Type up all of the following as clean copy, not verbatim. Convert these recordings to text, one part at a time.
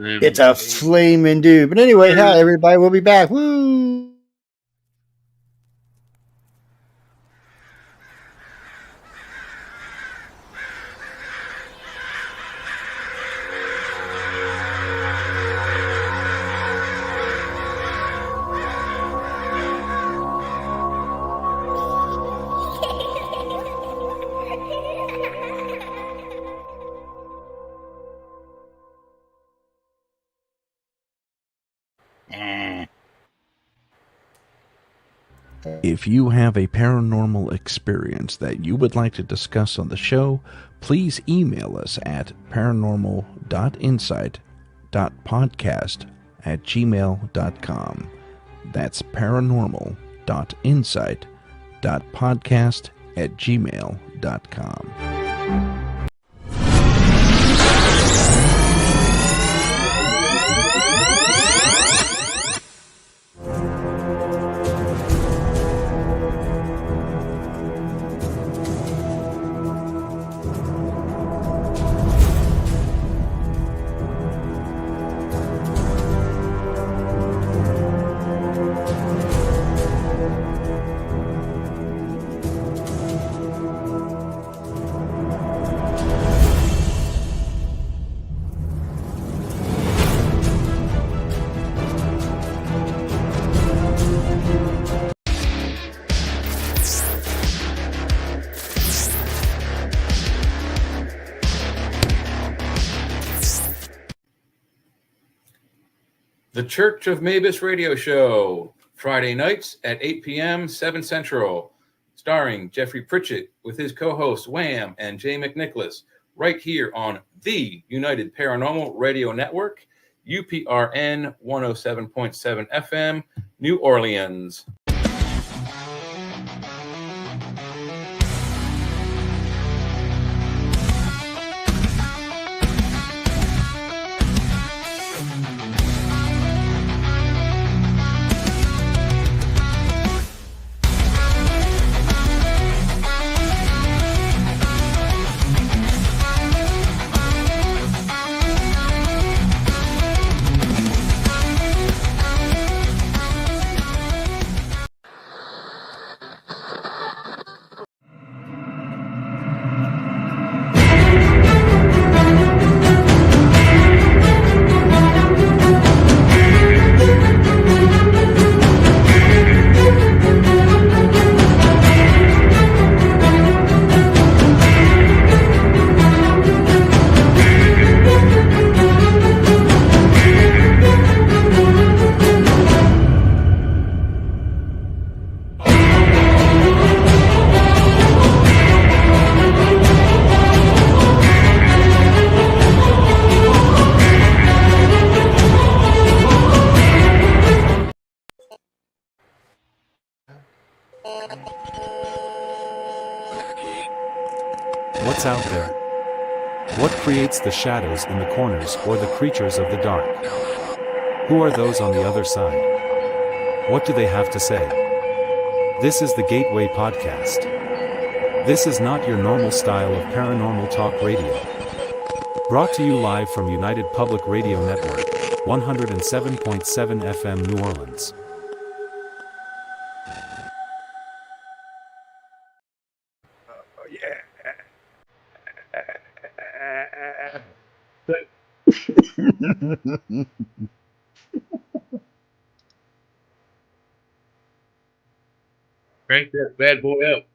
It's a flaming dude. But anyway, hi everybody. We'll be back. Woo! If you have a paranormal experience that you would like to discuss on the show, please email us at paranormal.insight.podcast@gmail.com. That's paranormal.insight.podcast@gmail.com. The Church of Mavis radio show, Friday nights at 8 p.m., 7 Central, starring Jeffrey Pritchett with his co-hosts Wham and Jay McNicholas, right here on the United Paranormal Radio Network, UPRN 107.7 FM, New Orleans. What's out there? What creates the shadows in the corners or the creatures of the dark? Who are those on the other side? What do they have to say? This is the Gateway Podcast. This is not your normal style of paranormal talk radio. Brought to you live from United Public Radio Network, 107.7 FM New Orleans. Crank that bad boy up.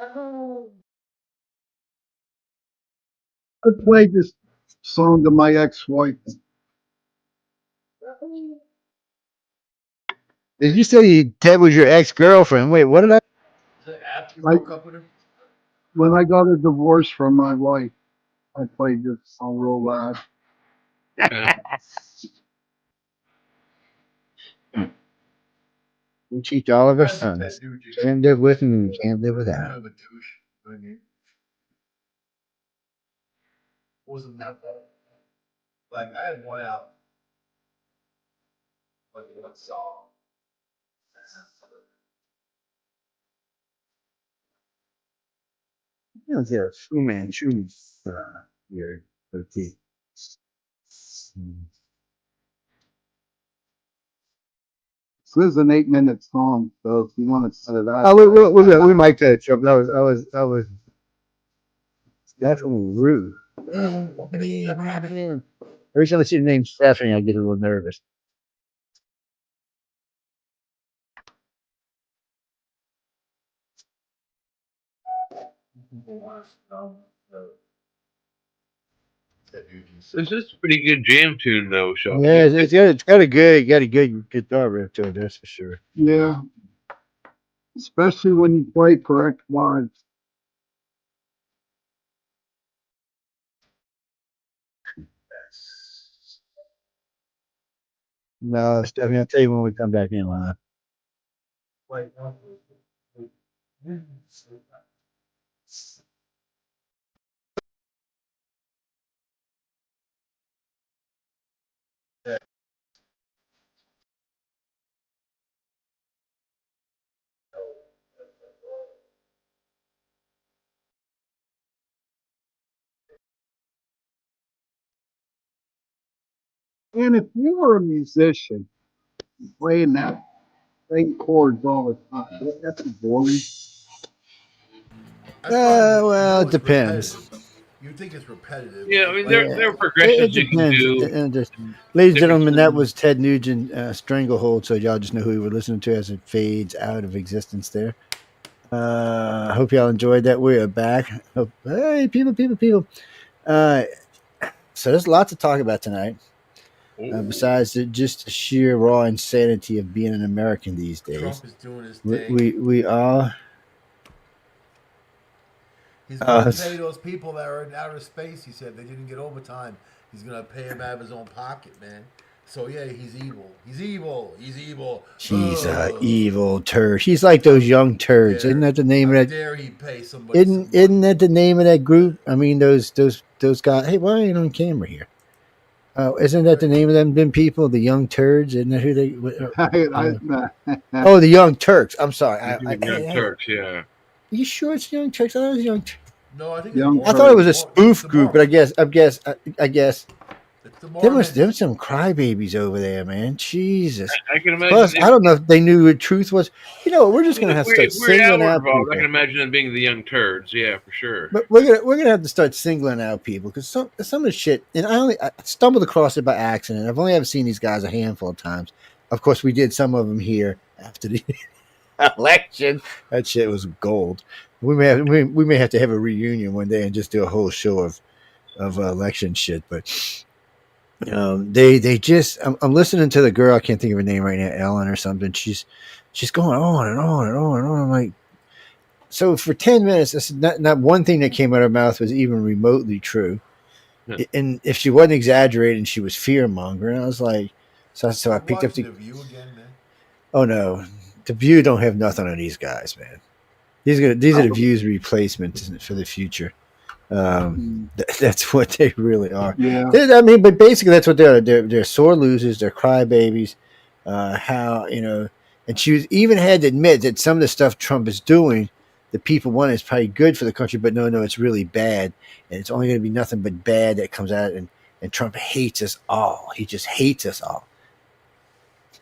I played this song to my ex-wife. Did you say Ted was your ex-girlfriend? Wait, what did I? When I got a divorce from my wife, I played this song real loud. You teach all of our sons. Can't live with him, can't live without. You don't get a Fu Manchu here. Okay. This is an 8-minute song, so if you want to set it out. Oh, we might catch up. That was definitely rude. Every time I see the name Stephanie, I get a little nervous. This is a pretty good jam tune, though, Sean. Yeah, it's got a good guitar riff to it. That's for sure. Yeah, especially when you play correct lines. No, Stephanie, I'll tell you when we come back in line. And if you were a musician playing that same chords all the time, wouldn't that be boring? Well, it depends. You think it's repetitive? Yeah, I mean, Yeah, there are it progressions you can depends. do. Ladies and Different gentlemen, that tunes. was Ted Nugent, Stranglehold. So y'all just know who we were listening to as it fades out of existence there. I hope y'all enjoyed that. We are back. Hey, people. So there's a lot to talk about tonight. Besides just the sheer raw insanity of being an American these days. Trump is doing his thing. We all. He's going to pay those people that are in outer space. He said they didn't get overtime. He's going to pay them out of his own pocket, man. So yeah, he's evil. He's evil. He's evil. She's an evil turd. She's like those young turds. Isn't that the name of that? Dare he pay somebody? Isn't that the name of that group? I mean, those guys. Hey, why ain't on camera here? Isn't that the name of them people? The young turds. Isn't that who they? Oh, the Young Turks. I'm sorry. Young Turks, yeah. Are you sure it's Young Turks? I thought it was Young. No, I think I thought it was a spoof group, but I guess there was some crybabies over there, man. Jesus. I can imagine. Plus, I don't know if they knew what truth was. You know, we're just gonna have to start singling out people. I can imagine them being the Young Turds, yeah, for sure. But we're gonna have to start singling out people because some of the shit. And I stumbled across it by accident. I've only ever seen these guys a handful of times. Of course, we did some of them here after the election. That shit was gold. We may have to have a reunion one day and just do a whole show of election shit. But they just I'm listening to the girl. I can't think of her name right now, Ellen or something. She's going on and on and on and on. I'm like, so for 10 minutes, this is not one thing that came out of her mouth was even remotely true. Yeah. And if she wasn't exaggerating, she was fear mongering. I was like, so I picked up the View again, man. Oh no, the View don't have nothing on these guys, man. These are the View's replacements for the future. That's what they really are. Yeah. I mean, but basically that's what they are. They're sore losers. They're crybabies. And she even had to admit that some of the stuff Trump is doing, the people want is probably good for the country, but no, it's really bad, and it's only going to be nothing but bad that comes out. And Trump hates us all. He just hates us all.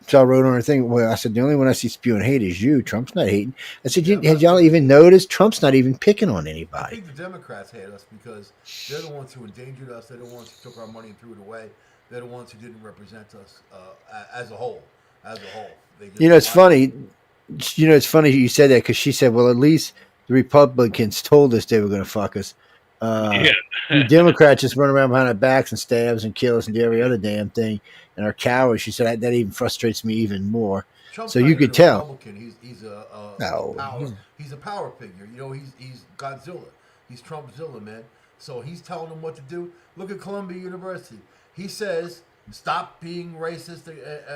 So I wrote on her thing. Well, I said the only one I see spewing hate is you. Trump's not hating. I said, had y'all even noticed? Trump's not even picking on anybody. I think the Democrats hate us because they're the ones who endangered us. They're the ones who took our money and threw it away. They're the ones who didn't represent us as a whole. It's funny. It's funny you said that because she said, well, at least the Republicans told us they were going to fuck us. Yeah. You Democrats just run around behind our backs and stab us and kill us and do every other damn thing, and are cowards. She said that even frustrates me even more. Trump's So not you even could a tell. Republican. He's a No, power. He's a power figure. You know, he's Godzilla. He's Trumpzilla, man. So he's telling them what to do. Look at Columbia University. He says, stop being racist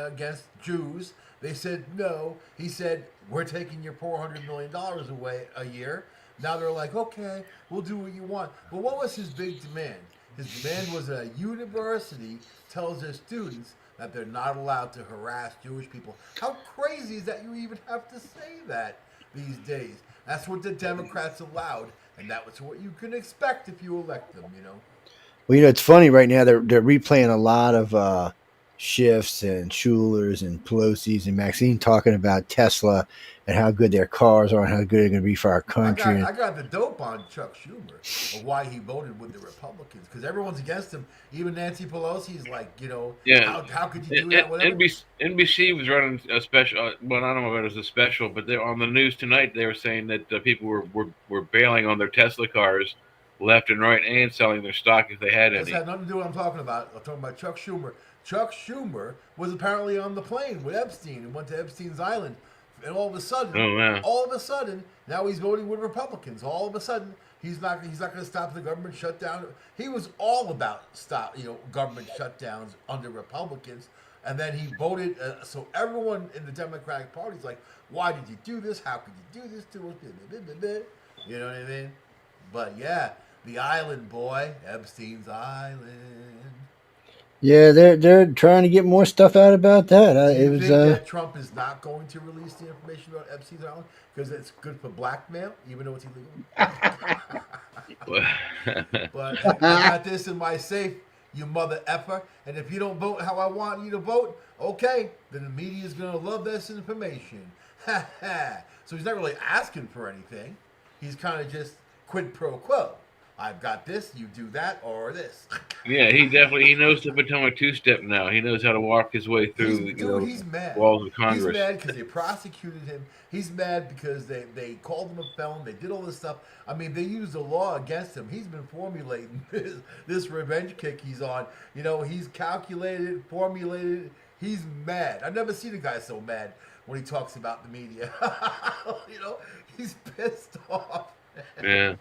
against Jews. They said no. He said, we're taking your $400 million away a year. Now they're like, okay, we'll do what you want. But what was his big demand? His demand was a university tells their students that they're not allowed to harass Jewish people. How crazy is that you even have to say that these days? That's what the Democrats allowed, and that was what you can expect if you elect them, you know? well, it's funny right now. They're replaying a lot of Schiff's and Schuler's and Pelosi's and Maxine talking about Tesla and how good their cars are and how good they're going to be for our country. I got the dope on Chuck Schumer of why he voted with the Republicans because everyone's against him. Even Nancy Pelosi's like, you know, how could you do that? Whatever. NBC was running a special. Well, I don't know if it was a special, but they're on the news tonight. They were saying that people were bailing on their Tesla cars left and right and selling their stock if they had any. That had nothing to do with what I'm talking about. I'm talking about Chuck Schumer. Chuck Schumer was apparently on the plane with Epstein and went to Epstein's Island. And all of a sudden, now he's voting with Republicans. All of a sudden, he's not going to stop the government shutdown. He was all about government shutdowns under Republicans, and then he voted. So everyone in the Democratic Party is like, "Why did you do this? How could you do this to us?" You know what I mean? But yeah, the island boy, Epstein's Island. Yeah, they're trying to get more stuff out about that. Do you think that Trump is not going to release the information about Epstein's Island because it's good for blackmail, even though it's illegal? But I got this in my safe, you mother effer. And if you don't vote how I want you to vote, okay, then the media is going to love this information. So he's not really asking for anything. He's kind of just quid pro quo. I've got this, you do that, or this. Yeah, he knows to become a two-step now. He knows how to walk his way through he's mad. walls of Congress. He's mad because they prosecuted him. He's mad because they called him a felon. They did all this stuff. I mean, they used the law against him. He's been formulating this revenge kick he's on. You know, he's calculated, formulated. He's mad. I've never seen a guy so mad when he talks about the media. You know, he's pissed off. Yeah.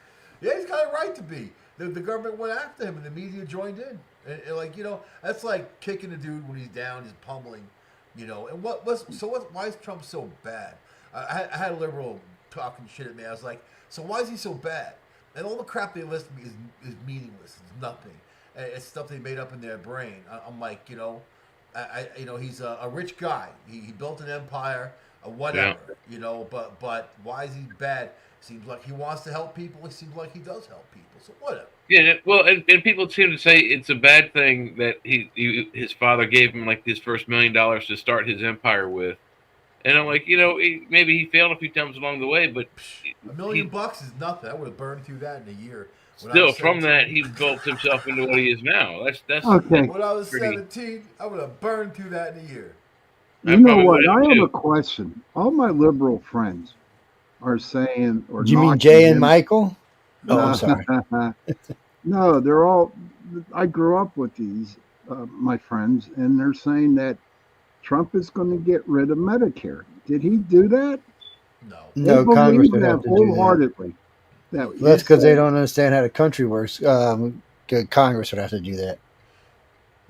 Yeah, he's got a right to be. The government went after him, and the media joined in. And like, you know, that's like kicking a dude when he's down, he's pummeling, you know. And why is Trump so bad? I had a liberal talking shit at me. I was like, so why is he so bad? And all the crap they list me is meaningless. It's nothing. It's stuff they made up in their brain. I'm like, you know, he's a rich guy. He built an empire, whatever, you know. But why is he bad? Seems like he wants to help people. It seems like he does help people. So whatever. Yeah, well, and people seem to say it's a bad thing that his father gave him like his first $1 million to start his empire with. And I'm like, you know, maybe he failed a few times along the way, but $1 million is nothing. I would have burned through that in a year. Still, from that, he built himself into what he is now. That's okay. When I was 17, I would have burned through that in a year. You know what? I have a question. All my liberal friends are saying, or do you mean Jay and Michael? Oh, I'm sorry. No, they're all. I grew up with these, my friends, and they're saying that Trump is going to get rid of Medicare. Did he do that? No, Congress would have to do that. Wholeheartedly. That's because they don't understand how the country works. Congress would have to do that.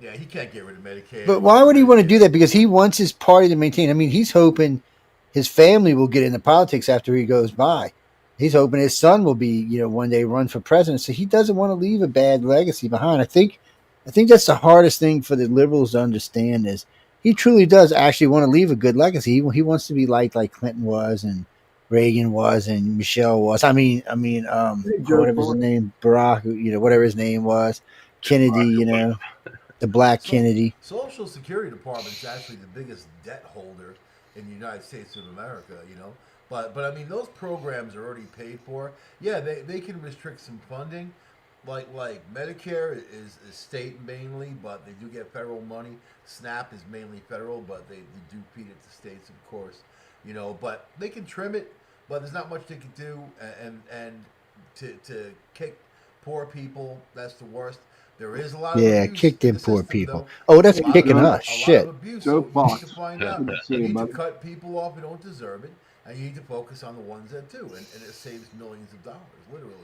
Yeah, he can't get rid of Medicare. But why would he want to do that? Because he wants his party to maintain. I mean, he's hoping his family will get into politics after he goes by. He's hoping his son will be, you know, one day run for president. So he doesn't want to leave a bad legacy behind. I think that's the hardest thing for the liberals to understand is he truly does actually want to leave a good legacy. He wants to be like Clinton was and Reagan was and Michelle was. I mean, whatever his name, Barack, you know, whatever his name was, Kennedy, you know, the Black Kennedy. Social Security Department is actually the biggest debt holder in the United States of America, you know. But I mean, those programs are already paid for. Yeah, they can restrict some funding. Like Medicare is state mainly, but they do get federal money. SNAP is mainly federal, but they do feed it to states, of course. You know, but they can trim it. but there's not much they can do, and to kick poor people, that's the worst. There is a lot of abuse kick them in the poor system, people. though. Oh, that's A lot kicking of- us. Shit. A lot of abuse. Joe So you need Fox. to find Yeah. out. Good to see You you, need to buddy. cut people off who don't deserve it, and you need to focus on the ones that do, and it saves millions of dollars, literally.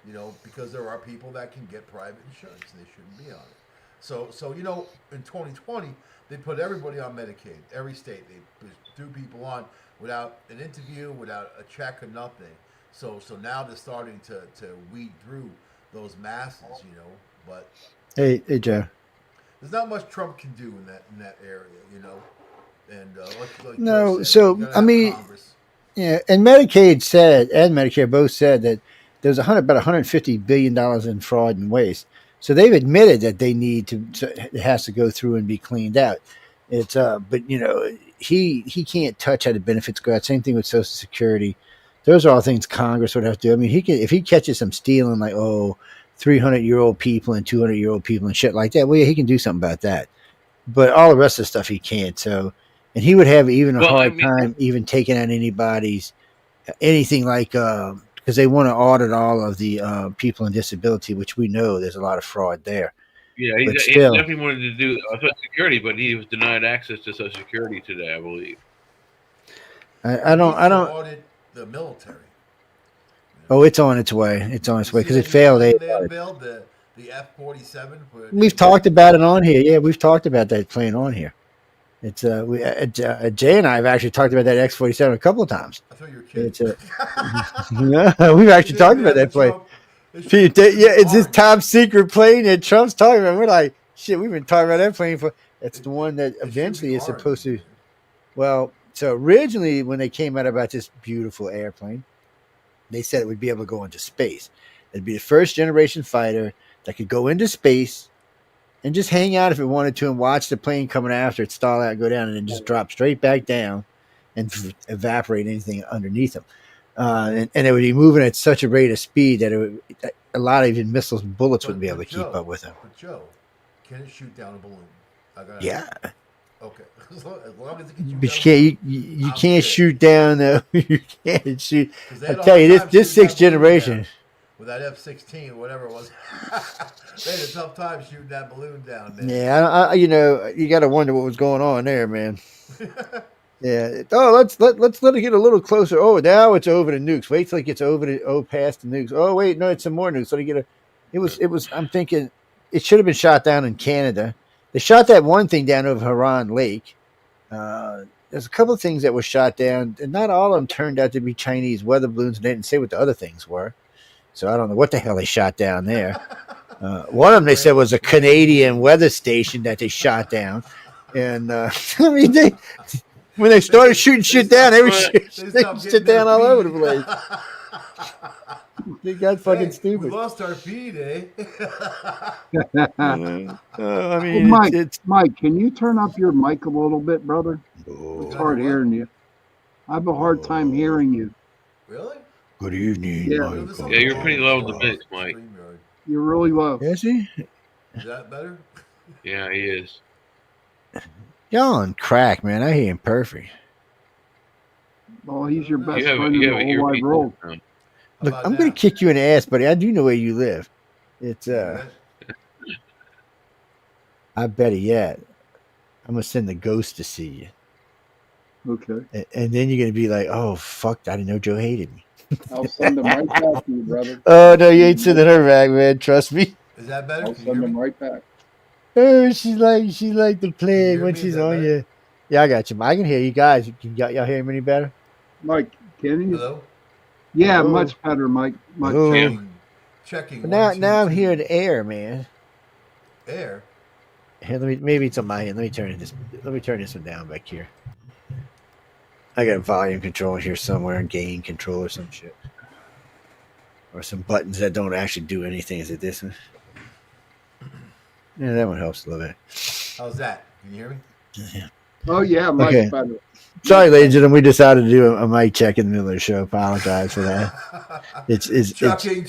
You know, because there are people that can get private insurance and they shouldn't be on it. So you know, in 2020, they put everybody on Medicaid. Every state they threw people on without an interview, without a check or nothing. So now they're starting to weed through those masses, you know. But Hey, Joe. there's not much Trump can do in that area, you know. And like No, Joe said, so, you gotta I have mean, Congress. Yeah, and Medicaid said, and Medicare both said that there's about $150 billion in fraud and waste. So they've admitted that they need it has to go through and be cleaned out. It's but you know, he can't touch how the benefits go out. Same thing with Social Security. Those are all things Congress would have to do. I mean, if he catches some stealing, like 300-year-old people and 200-year-old people and shit like that, well, yeah, he can do something about that. But all the rest of the stuff he can't. So, and he would have even a hard time even taking out anything like because they want to audit all of the people in disability, which we know there's a lot of fraud there. Yeah, he definitely wanted to do Social Security, but he was denied access to Social Security today, I believe. I don't audit the military. Oh, it's on its way. It's on its way because it failed. The F-47. We've talked about it on here. Yeah, we've talked about that plane on here. It's Jay and I have actually talked about that X-47 a couple of times. I thought you were kidding. We've actually talked about that plane. It's his top secret plane that Trump's talking about. We're like, shit, we've been talking about that plane for. It's the one that eventually is supposed to. Well, so originally when they came out about this beautiful airplane, they said it would be able to go into space. It'd be the first generation fighter that could go into space and just hang out if it wanted to and watch the plane coming after it stall out, go down, and then just drop straight back down and evaporate anything underneath them. And it would be moving at such a rate of speed that a lot of even missiles and bullets wouldn't be able to keep up with them. But Joe, can it shoot down a balloon? Yeah. Okay. As long as it can shoot but you can't shoot down. You can't shoot. I I tell you, this sixth generation. With that F-16 or whatever it was, they had a tough time shooting that balloon down there. Yeah, you got to wonder what was going on there, man. Yeah. Oh, let's let it get a little closer. Oh, now it's over the nukes. Wait till it gets past the nukes. Oh, wait, no, it's some more nukes. Let it get It was. I'm thinking it should have been shot down in Canada. They shot that one thing down over Huron Lake. There's a couple of things that were shot down, and not all of them turned out to be Chinese weather balloons. And they didn't say what the other things were. So I don't know what the hell they shot down there. One of them they said was a Canadian weather station that they shot down, and I mean when they started shooting shit down, they were shooting shit down all over the place. They got fucking stupid. We lost our feed, eh? I mean, Mike, can you turn up your mic a little bit, brother? It's hard hearing you. I have a hard time hearing you. Really? Good evening, Yeah. Yeah, you're pretty low in the mix, Mike. You're really low. Is he? Is that better? Yeah, he is. Y'all on crack, man. I hear him perfect. Well, he's your best You have friend in the whole wide world. Look, I'm going to kick you in the ass, buddy. I do know where you live. It's I bet yet. I'm gonna send the ghost to see you. Okay. And then you're gonna be like, "Oh fuck! I didn't know Joe hated me." I'll send them right back to you, brother. Oh no, you ain't sending her back, man. Trust me. Is that better? I'll send them right back. Oh, she's like the plague when she's on better? you. Yeah, I got you. I can hear you guys. Y'all hear me any better? Mike, can you? Hello? Yeah, Hello? much better, Mike. Much Hello? better. Checking. But one, two, now I'm three. hearing air, man. Air. Here, maybe it's on my end. Let me turn this one down back here. I got a volume control here somewhere, and gain control or some shit, or some buttons that don't actually do anything. Is it this one? Yeah, that one helps a little bit. How's that? Can you hear me? Yeah. Oh yeah, much Okay. better. Sorry, ladies and gentlemen, we decided to do a mic check in the middle of the show. Apologize for that. It's Chucking.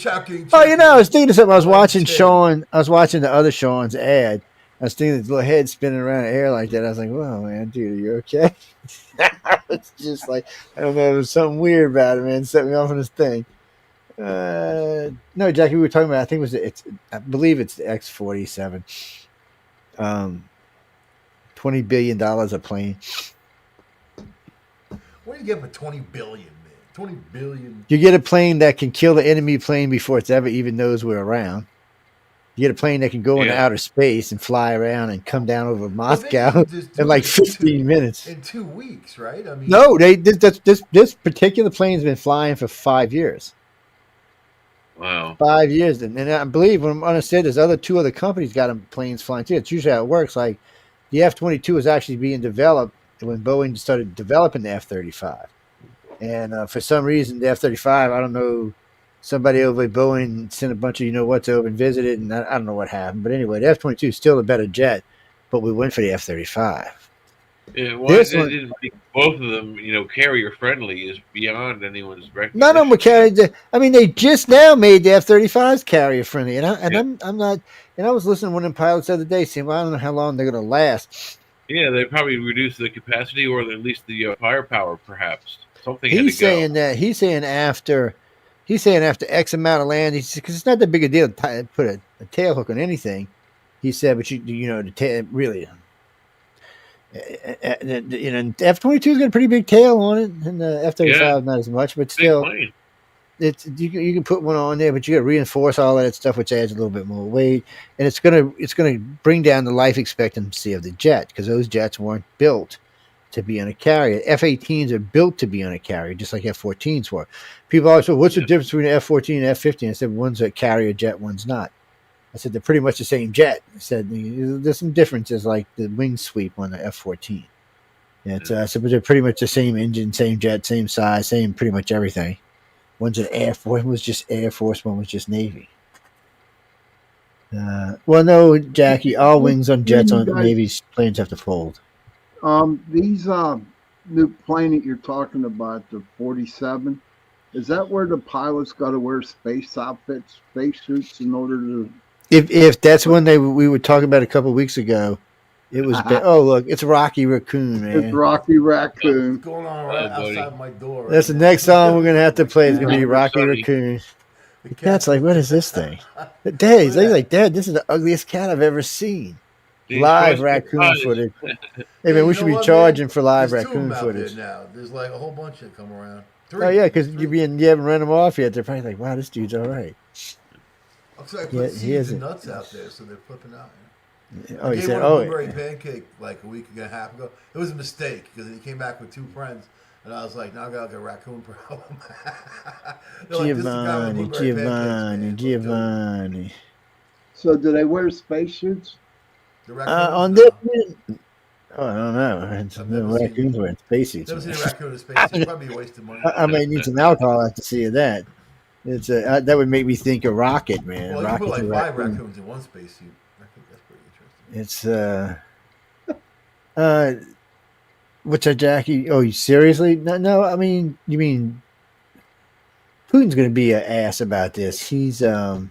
Oh, I was thinking of something. I was watching the other Sean's ad. I was thinking his little head spinning around in the air like that. I was like, "Whoa, man, dude, are you okay?" It's just like I don't know. There was something weird about it, man. It set me off on this thing. No, Jackie, we were talking about. I think I believe it's the X-47. $20 billion a plane. What do you get for 20 billion, man? 20 billion. You get a plane that can kill the enemy plane before it's ever even knows we're around. You get a plane that can go into outer space and fly around and come down over Moscow in like 15 minutes. In 2 weeks, right? I mean, no, this particular plane's been flying for 5 years. Wow. 5 years. And I believe, when I'm honest, there's two other companies got planes flying too. It's usually how it works. Like the F-22 is actually being developed when Boeing started developing the F-35. And for some reason, the F-35, I don't know, somebody over at Boeing sent a bunch of you-know-whats over and visited, and I don't know what happened. But anyway, the F-22 is still a better jet, but we went for the F-35. Yeah, why they didn't make both of them, carrier-friendly is beyond anyone's recognition. None of them were carried. I mean, they just now made the F-35s carrier-friendly, and I'm not. And I was listening to one of them pilots the other day saying, "Well, I don't know how long they're going to last." Yeah, they probably reduced the capacity, or at least the firepower, perhaps. Something. He's saying that. He's saying after X amount of land, because it's not that big a deal to put a tail hook on anything. He said, but the tail really. The F-22's got a pretty big tail on it, and the F-35 not as much, but still, you can put one on there, but you got to reinforce all that stuff, which adds a little bit more weight, and it's gonna bring down the life expectancy of the jet, because those jets weren't built to be on a carrier. F-18s are built to be on a carrier, just like F-14s were. People always say, "What's the difference between an F-14 and F-15?" I said, "One's a carrier jet, one's not." I said, "They're pretty much the same jet." I said, "There's some differences, like the wing sweep on the F-14." But they're pretty much the same engine, same jet, same size, same pretty much everything. One's an Air Force, one was just Air Force, one was just Navy. Well, no, Jackie, all wings on jets on Navy's planes have to fold. These new plane that you're talking about, the 47, is that where the pilots got to wear space outfits, space suits in order to? If that's one we were talking about a couple of weeks ago, it was. Oh, look, it's Rocky Raccoon, man. It's Rocky Raccoon. What's going on right outside my door? That's the next song we're gonna have to play. It's gonna be Rocky Raccoon. The cat's like, "What is this thing?" Dad, he's like, "Dad, this is the ugliest cat I've ever seen." Live raccoon footage. Hey man, we should be charging for live raccoon footage. Now there's like a whole bunch that come around. 3. Oh yeah, because you haven't run them off yet. They're probably like, "Wow, this dude's all right." I put seeds and nuts out there, so they're flipping out. Oh, I gave one a blueberry pancake like a week and a half ago. It was a mistake because he came back with 2 friends, and I was like, "Now I got like a raccoon problem." Giovanni. So, do they wear spacesuits? On this, I don't know. The raccoons wearing spacesuits. Never seen a raccoon in spacesuits. Probably a waste of money. I might need some alcohol after seeing that. It's that would make me think of Rocket, man. Well, you put like 5 raccoons in one spacesuit. I think that's pretty interesting. It's what's that, Jackie? Oh, seriously? No. I mean, you mean Putin's going to be an ass about this? He's Putin's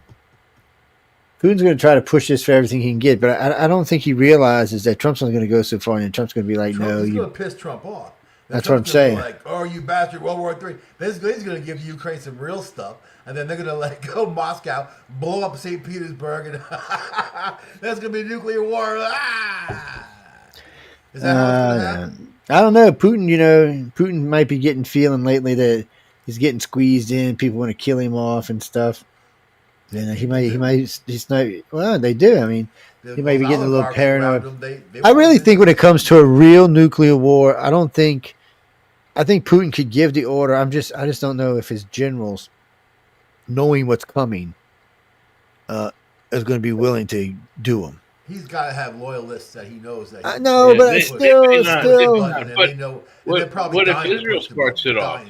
going to try to push this for everything he can get, but I don't think he realizes that Trump's not going to go so far, and Trump's going to be like, "No, he's going to piss Trump off." That's what I'm saying. Like, "Oh, you bastard, World War III." He's going to give Ukraine some real stuff, and then they're going to let go Moscow, blow up St. Petersburg, and that's going to be a nuclear war. Is that how it's going to happen? I don't know. Putin might be feeling lately that he's getting squeezed in. People want to kill him off and stuff. And he's not. Well, they do. I mean, he might be getting a little paranoid. I really think when it comes to a real nuclear war, I think Putin could give the order. I just don't know if his generals, knowing what's coming, is going to be willing to do them. He's got to have loyalists that he knows that. I know, but still. What if Israel sparks it off?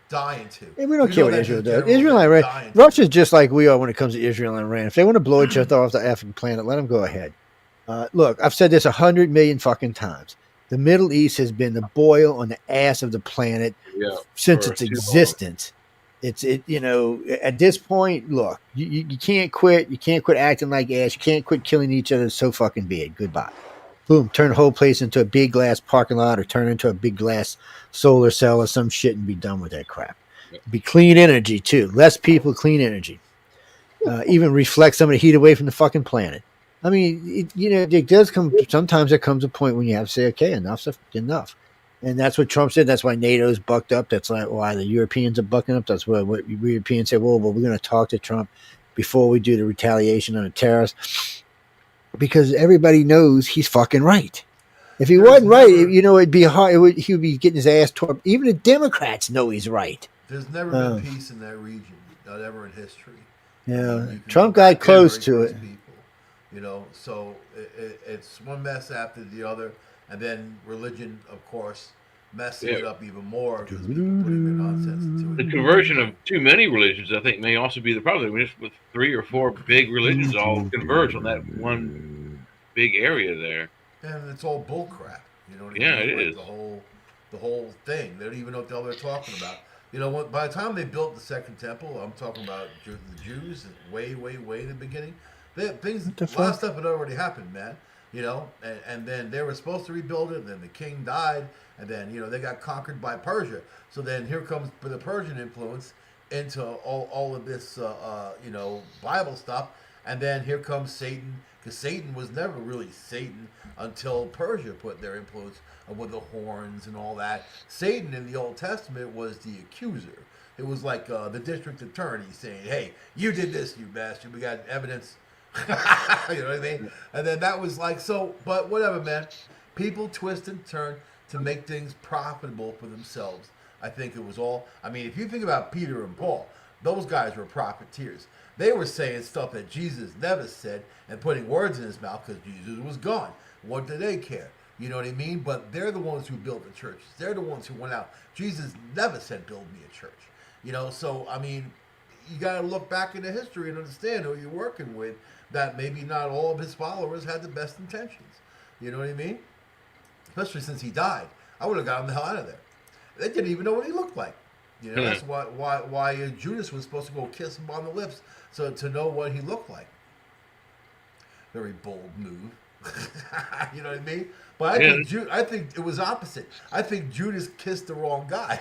Dying to. Yeah, we don't care what Israel does. Israel and Iran. Russia's just like we are when it comes to Israel and Iran. If they want to blow each other off the African planet, let them go ahead. Look, I've said this 100 million fucking times. The Middle East has been the boil on the ass of the planet since its existence. At this point, look, you can't quit. You can't quit acting like ass. You can't quit killing each other. So fucking be it. Goodbye. Boom. Turn the whole place into a big glass parking lot, or turn into a big glass solar cell or some shit, and be done with that crap. Be clean energy too. Less people, clean energy. Even reflect some of the heat away from the fucking planet. I mean, it does come. Sometimes there comes a point when you have to say, okay, enough's enough. And that's what Trump said. That's why NATO's bucked up. That's like why the Europeans are bucking up. That's what Europeans say, well, we're going to talk to Trump before we do the retaliation on the terrorists. Because everybody knows he's fucking right. If he wasn't right, it'd be hard. He would be getting his ass torn. Even the Democrats know he's right. There's never been peace in that region, not ever in history. Yeah, Trump got close to it. People, so it's one mess after the other. And then religion, of course, messing it up even more because people putting their nonsense into it. The conversion of too many religions, I think, may also be the problem. Just with 3 or 4 big religions all converge on that one big area there. And it's all bullcrap. You know what I mean? Yeah, it is. The whole thing. They don't even know what the hell they're talking about. By the time they built the second temple, I'm talking about the Jews, way, way, way in the beginning. A lot of stuff had already happened, man. And then they were supposed to rebuild it, and then the king died, and then, they got conquered by Persia. So then here comes the Persian influence into all of this, Bible stuff. And then here comes Satan, because Satan was never really Satan until Persia put their influence with the horns and all that. Satan in the Old Testament was the accuser. It was like the district attorney saying, hey, you did this, you bastard. We got evidence. You know what I mean? And then that was like, but whatever, man. People twist and turn to make things profitable for themselves. I think it was all, if you think about Peter and Paul, those guys were profiteers. They were saying stuff that Jesus never said and putting words in his mouth because Jesus was gone. What do they care? You know what I mean? But they're the ones who built the churches. They're the ones who went out. Jesus never said, build me a church. You got to look back into history and understand who you're working with, that maybe not all of his followers had the best intentions. You know what I mean? Especially since he died. I would have gotten the hell out of there. They didn't even know what he looked like. That's why Judas was supposed to go kiss him on the lips to know what he looked like. Very bold move. You know what I mean? But I think it was opposite. I think Judas kissed the wrong guy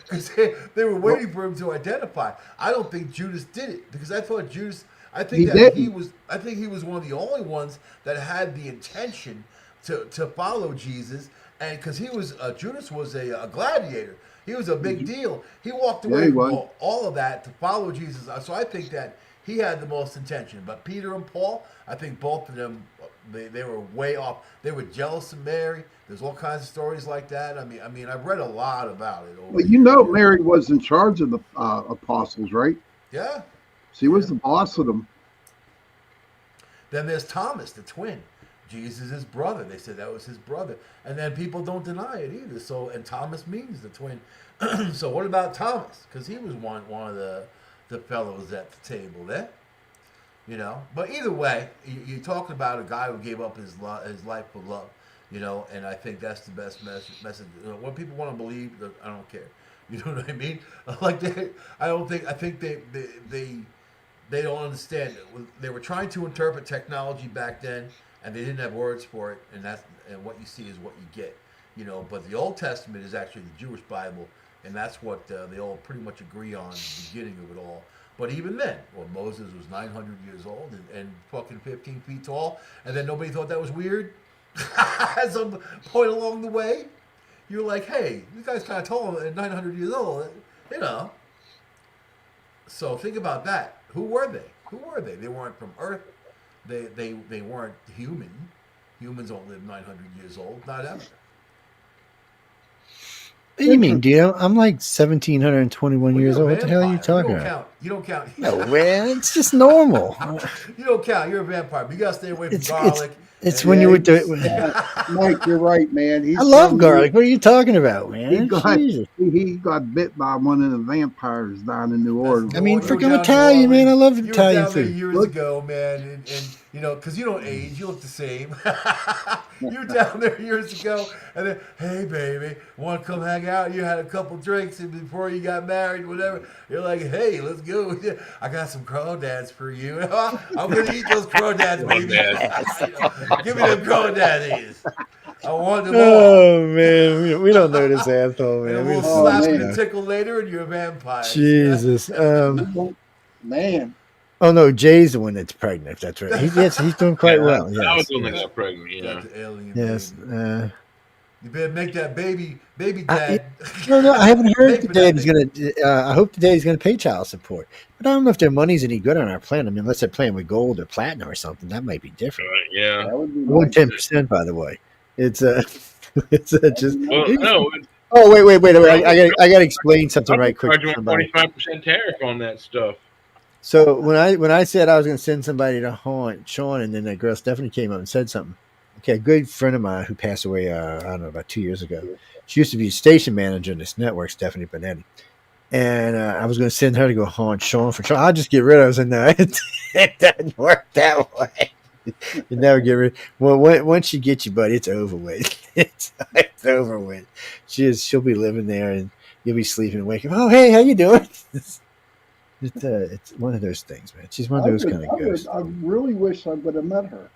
because they were waiting for him to identify. I don't think Judas did it because I thought Judas. I think he was one of the only ones that had the intention to follow Jesus, and because Judas was a gladiator. He was a big deal. He walked away from all of that to follow Jesus. So I think that he had the most intention. But Peter and Paul, I think both of them, they were way off. They were jealous of Mary. There's all kinds of stories like that. I've read a lot about it. Mary was in charge of the apostles, right? Yeah. She was the boss of them. Then there's Thomas, the twin. Jesus' brother. They said that was his brother. And then people don't deny it either. So, and Thomas means the twin. So what about Thomas? Because he was one of the fellows at the table there. But either way, you're talking about a guy who gave up his life for love. And I think that's the best message. What people want to believe, I don't care. You know what I mean? I think they don't understand. They were trying to interpret technology back then, and they didn't have words for it, and what you see is what you get. But the Old Testament is actually the Jewish Bible, and that's what they all pretty much agree on the beginning of it all. But even then, Moses was 900 years old and fucking 15 feet tall, and then nobody thought that was weird. At some point along the way, you're like, hey, this guy's kind of tall and 900 years old, So think about that. Who were they? They weren't from Earth. They weren't human. Humans don't live 900 years old, not ever. What do you mean, Dio? I'm like 1,721 years old. What the hell are you talking about? You don't count. No, man, it's just normal. You don't count. You're a vampire. But you gotta stay away from garlic. It's when you would do it. Mike, you're right, man. I love garlic. What are you talking about, man? He got bit by one of the vampires down in New Orleans. Freaking Italian, man. I love Italian food. Years ago, man, and You know, because you don't age, you look the same. You were down there years ago, and then, hey, baby, want to come hang out? You had a couple drinks and before you got married, whatever. You're like, hey, let's go. I got some crawdads for you. I'm going to eat those crawdads, baby. Give me them crawdaddies. I want them all. Oh man, we don't know this asshole, man. And We we'll don't slap know you this and guy. tickle later, and you're a vampire. Jesus. Man, Oh no, Jay's the one that's pregnant. That's right. He's doing quite well. I was Yes. the one that got pregnant. Yeah. Got the alien Yes. baby. You better make that baby dad. No, I haven't heard Pay the for dad that is going to. I hope the dad is going to pay child support, but I don't know if their money's any good on our plan. I mean, unless they're playing with gold or platinum or something, that might be different. Right, yeah. that would be I want nice. 10%, by the way. It's just. Well, no. Oh wait! I got to explain something right quick. To somebody. 25% tariff on that stuff. So when I said I was going to send somebody to haunt Sean, and then that girl Stephanie came up and said something. Okay, a good friend of mine who passed away, I don't know, about 2 years ago. She used to be a station manager in this network, Stephanie Benetti. And I was going to send her to go haunt Sean for Sean. I'll just get rid of her. I said, no, it doesn't work that way. You never get rid. Well, once you get you, buddy, it's over with. It's over with. She'll be living there, and you'll be sleeping and waking. Oh, hey, how you doing? It's one of those things, man. She's one of those kind of ghosts. I really wish I would have met her.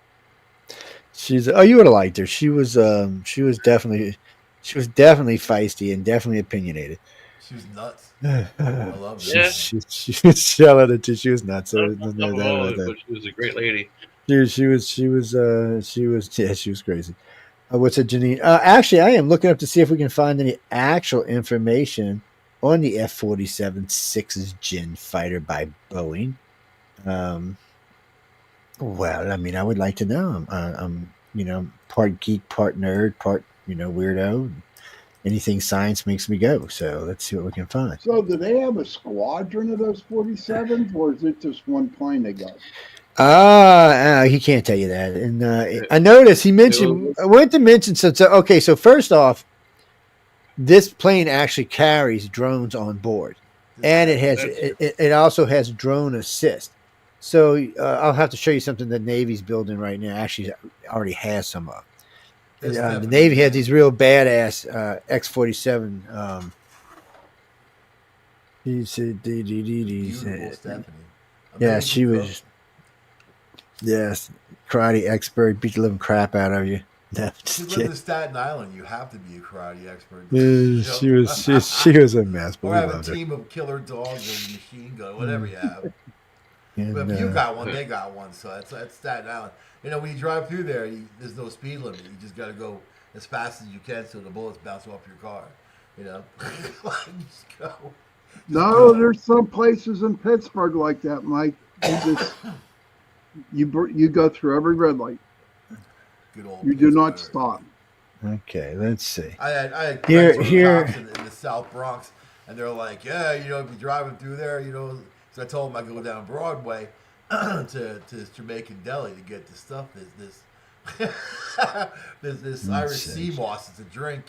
You would have liked her. She was definitely feisty and definitely opinionated. She was nuts. I love that. Yeah. She was shelling it too. She was nuts. So But she was a great lady. she was crazy. What's it, Janine? Actually, I am looking up to see if we can find any actual information on the F-47 6 Gen fighter by Boeing. Well, I mean, I would like to know. I'm part geek, part nerd, part weirdo. Anything science makes me go. So let's see what we can find. So, do they have a squadron of those 47s, or is it just one plane they got? He can't tell you that. And I noticed he mentioned. I went to mention so. Okay, so first off, this plane actually carries drones on board, and it also has drone assist. So I'll have to show you something the Navy's building right now. Actually, already has some of. The Navy had these real badass X-47. Beautiful Stephanie. Yeah, she was. Yes, karate expert, beat the living crap out of you. No, She just lived in kidding. Staten Island. You have to be a karate expert. She was a mess, but Or we have a loved her. team of killer dogs or a machine gun, whatever you have. And, But if you got one, they got one. So that's Staten Island. When you drive through there, there's no speed limit. You just got to go as fast as you can so the bullets bounce off your car. Just go. No, there's some places in Pittsburgh like that, Mike. You go through every red light. Good old You do not Pittsburgh. stop. Okay, let's see. I had Here- friends who were cops in the South Bronx, and they're like, yeah, if you're driving through there, so I told them I go down Broadway to Jamaican Deli to get the stuff. This Irish sea moss. It's a drink,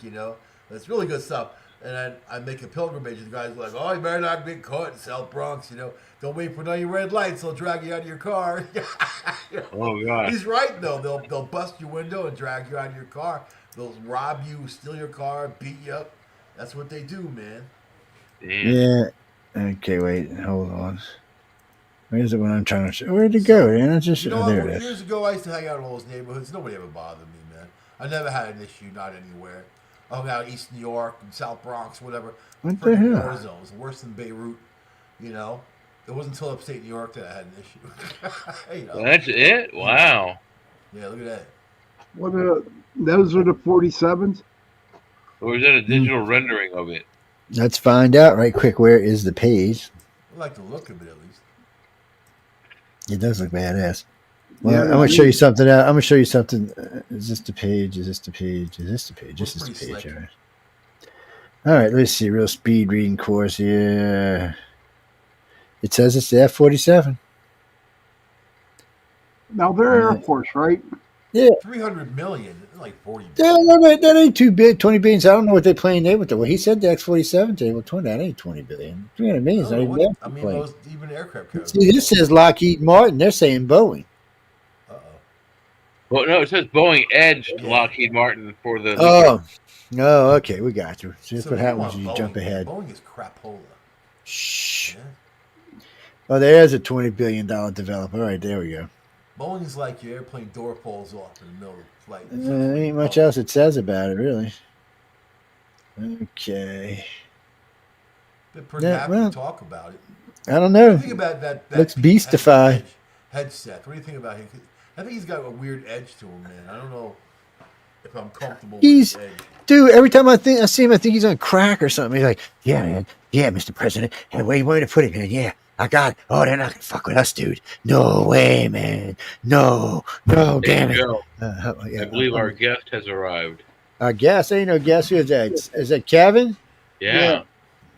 It's really good stuff. And I make a pilgrimage, and the guy's like, oh, you better not get caught in South Bronx, Don't wait for none of your red lights. They'll drag you out of your car. Oh God. He's right, though. They'll bust your window and drag you out of your car. They'll rob you, steal your car, beat you up. That's what they do, man. Damn. Yeah. Okay, wait, hold on. Where's the one I'm trying to show? Where'd it go, man? It's just there it is. Years ago, I used to hang out in all those neighborhoods. Nobody ever bothered me, man. I never had an issue, not anywhere. I hung out in East New York and South Bronx, whatever. What the hell? War zone. It was worse than Beirut, It wasn't until upstate New York that I had an issue. That's it? Wow. Yeah, look at What those are the 47s? Or is that a digital rendering of it? Let's find out right quick. Where is the page? I like the look of it, at least. It does look badass. Well, I'm going to show you something. I'm going to show you something. Is this the page? Is this the page? Is this the page? This is the Pretty page. slick. All right, let's see. Real speed reading course here. It says it's the F-47. Now they're Air Force, right? Yeah. 300 million, like 40 Yeah, billion. no, that ain't too big. 20 billion. I don't know what they're playing there with. Well, he said the X-47 today. Well, 20. That ain't 20 billion. 300 million is not even that. Most even aircraft carriers. See, this says Lockheed Martin. They're saying Boeing. Uh-oh. Well, no, it says Boeing edged Lockheed Martin for the. Oh, no, okay, we got you. So that's So what you happens want when you Boeing, jump man. ahead. Boeing is crapola. Shh. Yeah? Oh, there's a $20 billion developer. All right, there we go. Boeing is like your airplane door falls off in the middle of the flight. It's Ain't much else it says about it, really. Okay. They're pretty Yeah, happy well, to talk about it. I don't What know. do you think about that Looks Pete beastified. headset? What do you think about him? I think he's got a weird edge to him, man. I don't know if I'm comfortable with his edge. Dude, every time I see him, I think he's on crack or something. He's like, yeah, man. Yeah, Mr. President. Hey, where you want me to put it, man? Yeah, I got it. Oh, they're not going to fuck with us, dude. No way, man. No, damn it. Joe, I believe our guest has arrived. Our guest? Ain't no guest. Who is that? Is that Kevin? Yeah.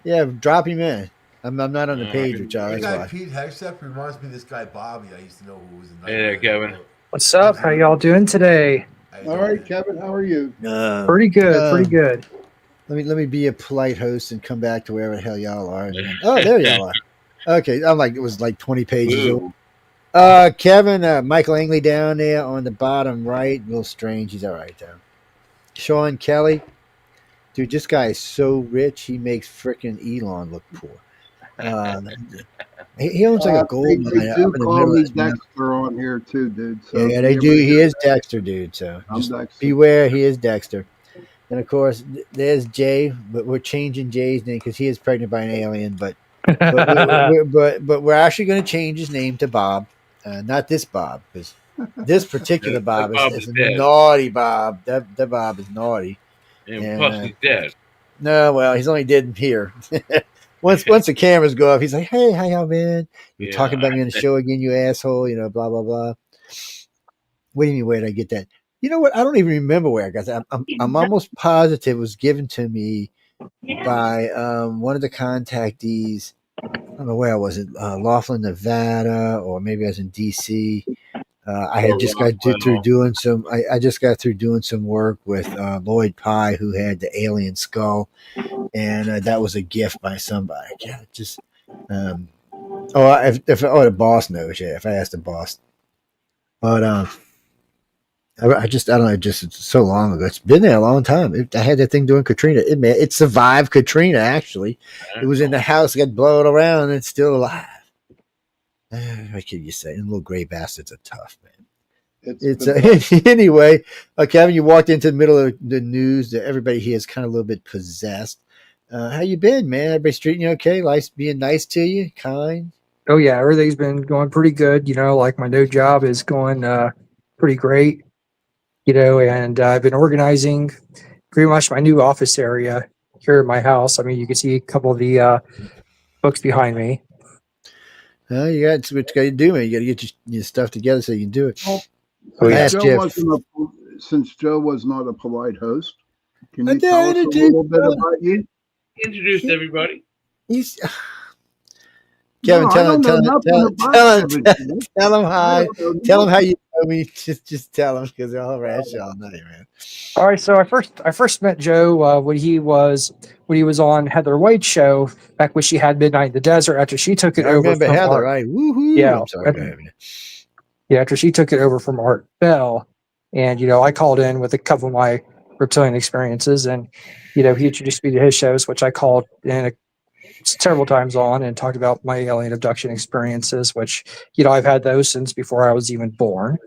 Yeah, drop him in. I'm not on the page with y'all. This That's guy why. Pete Hegseth reminds me of this guy Bobby I used to know who was in. Hey there, Kevin. What's up? How y'all doing today? All right, Kevin, how are you? Pretty good, pretty good. Let me be a polite host and come back to wherever the hell y'all are. Oh, there y'all are. Okay, I'm like, it was like 20 pages. Kevin, Michael Angley down there on the bottom right. A little strange. He's all right though. Sean Kelly. Dude, this guy is so rich, he makes frickin' Elon look poor. He owns like a gold They mine do up in the call middle me of this Dexter on here too, dude. So yeah, they do. He is Dexter, dude. So I'm just Dexter. beware, he is Dexter. And of course, there's Jay, but we're changing Jay's name because he is pregnant by an alien. But we're actually going to change his name to Bob, not this Bob, because this particular Bob is a naughty Bob. That Bob is naughty. And plus, he's dead. No, well, he's only dead here. Once the cameras go off, he's like, "Hey, how y'all been? You're talking about me on the show again, you asshole." You know, blah blah blah. What do you mean? Where did I get that? You know what? I don't even remember where I got that. I'm almost positive it was given to me by one of the contactees. I don't know where I was. Laughlin, Nevada, or maybe I was in DC. I had just got through doing some. I just got through doing some work with Lloyd Pye, who had the alien skull, and that was a gift by somebody. Yeah, just. If the boss knows, yeah. If I ask the boss, but I don't know. Just it's so long ago. It's been there a long time. I had that thing during Katrina. It survived Katrina. Actually, it was in the house, got blown around, and it's still alive. What can you say? And little gray bastards are tough, man. Anyway. Kevin, you walked into the middle of the news. That everybody here is kind of a little bit possessed. How you been, man? Everybody's treating you okay? Life's being nice to you, kind. Oh yeah, everything's been going pretty good. You know, like my new job is going pretty great. You know, and I've been organizing pretty much my new office area here at my house. I mean, you can see a couple of the books behind me. You got what you got to do, man. You got to get your stuff together so you can do it. Since Joe was not a polite host, can you tell us a little bit about you? Introduced everybody. Kevin, tell him hi. Tell him how you know me. Just tell him because they'll harass you all night, man. All right, so I first met Joe when he was on Heather White's show back when she had Midnight in the Desert. After she took it over, remember from Heather, Art. right? Woohoo! Yeah, I'm sorry. after she took it over from Art Bell, and I called in with a couple of my reptilian experiences, and he introduced me to his shows, which I called in several times on and talked about my alien abduction experiences, which I've had those since before I was even born.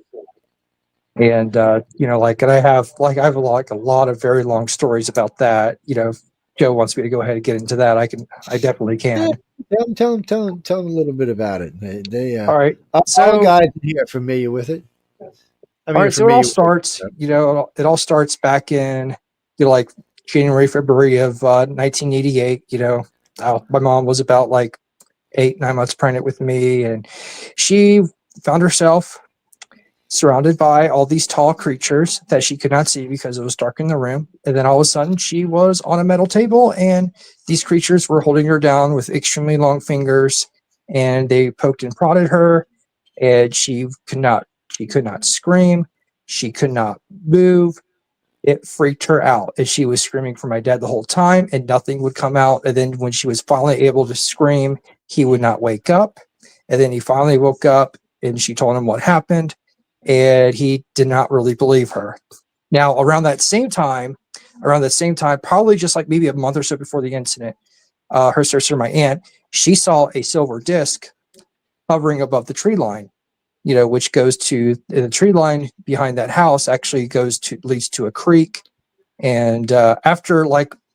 And I have a lot of very long stories about that. If Joe wants me to go ahead and get into that, I definitely can. Yeah, tell him a little bit about it. They all right. All guys here are familiar with it. All right, so it all starts. It all starts back in January, February of 1988. My mom was about 8-9 months pregnant with me, and she found herself surrounded by all these tall creatures that she could not see because it was dark in the room. And then all of a sudden she was on a metal table, and these creatures were holding her down with extremely long fingers, and they poked and prodded her, and she could not scream. She could not move. It freaked her out, and she was screaming for my dad the whole time, and nothing would come out. And then when she was finally able to scream, he would not wake up. And then he finally woke up, and she told him what happened. and he did not really believe her. Now, around that same time, probably just like maybe a month or so before the incident, her sister, my aunt, she saw a silver disc hovering above the tree line, which goes to the tree line behind that house, actually leads to a creek. And after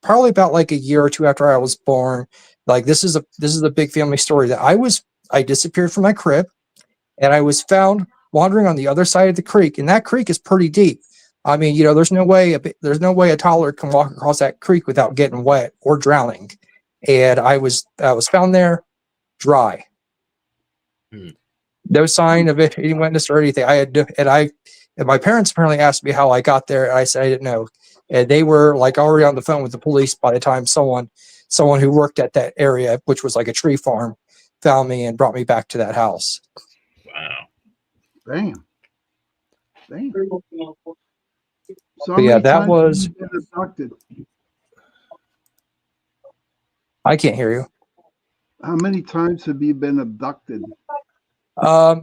probably about like a year or two after I was born, this is a big family story that I disappeared from my crib, and I was found wandering on the other side of the creek, and that creek is pretty deep. I mean, there's no way a toddler can walk across that creek without getting wet or drowning. And I was found there, dry. No sign of any witness or anything. And my parents apparently asked me how I got there, and I said I didn't know. And they were already on the phone with the police by the time someone who worked at that area, which was like a tree farm, found me and brought me back to that house. Wow. Damn. So yeah, that was. Been abducted? I can't hear you. How many times have you been abducted?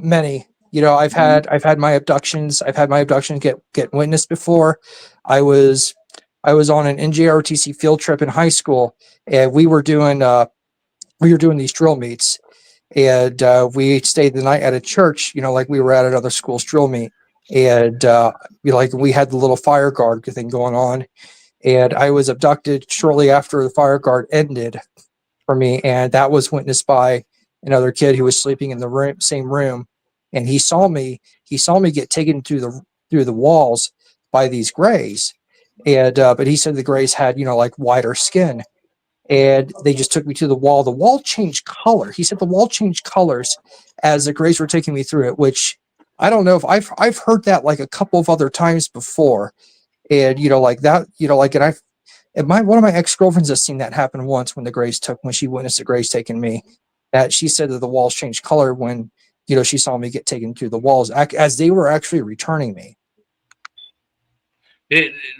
Many. I've had my abductions. I've had my abduction get witnessed before. I was on an NJROTC field trip in high school, and we were doing these drill meets, and we stayed the night at a church. Like we were at another school's drill meet, and we had the little fire guard thing going on, and I was abducted shortly after the fire guard ended for me, and that was witnessed by another kid who was sleeping in the same room, and he saw me get taken through the walls by these grays, and but he said the grays had whiter skin, and they just took me to the wall. The wall changed color. He said the wall changed colors as the grays were taking me through it, which I don't know if I've heard that a couple of other times before, and and one of my ex-girlfriends has seen that happen once when she witnessed the grays taking me. That she said that the walls changed color when she saw me get taken through the walls as they were actually returning me.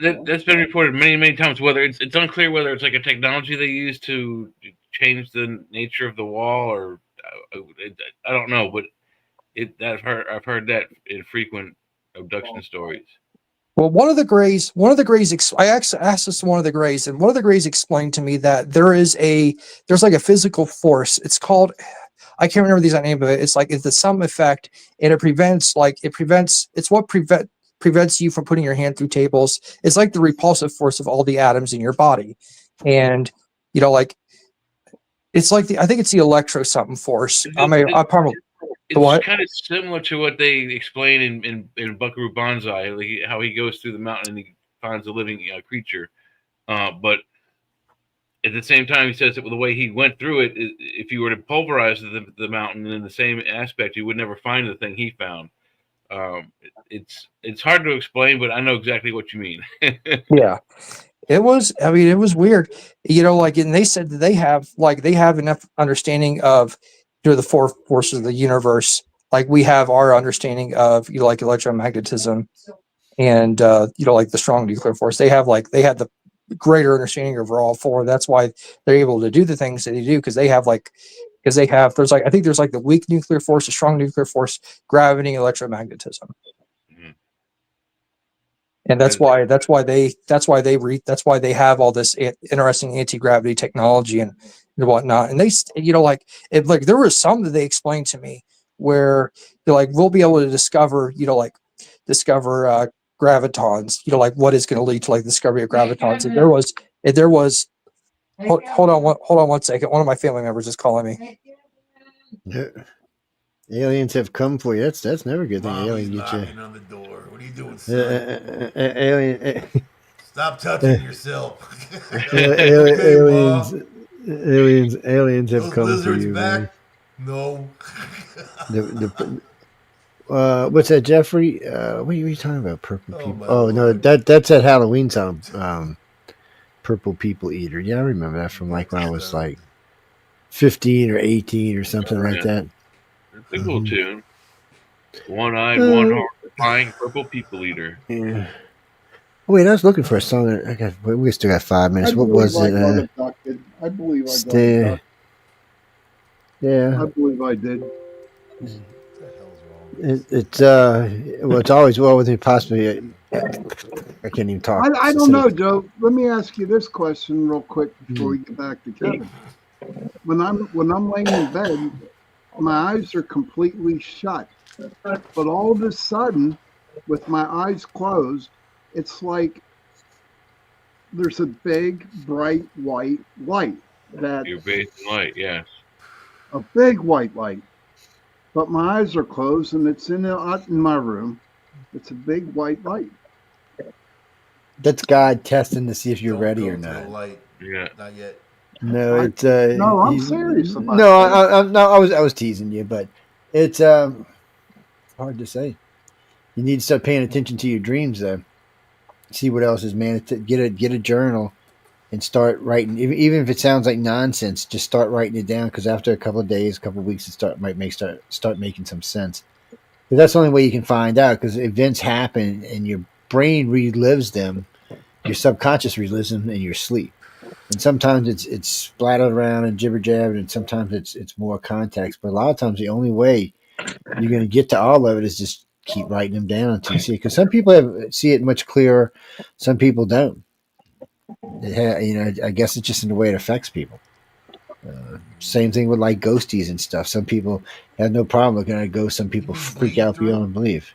That's been reported many times. Whether it's unclear whether it's like a technology they use to change the nature of the wall, or I don't know, but I've heard that in frequent abduction stories. Well, one of the grays, I asked this to one of the grays, and one of the grays explained to me that there's like a physical force. It's called, I can't remember the exact name of it. It's the sum effect, and it prevents you from putting your hand through tables. It's like the repulsive force of all the atoms in your body. And, it's like I think it's the electro something force. It's kind of similar to what they explain in Buckaroo Banzai, how he goes through the mountain and he finds a living creature. But at the same time, he says that the way he went through it, if you were to pulverize the mountain in the same aspect, you would never find the thing he found. It's hard to explain, but I know exactly what you mean. Yeah. It was weird, and they said that they have enough understanding of the four forces of the universe. Like we have our understanding of, electromagnetism and, the strong nuclear force. They have the greater understanding of all four. That's why they're able to do the things that they do. Cause there's I think there's the weak nuclear force, the strong nuclear force, gravity, electromagnetism. And that's why they have all this interesting anti-gravity technology and whatnot. And they, there was some that they explained to me where they're we'll be able to discover gravitons, what is going to lead to the discovery of gravitons. And there was, hold on one second. One of my family members is calling me. Yeah. Aliens have come for you. That's never a good thing. Alien get you on the door. What are you doing, son? Alien. Stop touching yourself. Aliens have come for you, back? Man. No. What's that, Jeffrey? What are you talking about? Purple people? Oh no, that's that Halloween song. Purple People Eater. Yeah, I remember that from when I was 15 or 18 or something like that. It's a cool tune. One-eyed, one-horned, flying purple people eater. Yeah. Wait, I was looking for a song. We still got 5 minutes. What was it? I believe I got abducted. Yeah. I believe I did. It's well, it's always well within possibly. I can't even talk. I don't know, Joe. Let me ask you this question real quick before we get back to Kevin. When I'm laying in bed, my eyes are completely shut, but all of a sudden, with my eyes closed, it's like there's a big bright white light. That You're bathed in light, yes. A big white light, but my eyes are closed and it's in my room. It's a big white light. That's God testing to see if you're Don't ready go or to the not. light. Yeah. Not yet. No, it's No, I'm serious about no, no, I was teasing you, but it's hard to say. You need to start paying attention to your dreams, though. See what else is, man. Get a journal and start writing. Even if it sounds like nonsense, just start writing it down. Because after a couple of days, a couple of weeks, it might start making some sense. But that's the only way you can find out. Because events happen and your brain relives them, your subconscious relives them in your sleep. And sometimes it's splattered around and jibber jabber, and sometimes it's more context. But a lot of times, the only way you're going to get to all of it is just keep writing them down until you see it. Because some people see it much clearer, some people don't. I guess it's just in the way it affects people. Same thing with like ghosties and stuff. Some people have no problem looking at a ghost. Some people freak out beyond belief.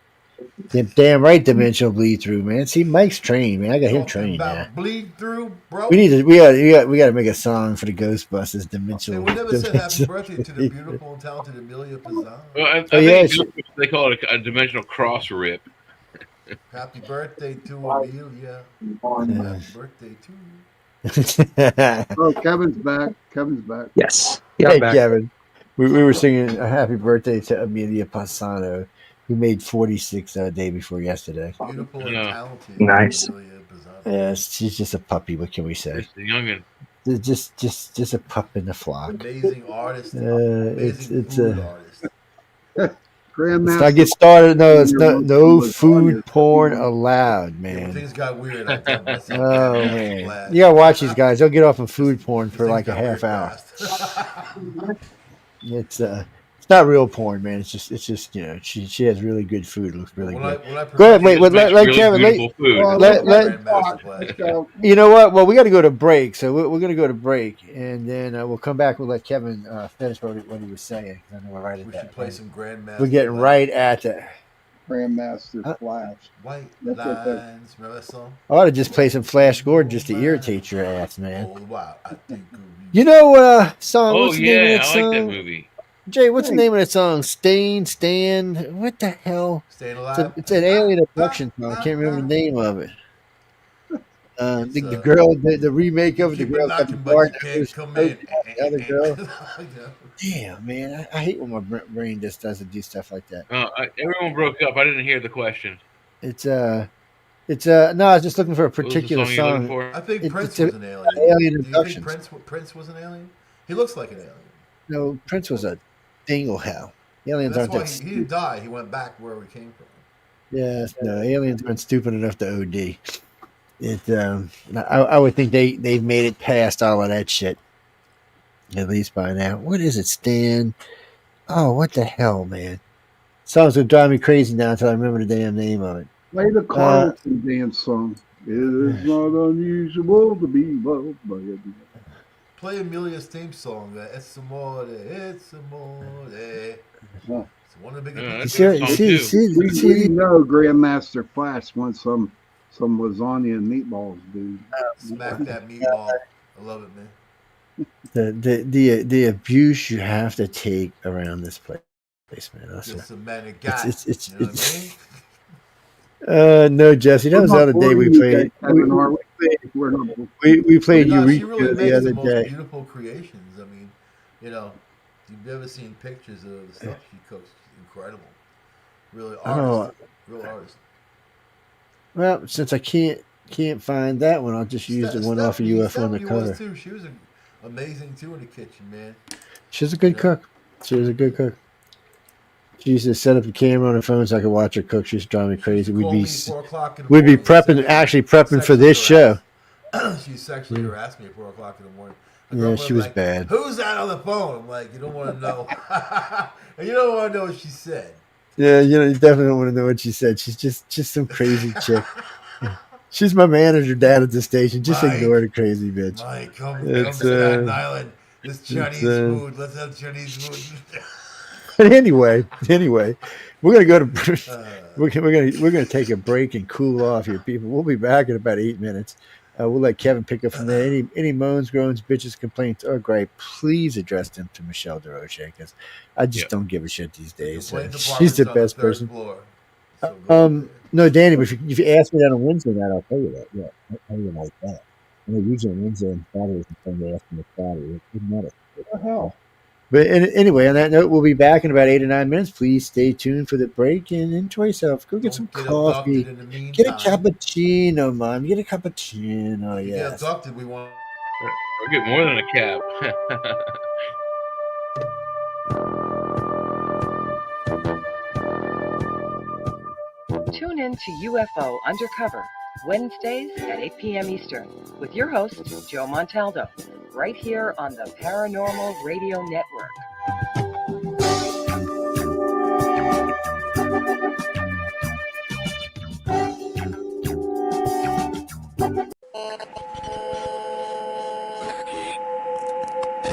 Damn right, dimensional bleed through, man. See, Mike's trained, man. I got him trained. About bleed through, bro. We got to make a song for the Ghostbusters. Dimensional. We never said happy birthday to the beautiful and talented Amelia Pizzano. Well, I think they call it a dimensional cross rip. Happy birthday to Amelia. Happy birthday to you. Oh, Kevin's back. Kevin's back. Yes. Yeah, hey, back. Kevin. We were singing a happy birthday to Amelia Pisano, who made 46 day before yesterday. Beautiful and talented. Nice. Amelia Pizzano. Yes, she's just a puppy. What can we say? Just a youngin'. Just a pup in the flock. Amazing artist. Amazing food artist. Let's not get started. No, it's no food porn allowed, man. Things got weird. Oh man, you gotta watch these guys. They'll get off of food porn for like a half hour. It's not real porn, man. It's just she has really good food. It looks really good. Go ahead, wait. Let really Kevin. You know what? Well, we got to go to break, so we're going to go to break, and then we'll come back. We'll let Kevin finish what he was saying. I know we're right at we that. Should play some Grandmaster. We're getting right at it. Grandmaster Flash. White lines. Remember that song? I ought to just play some Flash Gordon just to irritate your ass, man. Oh wow! I think you know what song? Oh what's the name of that I song? like that movie. Jay, what's the name of that song? Stand. What the hell? Staying Alive. It's an alien abduction song. I can't remember the name of it. The girl, the remake of it, the girl got the bar. The other girl. Damn, man, I hate when my brain just doesn't do stuff like that. Everyone broke up. I didn't hear the question. It's no, I was just looking for a particular song. I think Prince was an alien. Alien do you abduction. think Prince was an alien? He looks like an alien. No, Prince was a dingle hell. Aliens That's aren't why that. He didn't die. He went back where he came from. Yes, no, aliens aren't stupid enough to OD. I would think they've made it past all of that shit. At least by now. What is it, Stan? Oh, what the hell, man? Songs would drive me crazy now until I remember the damn name of it. Play the Carlton dance song. It is not unusual to be loved by everyone. Play Amelia's theme song. It's amore. It's amore. Huh. It's one of the We know Grandmaster Flash wants some lasagna and meatballs, dude. Smack that meatball. I love it, man. The abuse you have to take around this place, man. Just a man of God. It's you know what I mean? No, Jesse. That was the other day we played. We played Eureka really the other most day. Beautiful creations. I mean, you've never seen pictures of the stuff she cooks. She's incredible. Really artist. Real artist. Well, since I can't find that one, I'll just use the one off of UFO on the cover. Too. She was amazing too in the kitchen, man. She's a good cook. She was a good cook. She used to set up the camera on her phone so I could watch her cook. She used to drive me crazy. We'd be prepping for this show. She sexually harassed me at 4 o'clock in the morning. Yeah, she was bad. Who's that on the phone? I'm like, you don't want to know. And you don't want to know what she said. Yeah, you definitely don't want to know what she said. She's just some crazy chick. She's my manager dad at the station. Just ignore the crazy bitch. Mike, come to Staten Island. This Chinese food. Let's have Chinese food. But anyway, we're gonna go to we're gonna take a break and cool off here, people. We'll be back in about 8 minutes. We'll let Kevin pick up from there. Any moans, groans, bitches, complaints, or gripe, please address them to Michelle DeRoche, because I just don't give a shit these days. She's the best person. No, Danny, but if you ask me that on Wednesday night, I'll tell you that. Yeah, I'll tell you like that. I know usually on Wednesday and Saturdays, they ask me Saturday. It doesn't matter. What the hell? But anyway, on that note, we'll be back in about 8 or 9 minutes. Please stay tuned for the break and enjoy yourself. Go get some coffee. Get a cappuccino, Mom. Get a cappuccino. Yeah. Get abducted. We want. I'll get more than a cab. Tune in to UFO Undercover, Wednesdays at 8 p.m. Eastern, with your host, Joe Montaldo, right here on the Paranormal Radio Network.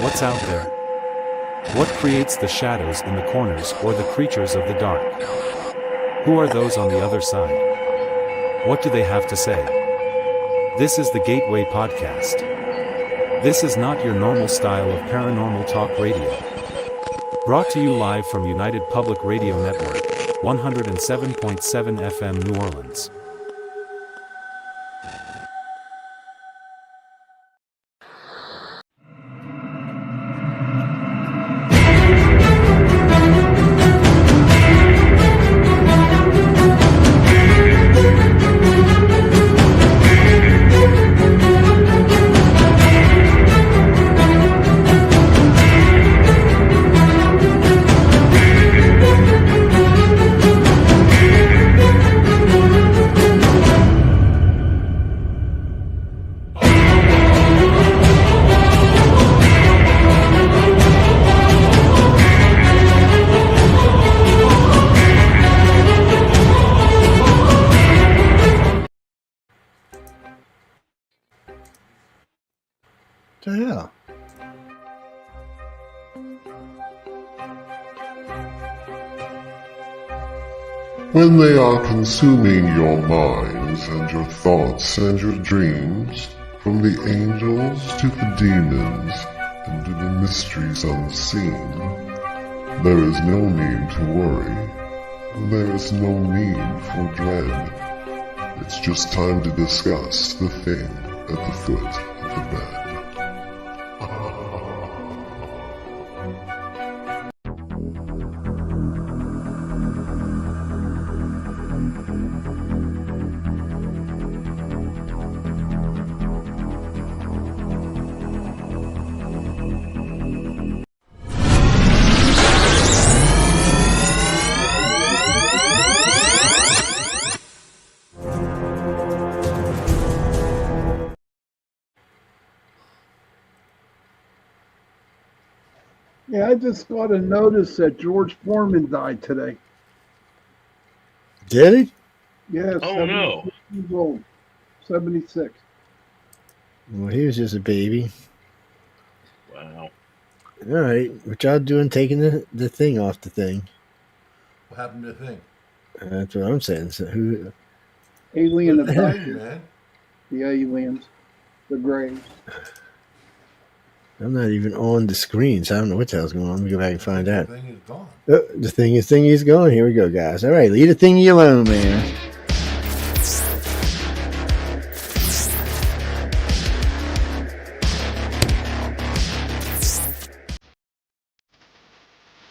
What's out there? What creates the shadows in the corners or the creatures of the dark? Who are those on the other side? What do they have to say? This is the Gateway Podcast. This is not your normal style of paranormal talk radio. Brought to you live from United Public Radio Network, 107.7 FM New Orleans. Yeah. When they are consuming your minds and your thoughts and your dreams, from the angels to the demons and to the mysteries unseen, there is no need to worry. There is no need for dread. It's just time to discuss the thing at the foot of the bed. Yeah, I just got a notice that George Foreman died today. Did he? Yeah. Oh, no. Years old. 76. Well, he was just a baby. Wow. All right. What y'all doing taking the thing off the thing? What happened to the thing? That's what I'm saying. So who? Alien What the heck, abduction. man? The aliens. The graves. I'm not even on the screen, so I don't know what the hell's going on. Let me go back and find out. The thing is gone. The thing is gone. Here we go, guys. All right, leave the thingy alone, man.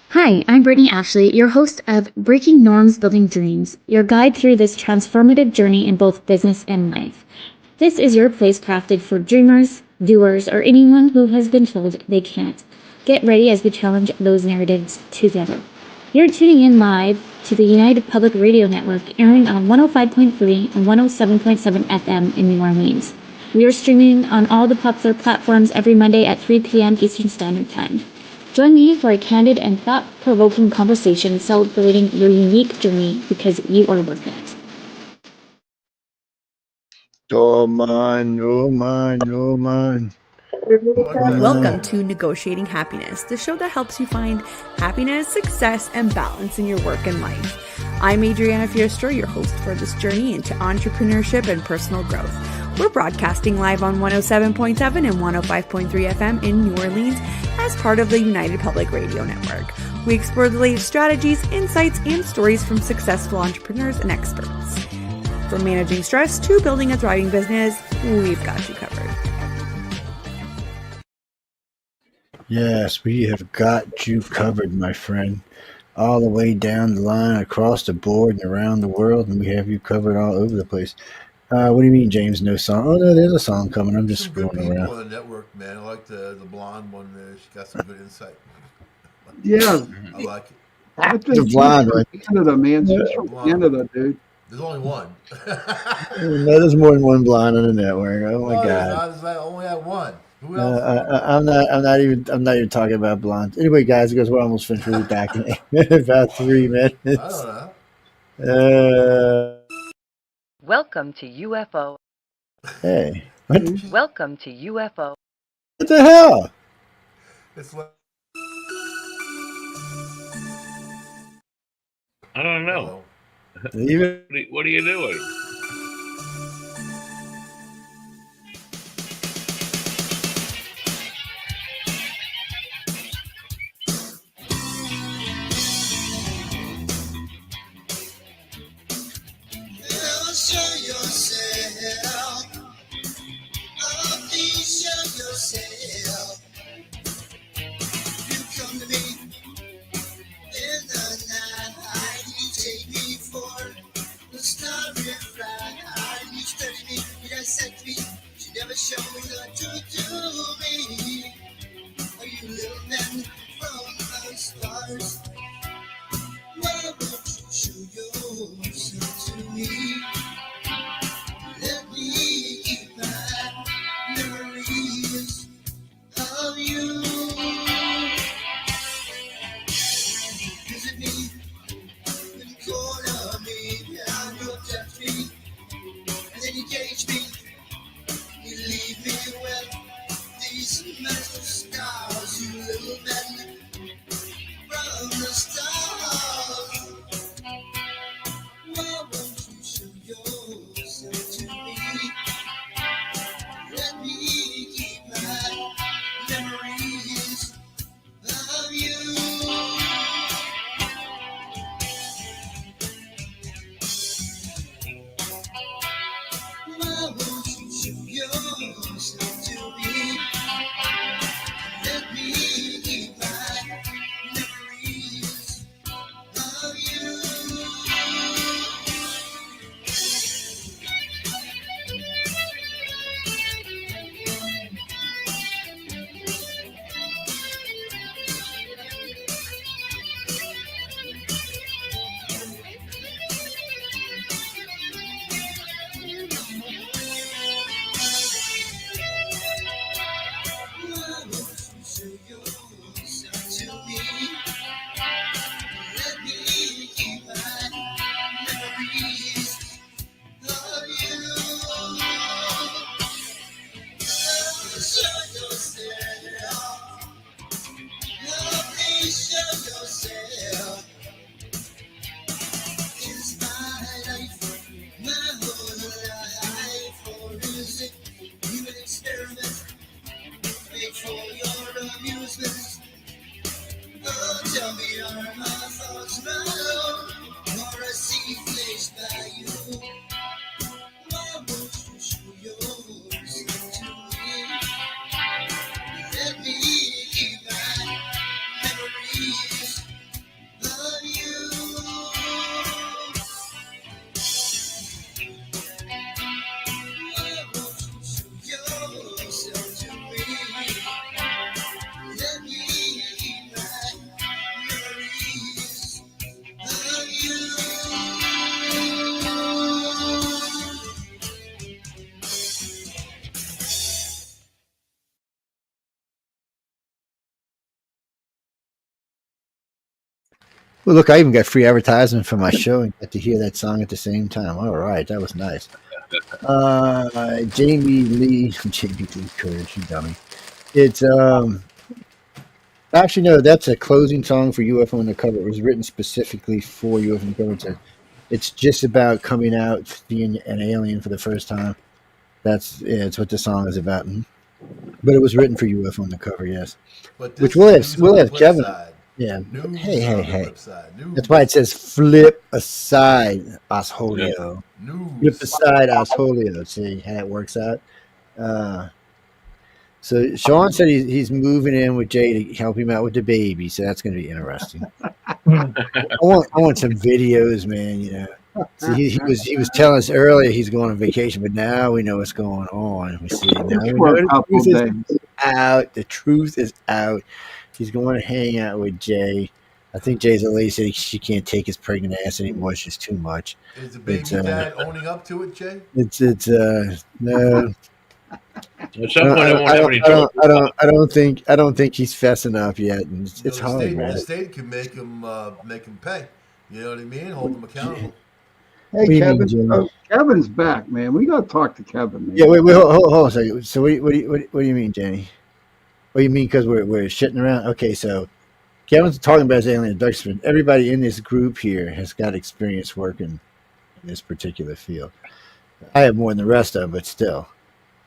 Hi, I'm Brittany Ashley, your host of Breaking Norms Building Dreams, your guide through this transformative journey in both business and life. This is your place crafted for dreamers, doers, or anyone who has been told they can't. Get ready as we challenge those narratives together. You're tuning in live to the United Public Radio Network, airing on 105.3 and 107.7 FM in New Orleans. We are streaming on all the popular platforms every Monday at 3 p.m. Eastern Standard Time. Join me for a candid and thought-provoking conversation celebrating your unique journey because you are worth it. Oh man, oh man, oh man. Welcome to Negotiating Happiness, the show that helps you find happiness, success, and balance in your work and life. I'm Adriana Fiestra, your host for this journey into entrepreneurship and personal growth. We're broadcasting live on 107.7 and 105.3 FM in New Orleans as part of the United Public Radio Network. We explore the latest strategies, insights, and stories from successful entrepreneurs and experts. From managing stress to building a thriving business, we've got you covered. Yes, we have got you covered, my friend. All the way down the line, across the board, and around the world, and we have you covered all over the place. What do you mean, James? No song? Oh no, there's a song coming. I'm just Some good scrolling people around. on the network, man. I like the blonde one there. She got some good insight. Yeah, I like it. I think The she's blonde from one. Canada, man. She's from Blonde. Canada, dude. There's only one. No, there's more than one blonde on the network. Oh my No, there's god. not. There's like only that one. Who else? I'm not even talking about blondes. Anyway, guys, because we're almost finished. We'll be back in about 3 minutes. I don't know. Welcome to UFO. Hey, what Welcome to UFO. the hell? It's like, I don't know. Even What are you doing? Well, look, I even got free advertisement for my show and got to hear that song at the same time. All right, that was nice. Jamie Lee Courage, you dummy. It's actually no, that's a closing song for UFO Undercover. It was written specifically for UFO Undercover. It's just about coming out, being an alien for the first time. It's what the song is about. But it was written for UFO Undercover, yes. But Which this we'll have Kevin. side. Yeah. News Hey. on the flip side. That's why it says flip aside, asshole. News. Flip aside, asshole. See how that works out? So Sean said he's moving in with Jay to help him out with the baby. So that's going to be interesting. I want some videos, man. You know. See, he was telling us earlier he's going on vacation, but now we know what's going on. We see now we know the truth is out. The truth is out. He's going to hang out with Jay. I think Jay's a lady said she can't take his pregnant ass anymore. It's just too much. Is the baby dad owning up to it, Jay? It's no. At some point, I don't think he's fessing up yet. And it's hard, man. The state can make him pay. You know what I mean? Hold him accountable. Hey, Kevin. Kevin's back, man. We got to talk to Kevin, man. Yeah, wait, hold on a second. So what do you mean, Jenny? What do you mean? Because we're shitting around? Okay, so Kevin's talking about his alien abduction. Everybody in this group here has got experience working in this particular field. I have more than the rest of them, but still,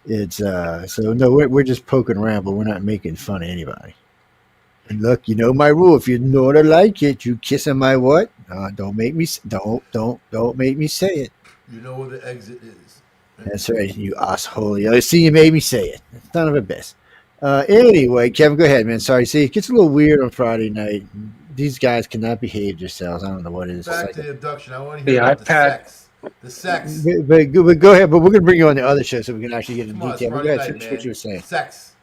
it's so no, we're just poking around, but we're not making fun of anybody. And look, you know my rule. If you know to like it, you kissing my what? Don't make me say it. You know where the exit is. That's right, you asshole. I see you made me say it. Son of a bitch. Anyway, Kevin, go ahead, man. Sorry. See, it gets a little weird on Friday night. These guys cannot behave themselves. I don't know what it is. Back to the abduction. I want to hear about the sex. The sex. But go ahead. But we're going to bring you on the other show so we can actually get into detail. Go ahead. Night, what you were saying. Sex.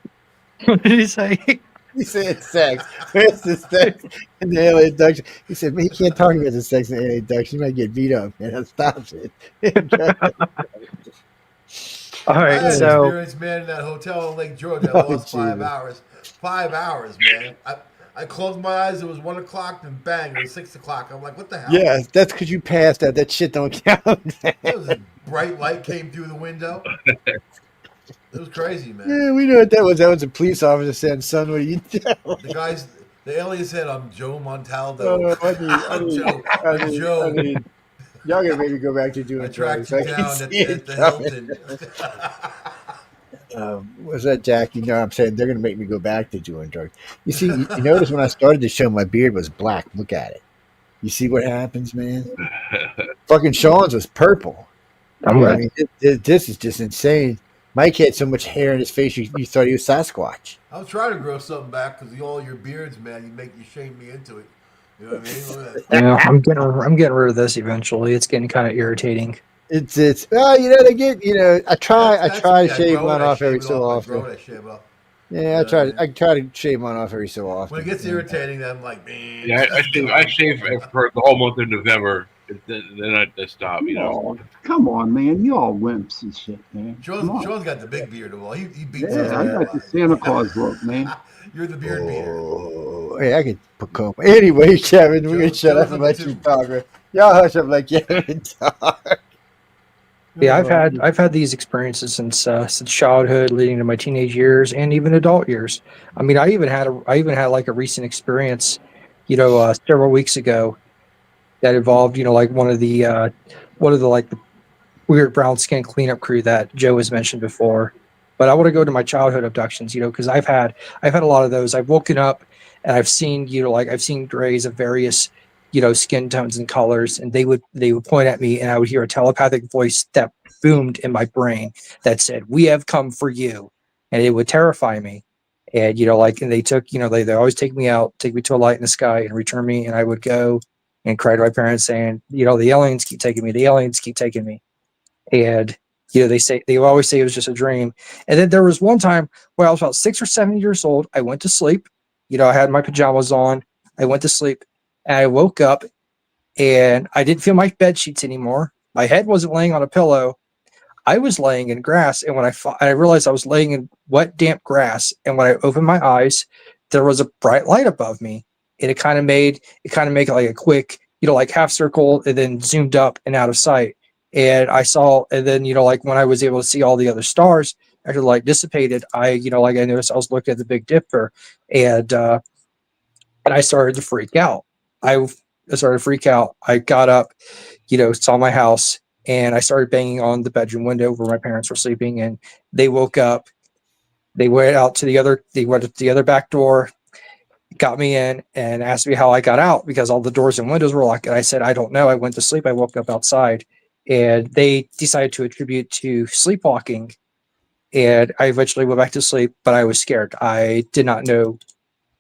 What did he say? He said sex. Where's the sex in the alien abduction? He said, man, you can't talk about the sex in the alien abduction. You might get beat up, man. That stops it. All right, I had so experience, man, in that hotel in Lake George. I lost 5 hours. 5 hours, man. I closed my eyes. It was 1 o'clock, and bang, it was 6 o'clock. I'm like, what the hell? Yeah, that's because you passed out. That shit don't count. It was a bright light came through the window. It was crazy, man. Yeah, we know what that was. That was a police officer saying, son, what are you doing? The alien said, I'm Joe Montaldo. I mean, y'all gonna make me go back to doing drugs. I tracked you down at the Hilton. Was that Jack? You know what I'm saying? They're gonna make me go back to doing drugs. You see, you notice when I started the show, my beard was black. Look at it. You see what happens, man? Fucking Sean's was purple. I mean, this is just insane. Mike had so much hair in his face, you thought he was Sasquatch. I was trying to grow something back because all your beards, man, you shame me into it. You know what I mean? Look at that. Yeah, I'm getting rid of this eventually. It's getting kind of irritating. It's well, you know, they get, you know, I try to shave one off every so often. Yeah, I try to shave one off every so often. When it gets irritating, then I'm like, man. Yeah, I shave for the whole month of November. Then I stop, you know. Come on, man. You all wimps and shit, man. Sean's got the big beard of all. He beats us. I got the Santa Claus look, man. You're the beard beater. Hey, I could put coke. Anyway, Kevin, we're going to shut up and let you talk. Y'all hush up like Kevin talk. Yeah, I've had these experiences since childhood, leading to my teenage years, and even adult years. I mean, I even had like a recent experience, you know, several weeks ago, that involved, you know, like one of the like the weird brown skin cleanup crew that Joe has mentioned before. But I want to go to my childhood abductions, you know, because I've had a lot of those. I've woken up and I've seen, you know, like I've seen grays of various, you know, skin tones and colors, and they would point at me, and I would hear a telepathic voice that boomed in my brain that said, "We have come for you," and it would terrify me. And you know, like, and they took, you know, they always take me to a light in the sky and return me, and I would go and cry to my parents saying, you know, the aliens keep taking me, and you know, they always say it was just a dream. And then there was one time where I was about 6 or 7 years old. I went to sleep, you know, I had my pajamas on, I went to sleep. And I woke up and I didn't feel my bed sheets anymore. My head wasn't laying on a pillow. I was laying in grass. And when I realized I was laying in wet, damp grass. And when I opened my eyes, there was a bright light above me. and it kind of made it like a quick, like half circle, and then zoomed up and out of sight. And I saw, and then like when I was able to see all the other stars after the light dissipated, I like I noticed I was looking at the Big Dipper, and I started to freak out. I started to freak out. I got up, saw my house, and I started banging on the bedroom window where my parents were sleeping, and they woke up. They went to the other back door, got me in, and asked me how I got out because all the doors and windows were locked. And I said, I don't know. I went to sleep. I woke up outside, and they decided to attribute to sleepwalking. And I eventually went back to sleep, but I was scared. I did not know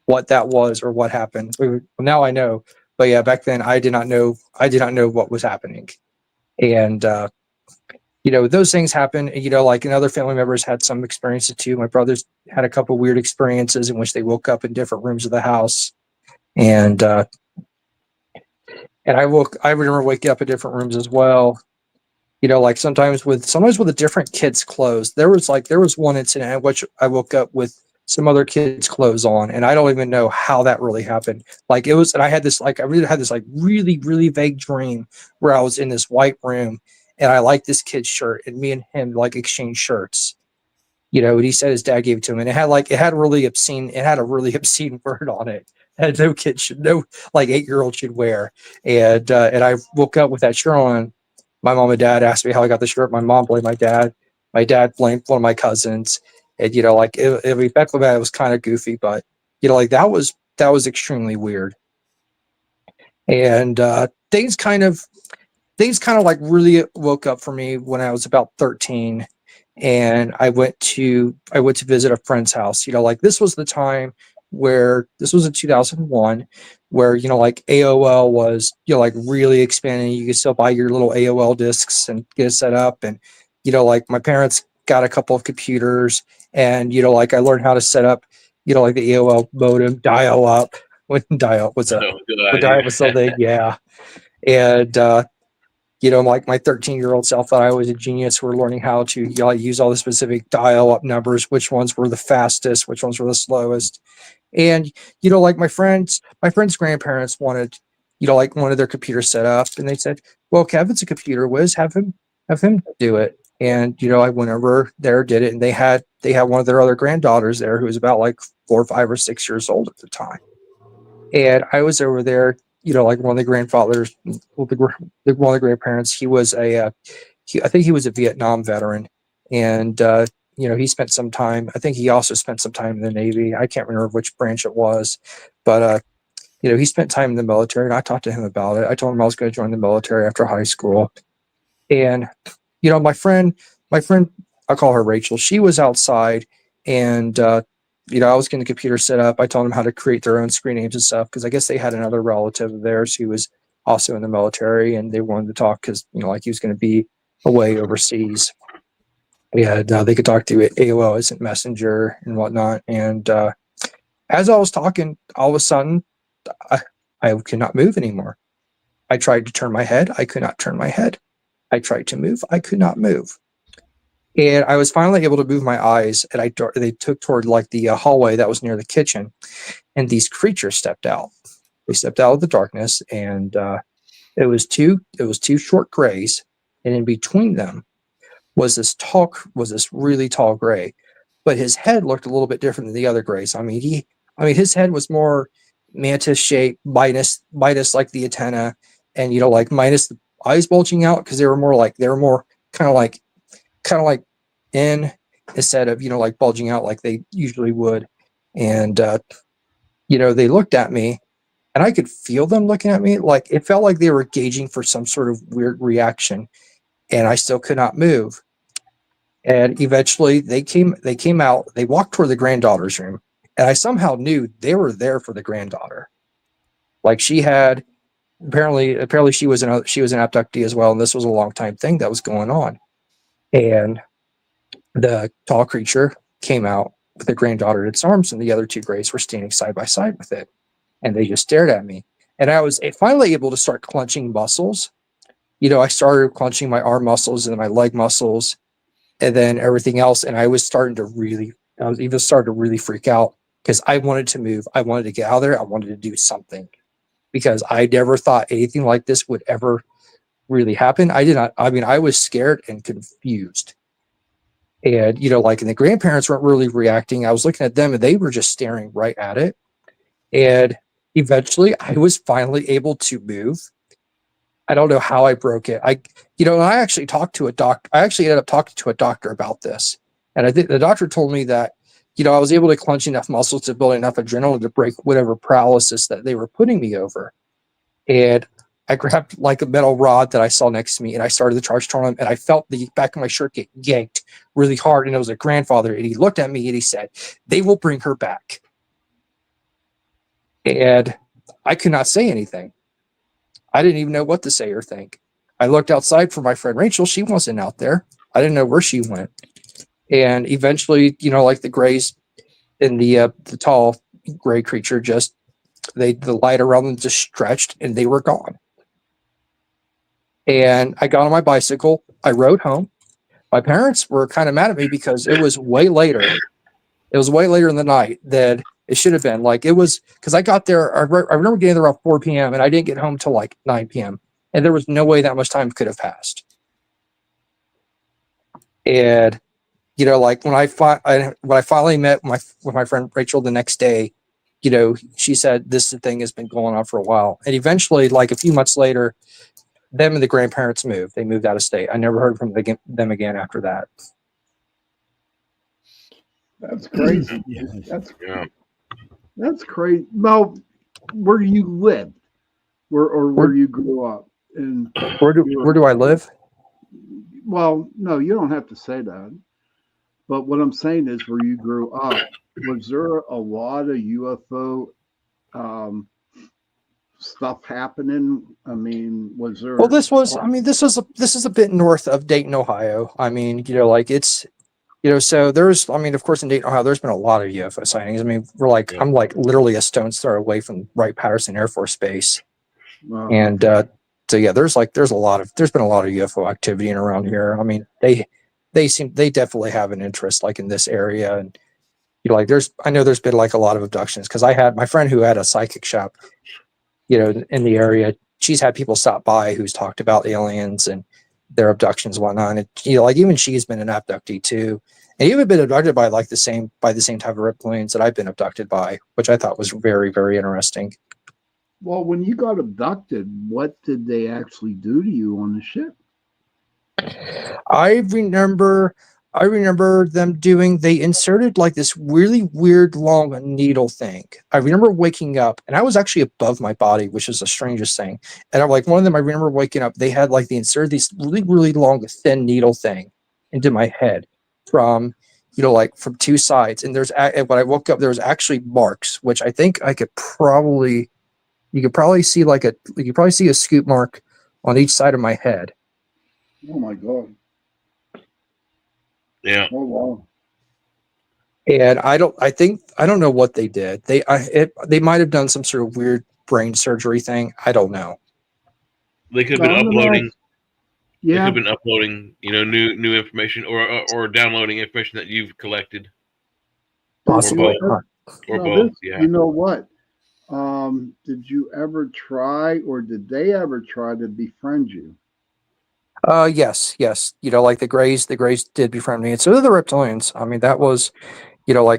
what that was or what happened. Now I know, but yeah, back then I did not know. I did not know what was happening, and those things happen. Like, and other family members had some experiences too. My brothers had a couple weird experiences in which they woke up in different rooms of the house, and I remember waking up in different rooms as well. Like sometimes with a different kid's clothes. There was one incident in which I woke up with some other kids' clothes on, and I don't even know how that really happened. Like it was, and I really had this like really, really vague dream where I was in this white room, and I liked this kid's shirt, and me and him like exchanged shirts. And he said his dad gave it to him, and it had a really obscene word on it. And no like 8-year-old should wear. And I woke up with that shirt on. My mom and dad asked me how I got the shirt. My mom blamed my dad. My dad blamed one of my cousins. And back then it was kind of goofy, but like that was extremely weird. And things kind of like really woke up for me when I was about 13, and I went to visit a friend's house. Like this was the time where this was in 2001, where like AOL was like really expanding. You could still buy your little AOL discs and get it set up, and like my parents got a couple of computers, and like I learned how to set up like the AOL modem, dial up when dial was still big, yeah. And like my 13-year-old self thought I was a genius. We're learning how to use all the specific dial-up numbers, which ones were the fastest, which ones were the slowest. And like my friends' grandparents wanted their computer set up, and they said, well, Kevin's a computer whiz, have him do it. And I went over there, did it, and they had one of their other granddaughters there who was about like 4 or 5 or 6 years old at the time. And I was over there, like one of the grandfathers, one of the grandparents. He was I think he was a Vietnam veteran, and he spent some time. I think he also spent some time in the Navy. I can't remember which branch it was, but he spent time in the military, and I talked to him about it. I told him I was going to join the military after high school, and my friend, I call her Rachel. She was outside, and I was getting the computer set up. I told them how to create their own screen names and stuff, because I guess they had another relative of theirs who was also in the military, and they wanted to talk because like he was going to be away overseas. Yeah, they could talk to AOL Instant Messenger and whatnot. And as I was talking, all of a sudden, I could not move anymore. I tried to turn my head. I could not turn my head. I tried to move. I could not move. And I was finally able to move my eyes, and they took toward like the hallway that was near the kitchen, and these creatures stepped out. They stepped out of the darkness, and it was two short grays, and in between them was this really tall gray, but his head looked a little bit different than the other grays. I mean, his head was more mantis shaped, minus like the antenna, and like minus the eyes bulging out, because they were more kind of like in, instead of like bulging out like they usually would. And they looked at me, and I could feel them looking at me. Like it felt like they were gauging for some sort of weird reaction, and I still could not move. And eventually they came out. They walked toward the granddaughter's room, and I somehow knew they were there for the granddaughter. Like she had apparently she was an abductee as well, and this was a long time thing that was going on. And the tall creature came out with the granddaughter in its arms, and the other two grays were standing side by side with it, and they just stared at me. And I was finally able to start clenching muscles. I started clenching my arm muscles and my leg muscles, and then everything else. And I was even starting to really freak out. because I wanted to move. I wanted to get out of there. I wanted to do something because I never thought anything like this would ever really happen. I did not. I mean, I was scared and confused. And, and the grandparents weren't really reacting. I was looking at them and they were just staring right at it. And eventually I was finally able to move. I don't know how I broke it. I actually talked to a doctor. I actually ended up talking to a doctor about this. And I think the doctor told me that, I was able to clench enough muscles to build enough adrenaline to break whatever paralysis that they were putting me over. And I grabbed like a metal rod that I saw next to me and I started the charge toward him, and I felt the back of my shirt get yanked really hard. And it was a grandfather. And he looked at me and he said, "They will bring her back." And I could not say anything. I didn't even know what to say or think. I looked outside for my friend Rachel. She wasn't out there. I didn't know where she went. And eventually, like the grays and the tall gray creature, just the light around them just stretched and they were gone. And I got on my bicycle. I rode home. My parents were kind of mad at me because it was way later. It was way later in the night than it should have been. Like, it was because I got there. I remember getting there around 4 p.m. and I didn't get home till like 9 p.m. And there was no way that much time could have passed. And like when I finally met with my friend Rachel the next day, she said this thing has been going on for a while. And eventually, like a few months later, them and the grandparents moved. They moved out of state. I never heard from them again after that. That's crazy. That's crazy. Well, where you live, where you grew up, and where do I live? Well, no, you don't have to say that. But what I'm saying is, where you grew up, was there a lot of UFO stuff happening? I mean, was there? Well, this is a bit north of Dayton, Ohio. I mean, it's, so there's, of course, in Dayton, Ohio, there's been a lot of UFO sightings. I mean, I'm like literally a stone's throw away from Wright-Patterson Air Force Base. Wow. And so yeah, there's been a lot of UFO activity around here. I mean, they definitely have an interest like in this area. And I know there's been like a lot of abductions, because I had my friend who had a psychic shop, in the area. She's had people stop by who's talked about aliens and their abductions and whatnot. And even she's been an abductee too. And even been abducted by the same type of reptilians that I've been abducted by, which I thought was very, very interesting. Well, when you got abducted, what did they actually do to you on the ship? I remember they inserted like this really weird long needle thing. I remember waking up and I was actually above my body, which is the strangest thing. And I'm like, one of them, I remember waking up, they had like, they inserted this really, really long, thin needle thing into my head from, from two sides. And when I woke up, there was actually marks, which I think you could probably see a scoop mark on each side of my head. Oh my God. Yeah. Oh wow. And I don't know what they did. They might have done some sort of weird brain surgery thing. I don't know. They could have been uploading. Yeah. They could have been uploading, new information or downloading information that you've collected. Possibly. Or both. Yeah. You know what? Did you ever try, or did they ever try to befriend you? Yes. Like the Greys did befriend me, and so did the reptilians. I mean, that was,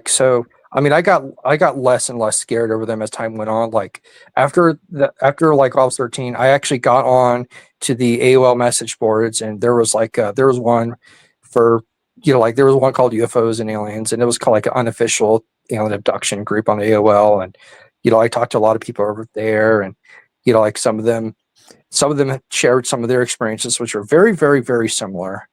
so. I mean, I got less and less scared over them as time went on. Like after like I was 13, I actually got on to the AOL message boards, and there was one for, there was one called UFOs and Aliens, and it was called like an unofficial alien abduction group on AOL, and I talked to a lot of people over there, and like some of them shared some of their experiences, which are very, very, very similar.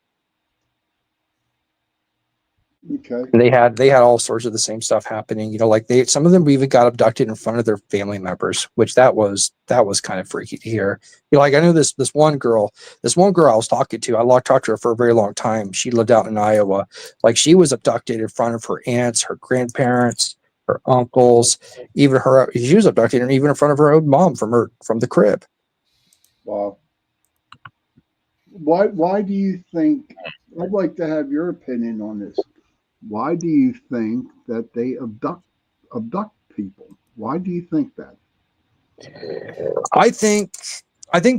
Okay. And they had all sorts of the same stuff happening. Like some of them even got abducted in front of their family members, which that was kind of freaky to hear. Like I know this one girl I was talking to, I talked to her for a very long time. She lived out in Iowa. Like she was abducted in front of her aunts, her grandparents, her uncles, she was abducted even in front of her own mom from the crib. Wow. Why do you think, I'd like to have your opinion on this. Why do you think that they abduct people. Why do you think that? I think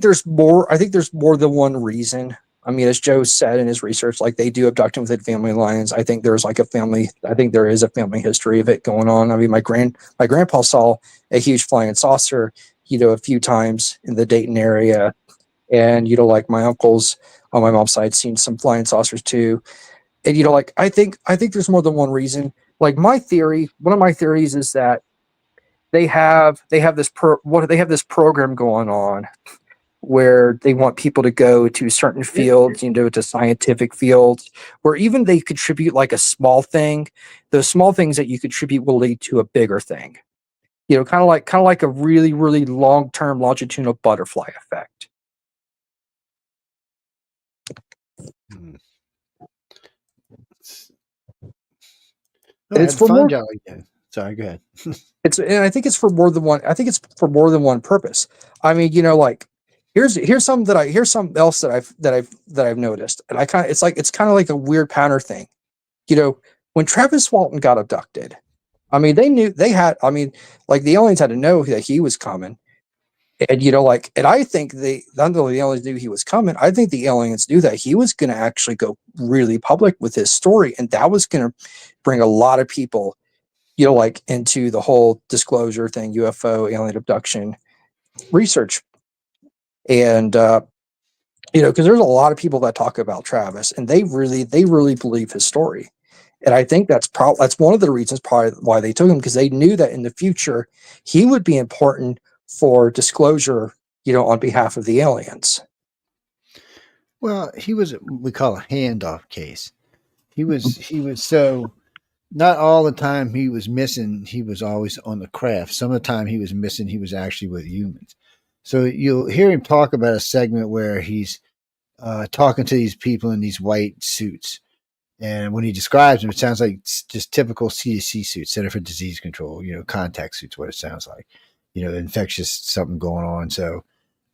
there's more. I think there's more than one reason. I mean, as Joe said in his research, like they do abducting within family lines. I think there's like a family. I think there is a family history of it going on. I mean, my grandpa saw a huge flying saucer, a few times in the Dayton area, and like my uncles on my mom's side seen some flying saucers too. And like I think there's more than one reason. Like one of my theories is that they have this program going on where they want people to go to certain fields, to scientific fields, where even they contribute like a small thing. Those small things that you contribute will lead to a bigger thing. Kind of like a really, really long-term longitudinal butterfly effect. And it's for more. Sorry, go ahead. And I think it's for more than one. I think it's for more than one purpose. I mean, like here's something else that I've noticed, and it's kind of like a weird pattern thing. When Travis Walton got abducted, I mean, like the aliens had to know that he was coming, and and I think not only the aliens knew he was coming, I think the aliens knew that he was going to actually go really public with his story, and that was going to bring a lot of people, like into the whole disclosure thing, UFO, alien abduction research. And, because there's a lot of people that talk about Travis and they really believe his story. And I think that's one of the reasons probably why they took him, because they knew that in the future he would be important for disclosure, on behalf of the aliens. Well, he was what we call a handoff case. He was so not all the time he was missing, he was always on the craft. Some of the time he was missing, he was actually with humans. So you'll hear him talk about a segment where he's talking to these people in these white suits. And when he describes them, it sounds like just typical CDC suits, Center for Disease Control, contact suits, what it sounds like, infectious something going on. So,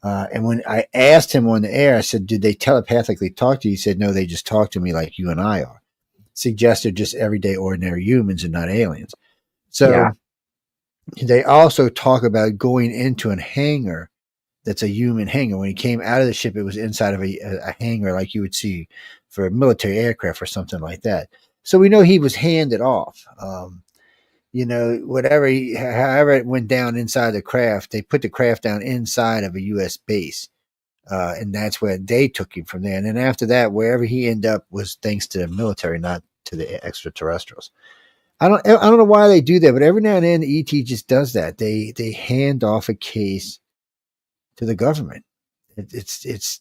and when I asked him on the air, I said, did they telepathically talk to you? He said, no, they just talk to me like you and I are. Suggested just everyday ordinary humans and not aliens. So They also talk about going into a hangar that's a human hangar. When he came out of the ship, it was inside of a hangar like you would see for a military aircraft or something like that. So we know he was handed off. However it went down inside the craft, they put the craft down inside of a U.S. base. And that's where they took him from there. And then after that, wherever he ended up was thanks to the military, not to the extraterrestrials. I don't know why they do that, but every now and then ET just does that. They hand off a case to the government. It's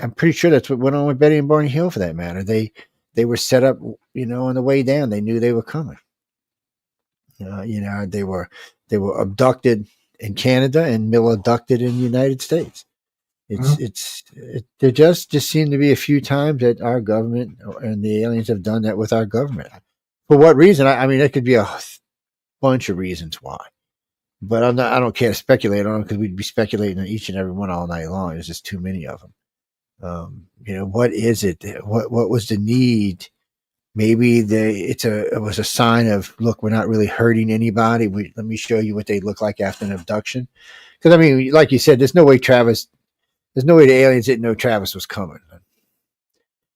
I'm pretty sure that's what went on with Betty and Barney Hill, for that matter. They were set up, on the way down. They knew they were coming. They were abducted in Canada and abducted in the United States. There just seem to be a few times that our government and the aliens have done that with our government. For what reason? I mean, there could be a bunch of reasons why, but I don't care to speculate on them, because we'd be speculating on each and every one all night long. There's just too many of them. What is it? What was the need? Maybe it was a sign of, look, we're not really hurting anybody. Let me show you what they look like after an abduction. Because I mean, like you said, there's no way the aliens didn't know Travis was coming,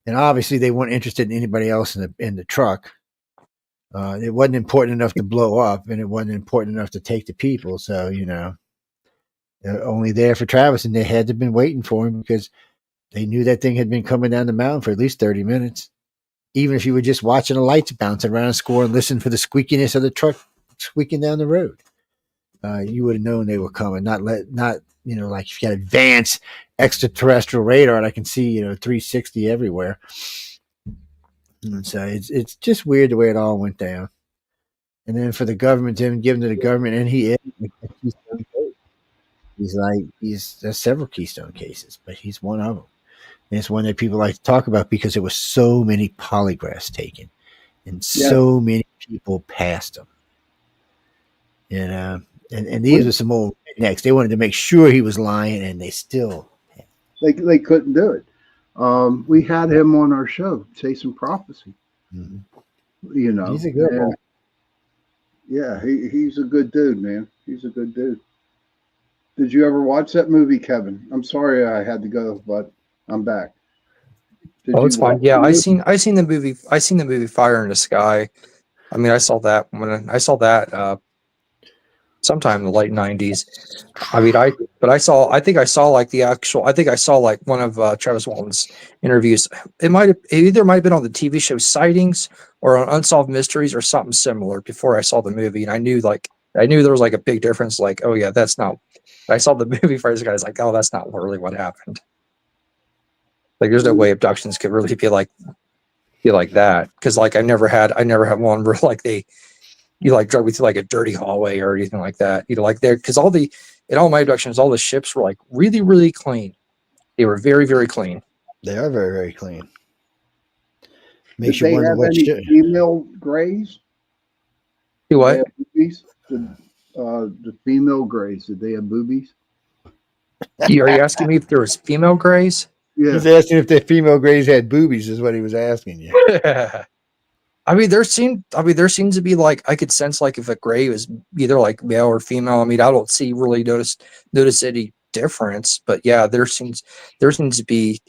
and obviously they weren't interested in anybody else in the truck. It wasn't important enough to blow up, and it wasn't important enough to take the people. So they're only there for Travis, and they had to have been waiting for him because they knew that thing had been coming down the mountain for at least 30 minutes. Even if you were just watching the lights bounce around a score and listen for the squeakiness of the truck squeaking down the road, you would have known they were coming. Not like if you got advanced extraterrestrial radar, and I can see 360 everywhere. And so it's just weird the way it all went down. And then for the government, him giving to the government, and he is a keystone case. There's several keystone cases, but he's one of them. And it's one that people like to talk about because there were so many polygraphs taken, and so many people passed him. And these are some old rednecks. They wanted to make sure he was lying, and they still they couldn't do it. We had him on our show, Chasing Prophecy. Mm-hmm. He's a good one. Yeah, he's a good dude, man. He's a good dude. Did you ever watch that movie, Kevin? I'm sorry I had to go, but I'm back. Did Oh, you it's fine. watch Yeah, the movie? I seen the movie. I seen the movie Fire in the Sky. I mean, I saw that when I saw that sometime in the late '90s. I mean, I think I saw like the actual. I think I saw like one of Travis Walton's interviews. It either might have been on the TV show Sightings or on Unsolved Mysteries or something similar before I saw the movie, and I knew there was like a big difference. Like, oh yeah, that's not. I saw the movie first, guys. Like, oh, that's not really what happened. Like, there's no way abductions could really be like that, because like I never had one where like you like drug me through like a dirty hallway or anything like that. You know, like there, because in all my abductions, all the ships were like really, really clean. They were very, very clean. They are very, very clean. Makes you wonder what ship. Female grays? Do what? Boobies? The female grays, did they have boobies? Are you asking me if there was female grays? Yeah. He's asking if the female grays had boobies, is what he was asking you. I mean, there seems to be like, I could sense like if a gray was either like male or female. I mean, I don't really notice any difference, but yeah, there seems to be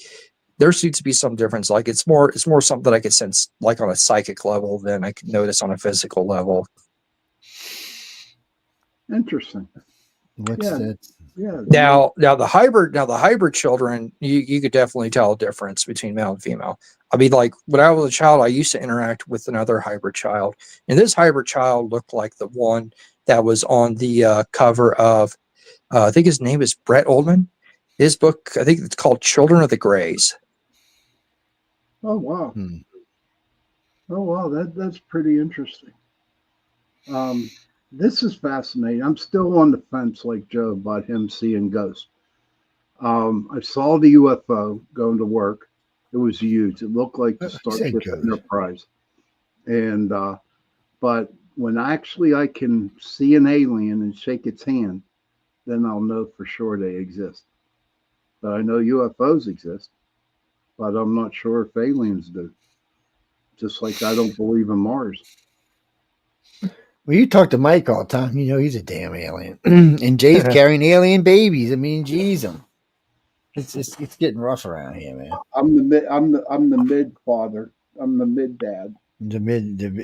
some difference. Like it's more something that I could sense like on a psychic level than I could notice on a physical level. Interesting. What's that? Yeah. Now the hybrid children, you could definitely tell a difference between male and female. I mean, like when I was a child, I used to interact with another hybrid child, and this hybrid child looked like the one that was on the cover of, I think his name is Brett Oldman. His book, I think it's called Children of the Greys. Oh wow. Oh wow, that's pretty interesting. This is fascinating. I'm still on the fence like Joe about him seeing ghosts. I saw the UFO going to work. It was huge. It looked like the Starship Enterprise. And but when actually I can see an alien and shake its hand, then I'll know for sure they exist. But I know UFOs exist, but I'm not sure if aliens do. Just like I don't believe in Mars. Well, you talk to Mike all the time. You know he's a damn alien, and Jay's carrying alien babies. I mean, geez, it's getting rough around here, man. I'm the mid father. I'm the mid dad. The mid dad.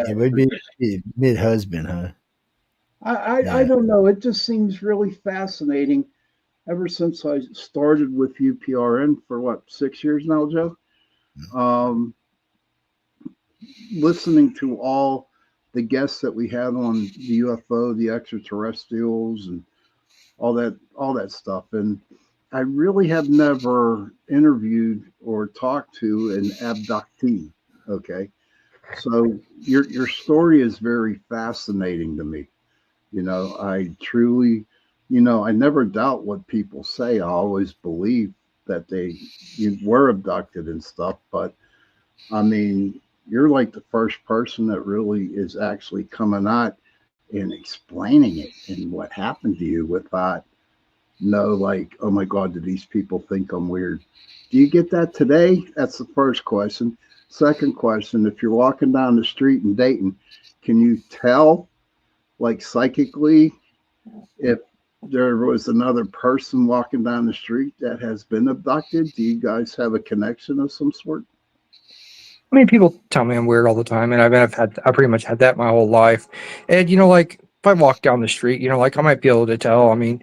It would be mid husband, huh? I don't know. It just seems really fascinating. Ever since I started with UPRN for 6 years now, Joe. Listening to all the guests that we had on the UFO, the extraterrestrials, and all that stuff, and I really have never interviewed or talked to an abductee. Okay, so your story is very fascinating to me. You know, I truly, I never doubt what people say. I always believe that you were abducted and stuff, but I mean, you're like the first person that really is actually coming out and explaining it and what happened to you without like, oh my God, do these people think I'm weird? Do you get that today? That's the first question. Second question, if you're walking down the street in Dayton, can you tell, like psychically, if there was another person walking down the street that has been abducted? Do you guys have a connection of some sort? I mean, people tell me I'm weird all the time, and I pretty much had that my whole life. And like if I walk down the street, like I might be able to tell. I mean,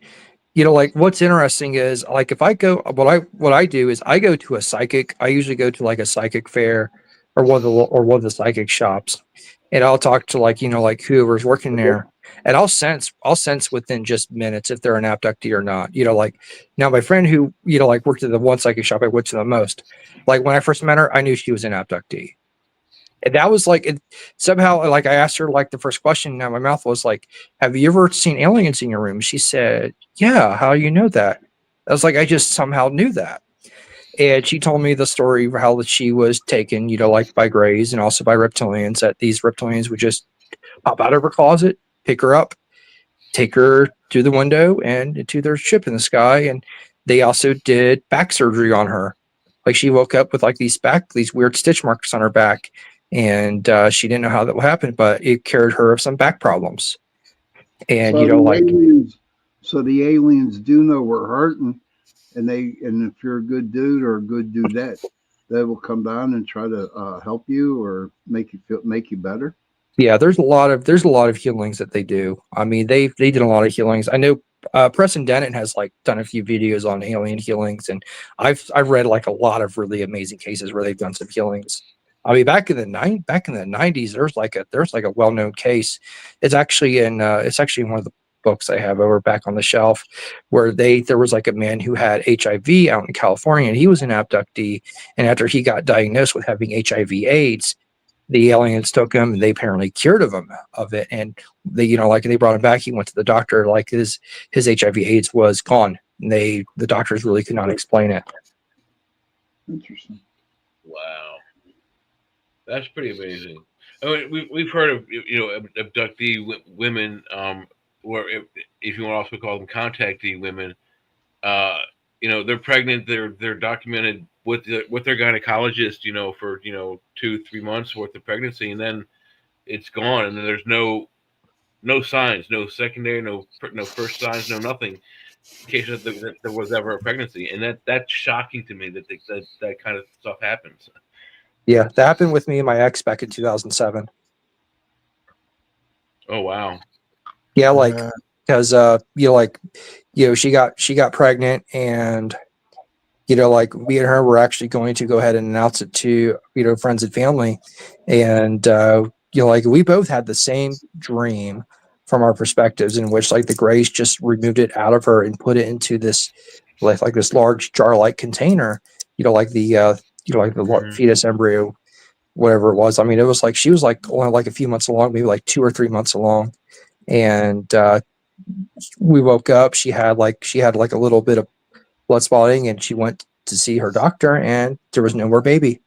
like what's interesting is like if I go, what I do is I go to a psychic. I usually go to like a psychic fair or one of the psychic shops, and I'll talk to like whoever's working there, and I'll sense within just minutes if they're an abductee or not. Like now my friend who like worked at the one psychic shop I went to the most, like when I first met her, I knew she was an abductee. And that was like, it somehow, like I asked her like the first question, now my mouth was like, have you ever seen aliens in your room? She said, yeah. How do you know that? I was like, I just somehow knew that. And she told me the story of how that she was taken, like by greys and also by reptilians, that these reptilians would just pop out of her closet, pick her up, take her through the window and into their ship in the sky. And they also did back surgery on her. Like she woke up with like these weird stitch marks on her back. and she didn't know how that would happen, but it cured her of some back problems. And So the aliens do know we're hurting, and if you're a good dude or a good dudette, they will come down and try to help you or make you better. Yeah, there's a lot of healings that they do. I mean, they did a lot of healings. I know Preston Dennett has like done a few videos on alien healings, and I've read like a lot of really amazing cases where they've done some healings. I mean, back in the 90s, there's like a well-known case. It's actually in one of the books I have over back on the shelf, where there was like a man who had HIV out in California, and he was an abductee, and after he got diagnosed with having HIV/AIDS, the aliens took him and they apparently cured him of it. And they brought him back. He went to the doctor, like his HIV/AIDS was gone. And the doctors really could not explain it. Interesting. Wow. That's pretty amazing. I mean, we've heard of, abductee women, or if you want to also call them contactee women, they're pregnant, they're documented with their gynecologist, for 2-3 months worth of pregnancy, and then it's gone, and then there's no signs, no secondary, no first signs, no nothing, in case that there was ever a pregnancy, and that's shocking to me that kind of stuff happens. Yeah, that happened with me and my ex back in 2007. Oh wow. Yeah, like because she got pregnant, and like me and her were actually going to go ahead and announce it to friends and family, and like we both had the same dream from our perspectives, in which like the Greys just removed it out of her and put it into this like this large jar-like container, like the fetus embryo, whatever it was. I mean, it was like she was like only like a few months along, maybe like 2 or 3 months along, and we woke up. She had like a little bit of blood spotting, and she went to see her doctor, and there was no more baby.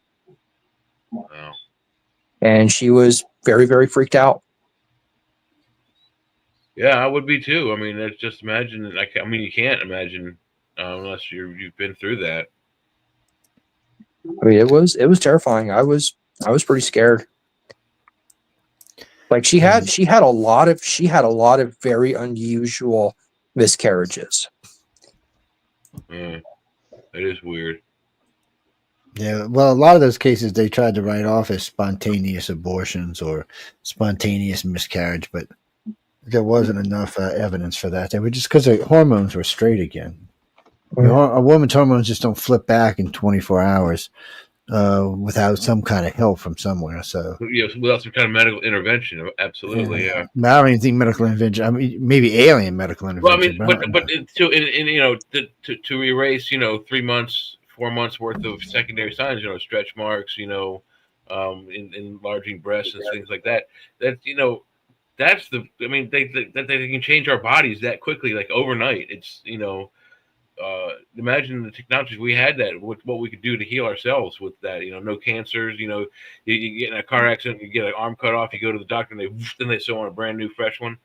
Wow. And she was very, very freaked out. Yeah, I would be too. I mean, that's just imagine. I mean, you can't imagine unless you've been through that. I mean, it was terrifying. I was pretty scared. Like she had a lot of very unusual miscarriages. It is weird. Yeah, well, a lot of those cases they tried to write off as spontaneous abortions or spontaneous miscarriage, but there wasn't enough evidence for that. They were just because the hormones were straight again. A woman's hormones just don't flip back in 24 hours without some kind of help from somewhere. So yes, without some kind of medical intervention, absolutely, yeah. I don't even think medical intervention. I mean, maybe alien medical intervention. Well, I mean, but to erase 3 months, 4 months worth of secondary signs, stretch marks, enlarging breasts and things like that. That that's the. I mean, they can change our bodies that quickly, like overnight. It's imagine the technology we had, that what we could do to heal ourselves with that. No cancers. You get in a car accident, you get an arm cut off, you go to the doctor, and they sew on a brand new fresh one.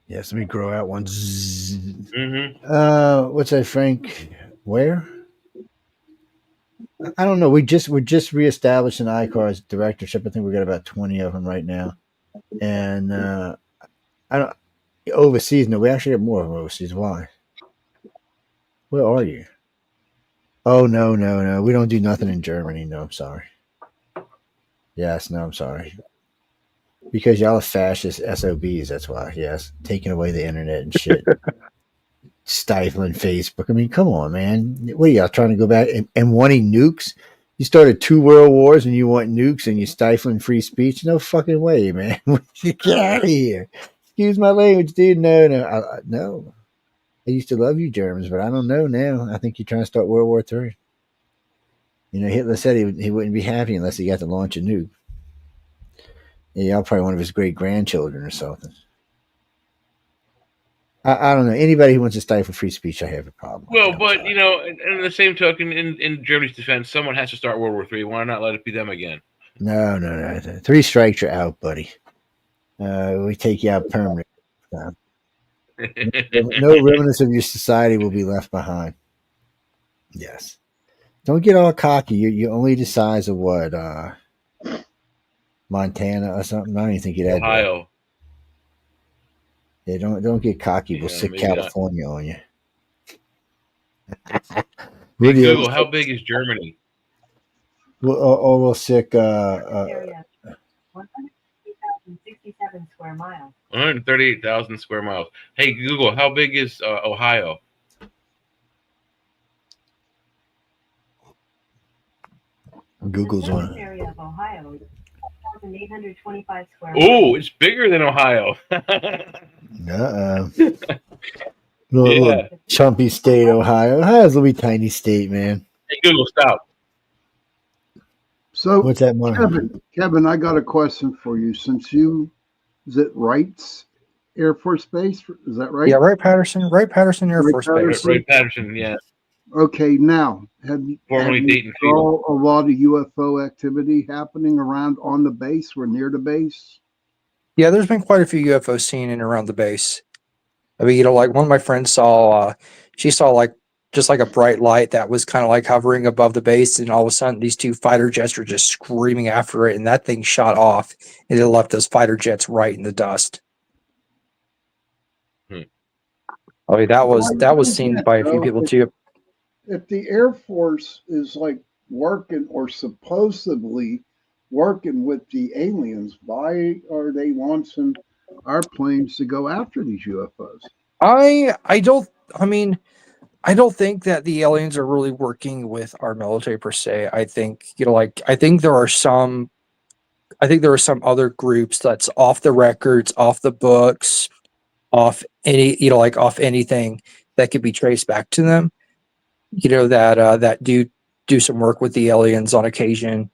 Yes, let me grow out one. Mm-hmm. What's that, Frank? Where? I don't know. We're just reestablishing ICAR's directorship. I think we got about 20 of them right now, and I don't overseas. No, we actually have more of them overseas. Why? Where are you? Oh no. We don't do nothing in Germany. No, I'm sorry. Yes, no, I'm sorry. Because y'all are fascist SOBs, that's why. Yes, taking away the internet and shit. Stifling Facebook. I mean, come on, man. What are y'all trying to go back and wanting nukes? You started 2 world wars and you want nukes and you're stifling free speech? No fucking way, man. Get out of here. Excuse my language, dude. No. No. I used to love you Germans, but I don't know now. I think you're trying to start World War III. Hitler said he wouldn't be happy unless he got to launch a nuke. Yeah, y'all probably one of his great-grandchildren or something. I don't know. Anybody who wants to stifle free speech, I have a problem. Well, but in the same token, in Germany's defense, someone has to start World War III. Why not let it be them again? No. 3 strikes, you're out, buddy. We take you out permanently. No remnants of your society will be left behind. Yes. Don't get all cocky. You're only the size of what, Montana or something. I don't even think you'd add that. Ohio. Yeah, don't get cocky. We'll Yeah, sick maybe not. California on you. Hey, Google, how big is Germany? We'll sick. 167 square miles. 138,000 square miles. Hey, Google, how big is Ohio? Google's the on. area of Ohio is 1,825 square miles. Oh, it's bigger than Ohio. Little chumpy state, Ohio. Ohio's a little tiny state, man. Hey, Google, stop. So What's that, Mark? Kevin, I got a question for you. Since is it Wright's Air Force Base? Is that right? Yeah, Wright-Patterson Air Force Base. Wright-Patterson, yeah. Okay, now Formerly you Dayton saw a lot of UFO activity happening around on the base or near the base? Yeah, there's been quite a few UFOs seen in and around the base. I mean, like one of my friends saw, she saw like just like a bright light that was kind of like hovering above the base, and all of a sudden these two fighter jets were just screaming after it, and that thing shot off, and it left those fighter jets right in the dust. I mean, that was seen by a few people too. If the Air Force is like working or supposedly working with the aliens, why are they launching our planes to go after these UFOs? I don't think that the aliens are really working with our military per se. I think, I think there are some other groups that's off the records, off the books, off off anything that could be traced back to them. That do some work with the aliens on occasion.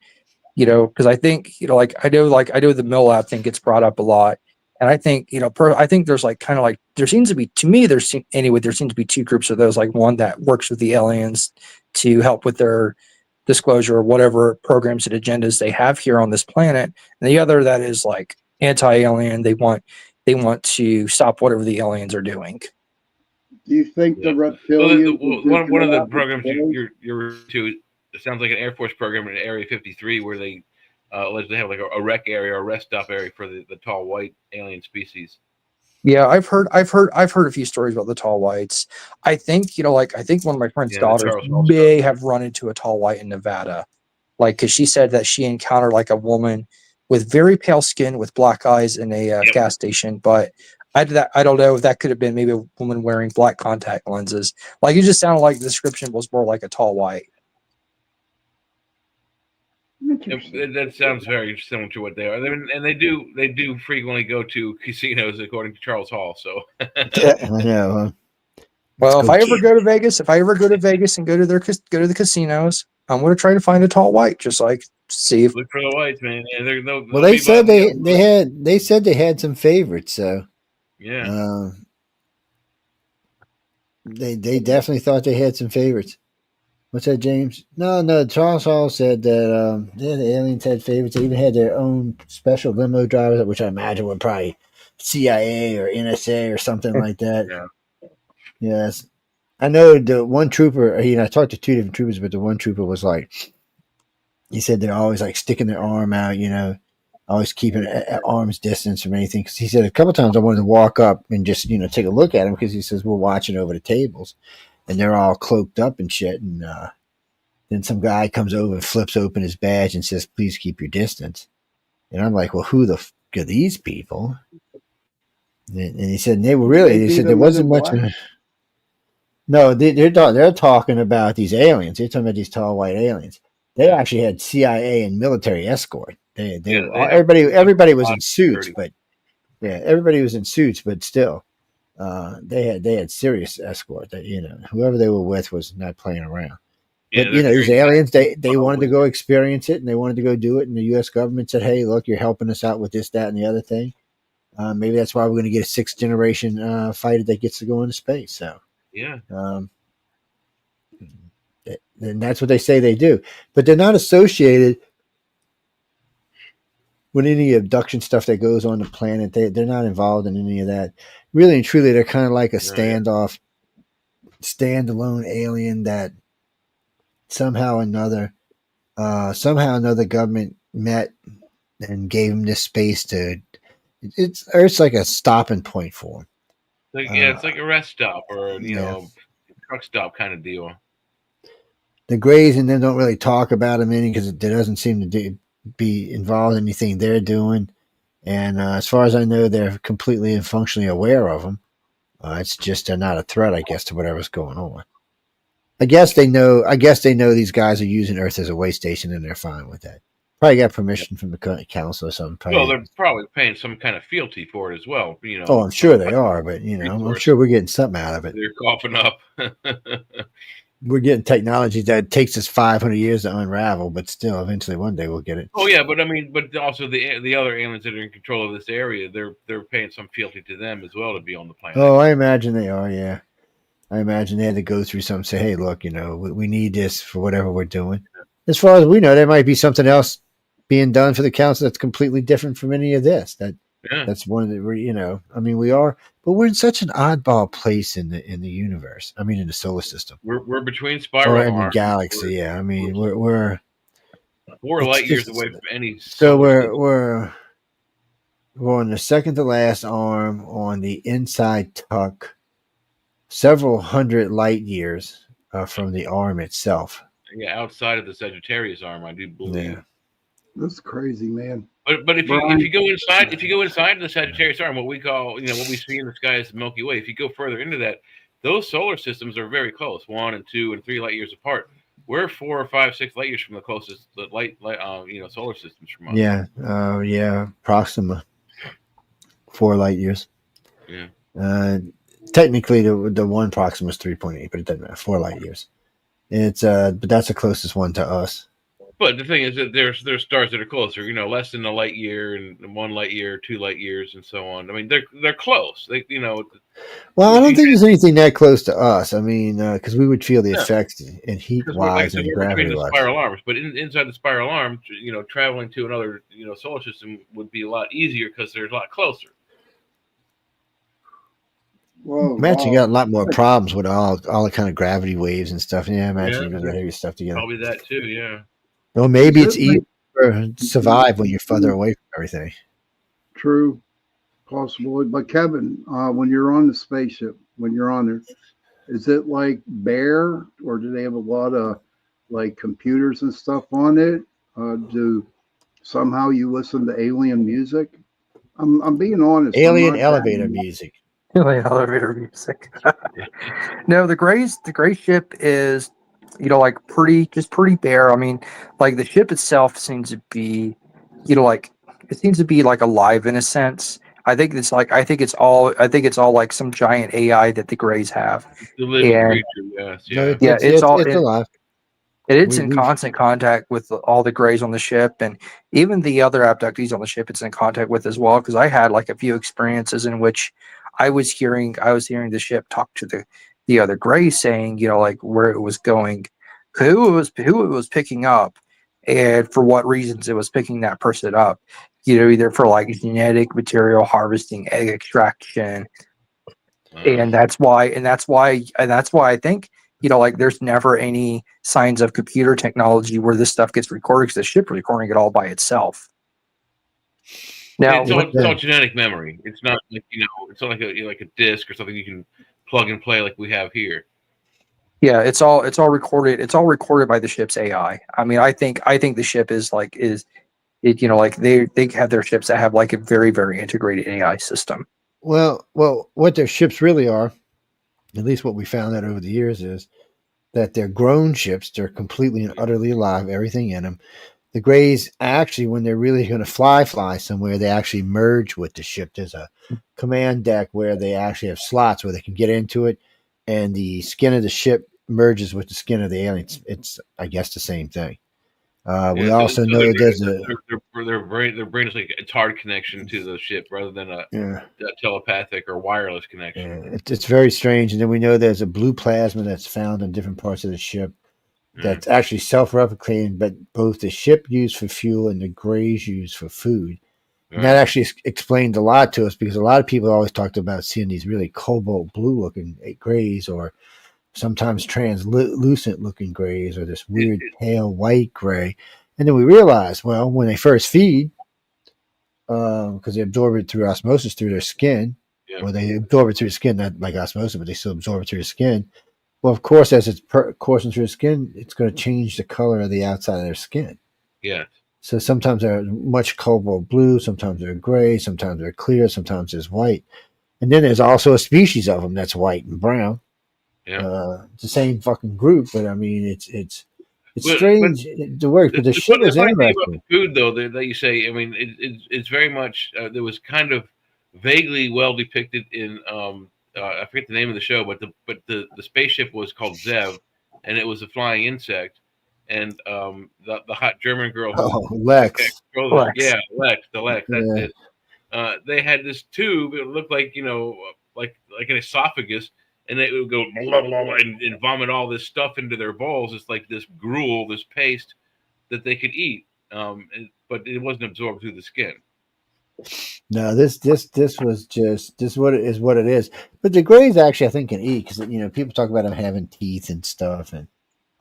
Because I think, I know the Mill Lab thing gets brought up a lot. And I think, I think there's there seems to be two groups of those, like one that works with the aliens to help with their disclosure or whatever programs and agendas they have here on this planet. And the other that is like anti-alien. They want to stop whatever the aliens are doing. Do you think the reptilians? One of the programs you're to, it sounds like an Air Force program in Area 53 where they allegedly have like a rec area or a rest stop area for the tall white alien species. Yeah, I've heard a few stories about the tall whites. I think, I think one of my friend's daughters may have run into a tall white in Nevada. Because she said that she encountered like a woman with very pale skin with black eyes in a gas station. But I don't know if that could have been maybe a woman wearing black contact lenses. Like, it just sounded like the description was more like a tall white. That sounds very similar to what they are, and they do frequently go to casinos, according to Charles Hall. So yeah, I know. Well, if I ever go to Vegas and go to the casinos, I'm going to try to find a tall white, just like see if look for the whites, man. Yeah, well, they said they said they had some favorites, so yeah. They definitely thought they had some favorites. What's that, James? No. Charles Hall said that the aliens had favorites. They even had their own special limo drivers, which I imagine were probably CIA or NSA or something like that. Yeah. Yes. I know the one trooper, I talked to two different troopers, but the one trooper was like, he said they're always like sticking their arm out, always keeping at arm's distance from anything. Because he said a couple times I wanted to walk up and just, take a look at them because he says we're watching over the tables. And they're all cloaked up and shit. And then some guy comes over and flips open his badge and says, please keep your distance. And I'm like, well, who the f are these people? And he said, they were really, he said there wasn't much. No, they're talking about these aliens. They're talking about these tall white aliens. They actually had CIA and military escort. Everybody was in suits, but everybody was in suits, but still. They had serious escort that whoever they were with was not playing around. But these aliens, they wanted to go experience it and they wanted to go do it, and the U.S. government said, "Hey, look, you're helping us out with this, that, and the other thing. Maybe that's why we're going to get a 6th generation fighter that gets to go into space." So and that's what they say they do, but they're not associated with any abduction stuff that goes on the planet. They're not involved in any of that. Really and truly, they're kind of like a standalone alien that somehow or another, government met and gave them this space to. It's Earth's like a stopping point for them. It's like a rest stop or Yeah. truck stop kind of deal. The Greys and them don't really talk about them any because there doesn't seem to be involved in anything they're doing. And as far as I know, they're completely and functionally aware of them. It's just they're not a threat, I guess, to whatever's going on. I guess they know these guys are using Earth as a way station, and they're fine with that. Probably got permission from the council or something. Well, they're probably paying some kind of fealty for it as well. Oh, I'm sure they are, but I'm sure we're getting something out of it. They're coughing up. We're getting technology that takes us 500 years to unravel, but still, eventually, one day we'll get it. Oh yeah, but also the other aliens that are in control of this area, they're paying some fealty to them as well to be on the planet. Oh, I imagine they are. Yeah, I imagine they had to go through something. Say, hey, look, we need this for whatever we're doing. As far as we know, there might be something else being done for the council that's completely different from any of this. That's one of the we are, but we're in such an oddball place in the universe. I mean, in the solar system. We're between spiral or in the galaxy. We're 4 light years away from any. So we're on the second to last arm on the inside tuck, several hundred light years from the arm itself. Yeah, outside of the Sagittarius arm, I do believe. Yeah. That's crazy, man. But if you go inside the Sagittarius arm, what we call what we see in the sky is the Milky Way. If you go further into that, those solar systems are very close, 1 and 2 and 3 light years apart. We're 4 or 5, 6 light years from the closest solar systems from us. Yeah, Proxima, 4 light years. Yeah. Technically, the one Proxima is 3.8, but it doesn't matter. 4 light years. It's but that's the closest one to us. But the thing is that there's stars that are closer, less than a light year and 1 light year, 2 light years, and so on. I mean, they're close. Well, I don't think there's anything that close to us. I mean, because we would feel the effects in heat wise and gravity wise. Spiral arms, but inside the spiral arm, traveling to another solar system would be a lot easier because they're a lot closer. Whoa, imagine you got a lot more problems with all the kind of gravity waves and stuff. Yeah, imagine you got heavy stuff together. Probably that too. Yeah. Well, maybe it's easier to survive when you're further away from everything. True, possible. But Kevin, when you're on the spaceship, when you're on there, is it like bare, or do they have a lot of like computers and stuff on it? Do somehow you listen to alien music? I'm being honest. Alien elevator music. Alien elevator music. No, the gray ship is pretty bare. I mean, like the ship itself seems to be, like alive in a sense. I think it's all like some giant AI that the Greys have. The living creature, yes, yeah. It's alive. It's in constant contact with all the Greys on the ship, and even the other abductees on the ship. It's in contact with as well. Because I had like a few experiences in which I was hearing the ship talk to the other Greys, saying, like where it was going, who it was picking up, and for what reasons it was picking that person up. Either for like genetic material harvesting, egg extraction, and that's why I think like there's never any signs of computer technology where this stuff gets recorded, because the ship is recording it all by itself. Now it's all genetic memory. It's not like it's not like a disc or something you can plug and play like we have here. Yeah, it's all recorded. It's all recorded by the ship's AI. I mean, I think the ship is like they have their ships that have like a very, very integrated AI system. Well, what their ships really are, at least what we found out over the years, is that they're grown ships. They're completely and utterly alive, everything in them. The Greys actually, when they're really going to fly somewhere, they actually merge with the ship. There's a command deck where they actually have slots where they can get into it, and the skin of the ship merges with the skin of the aliens. It's, I guess, the same thing. We also know there's their brain is like a hard connection to the ship rather than a telepathic or wireless connection. Yeah, it's very strange. And then we know there's a blue plasma that's found in different parts of the ship that's actually self-replicating, but both the ship used for fuel and the Greys used for food. And that actually explained a lot to us, because a lot of people always talked about seeing these really cobalt blue looking Greys or sometimes translucent looking grays, or this weird pale white gray. And then we realize, well, when they first feed, because they absorb it through osmosis through their skin, or they absorb it through the skin, not like osmosis, but they still absorb it through the skin. Well, of course, as it's coursing through the skin, it's going to change the color of the outside of their skin. Yeah. So sometimes they're much cobalt blue, sometimes they're gray, sometimes they're clear, sometimes there's white. And then there's also a species of them that's white and brown. Yeah. It's the same fucking group, but I mean, it's strange to work. But the shit was interesting. About food, though, that you say, I mean, it's very much. There was kind of vaguely well depicted in. I forget the name of the show, but the spaceship was called Zev, and it was a flying insect. And the hot German girl, Lex. Yeah, Lex. That's it. They had this tube. It looked like like an esophagus, and it would go blah, blah, blah, and vomit all this stuff into their bowls. It's like this gruel, this paste that they could eat, but it wasn't absorbed through the skin. No, this was just what it is. But the grays actually, I think, can eat because people talk about them having teeth and stuff, and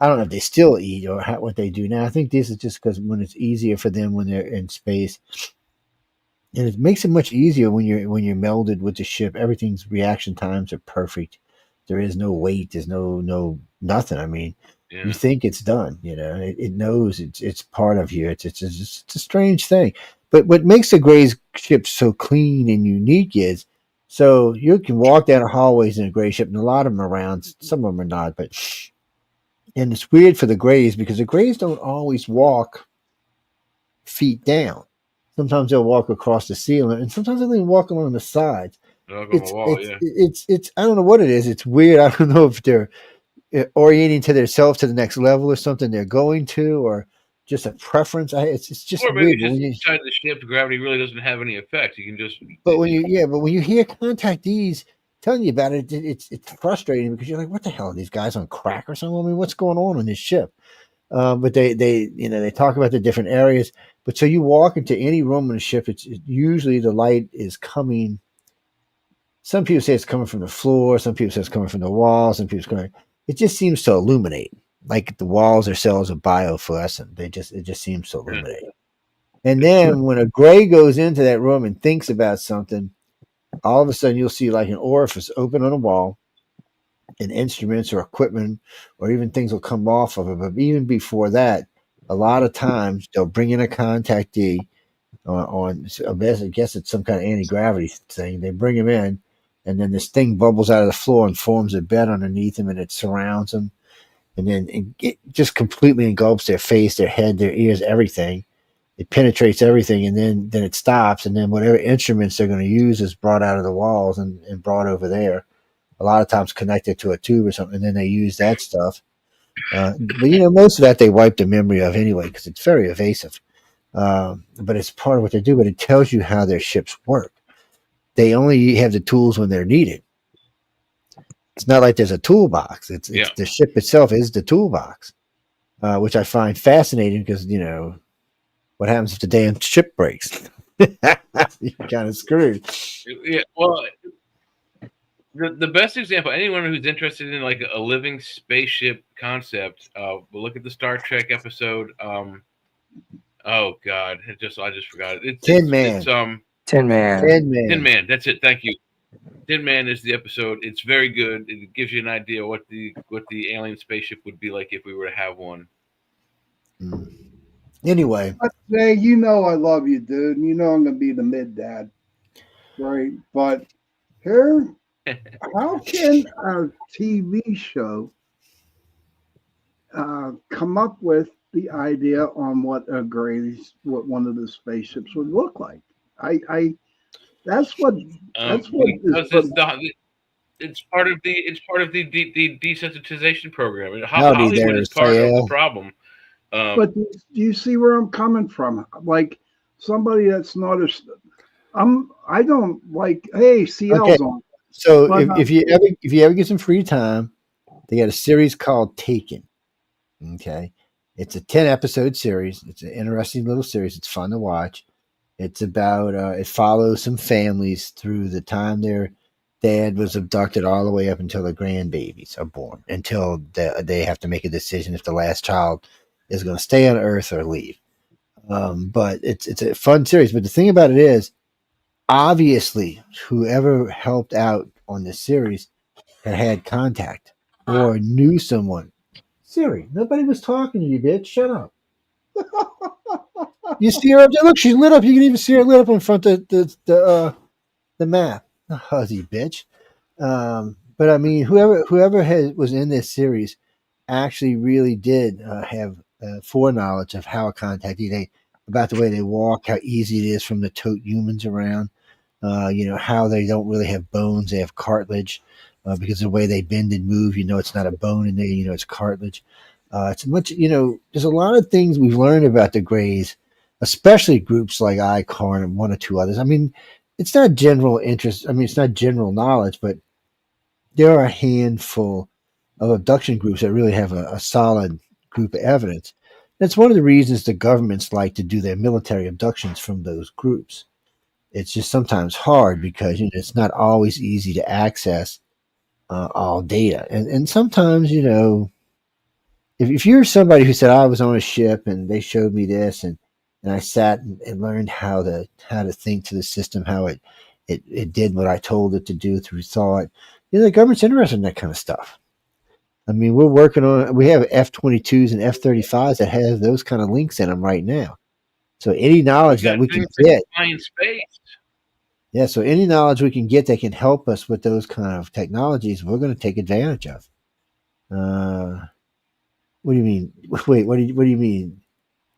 I don't know if they still eat or what they do now. I think this is just because when it's easier for them when they're in space, and it makes it much easier when you're melded with the ship. Everything's reaction times are perfect. There is no wait. There's no nothing. I mean, you think it's done. It knows it's part of you. It's a strange thing. But what makes the Gray's ship so clean and unique is, so you can walk down the hallways in a Gray ship, and a lot of them are around. Some of them are not, and it's weird for the Grays because the Grays don't always walk feet down. Sometimes they'll walk across the ceiling, and sometimes they'll even walk along the sides. It's I don't know what it is. It's weird. I don't know if they're orienting to themselves to the next level or something they're going to, or just a preference. It's just weird. Just inside the ship, gravity really doesn't have any effect. You can just. But when you hear contactees telling you about it, it's frustrating because you're like, what the hell are these guys on crack or something? I mean, what's going on this ship? But they talk about the different areas. But so you walk into any room in the ship, it's usually the light is coming. Some people say it's coming from the floor. Some people say it's coming from the walls. Some people say it just seems to illuminate. Like the walls or cells are biofluorescent. It just seems to illuminate. And then when a Gray goes into that room and thinks about something, all of a sudden you'll see like an orifice open on a wall, and instruments or equipment or even things will come off of it. But even before that, a lot of times they'll bring in a contactee on I guess it's some kind of anti-gravity thing. They bring him in, and then this thing bubbles out of the floor and forms a bed underneath him, and it surrounds them. And then it just completely engulfs their face, their head, their ears, everything. It penetrates everything, and then it stops, and then whatever instruments they're going to use is brought out of the walls and brought over there. A lot of times connected to a tube or something, and then they use that stuff. But most of that they wipe the memory of anyway because it's very evasive. But it's part of what they do. But it tells you how their ships work. They only have the tools when they're needed. It's not like there's a toolbox. It's the ship itself is the toolbox, which I find fascinating because what happens if the damn ship breaks? You're kind of screwed. Yeah, well, the best example, anyone who's interested in like a living spaceship concept, will look at the Star Trek episode. Oh God, I just forgot it. It's Tin Man. It's, Tin Man. Tin Man. That's it. Thank you. Tin Man is the episode. It's very good. It gives you an idea what the alien spaceship would be like if we were to have one. Anyway, Jay, I love you, dude. And I'm gonna be the mid dad, right? But here, how can a TV show come up with the idea on what one of the spaceships would look like? That's what it's part of the desensitization program. Hollywood is part of the problem. But do you see where I'm coming from? Like somebody that's not I don't like. Hey, CL's on. So if you ever get some free time, they got a series called Taken. Okay, it's a 10-episode series. It's an interesting little series. It's fun to watch. It's about it follows some families through the time they're dad was abducted all the way up until the grandbabies are born, until they have to make a decision if the last child is going to stay on Earth or leave. But it's a fun series. But the thing about it is, obviously, whoever helped out on this series had contact or knew someone. Siri, nobody was talking to you, bitch. Shut up. You see her up there? Look, she's lit up. You can even see her lit up in front of the map. Huzzy bitch. But I mean, whoever was in this series actually really did have foreknowledge of how contacting they about the way they walk, how easy it is for them to tote humans around. How they don't really have bones; they have cartilage because of the way they bend and move. It's not a bone in there. It's cartilage. It's much. There's a lot of things we've learned about the Greys, especially groups like ICARN and one or two others. I mean, it's not general interest. I mean, it's not general knowledge, but there are a handful of abduction groups that really have a solid group of evidence. That's one of the reasons the governments like to do their military abductions from those groups. It's just sometimes hard because it's not always easy to access all data, and sometimes if you're somebody who said I was on a ship and they showed me this and I sat and learned how to think to the system, how it did what I told it to do through thought. The government's interested in that kind of stuff. I mean, we have F-22s and F-35s that have those kind of links in them right now. So any knowledge that we can get, fly in space. yeah. So any knowledge we can get that can help us with those kind of technologies, we're going to take advantage of. What do you mean? Wait, what do you mean?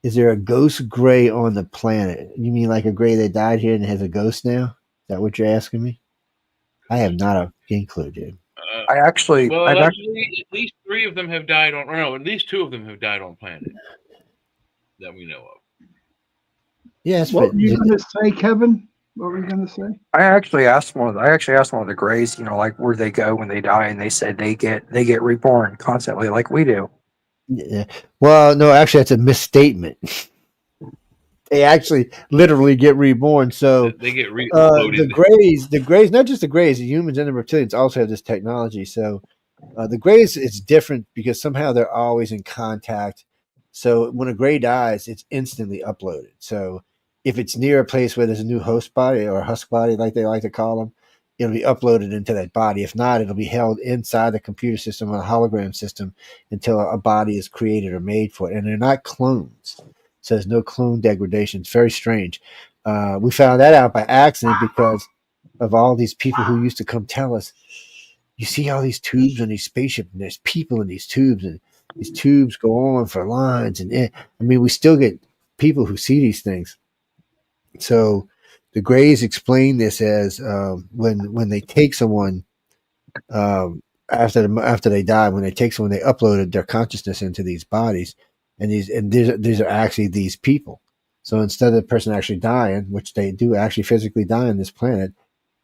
Is there a ghost gray on the planet? You mean like a gray that died here and has a ghost now? Is that what you're asking me? I have not a clue, dude. At least 3 of them have died on, or no, at least 2 of them have died on planet that we know of. Yes. What were you going to say, Kevin? What were you going to say? I actually asked one of the Greys, like where they go when they die, and they said they get reborn constantly, like we do. Yeah. Well, no, actually, that's a misstatement. They actually literally get reborn. So they get reloaded. The Greys, not just the Greys, the humans and the reptilians also have this technology. So the Greys, it's different because somehow they're always in contact. So when a Grey dies, it's instantly uploaded. So if it's near a place where there's a new host body or a husk body, like they like to call them, it'll be uploaded into that body. If not, it'll be held inside the computer system or a hologram system until a body is created or made for it. And they're not clones. So there's no clone degradation. It's very strange. We found that out by accident because of all these people who used to come tell us, you see all these tubes on these spaceships, and there's people in these tubes, and these tubes go on for lines. And I mean, we still get people who see these things. So the Greys explain this as when they take someone after they die, when they take someone, they uploaded their consciousness into these bodies, and these are actually these people. So instead of the person actually dying, which they do actually physically die on this planet,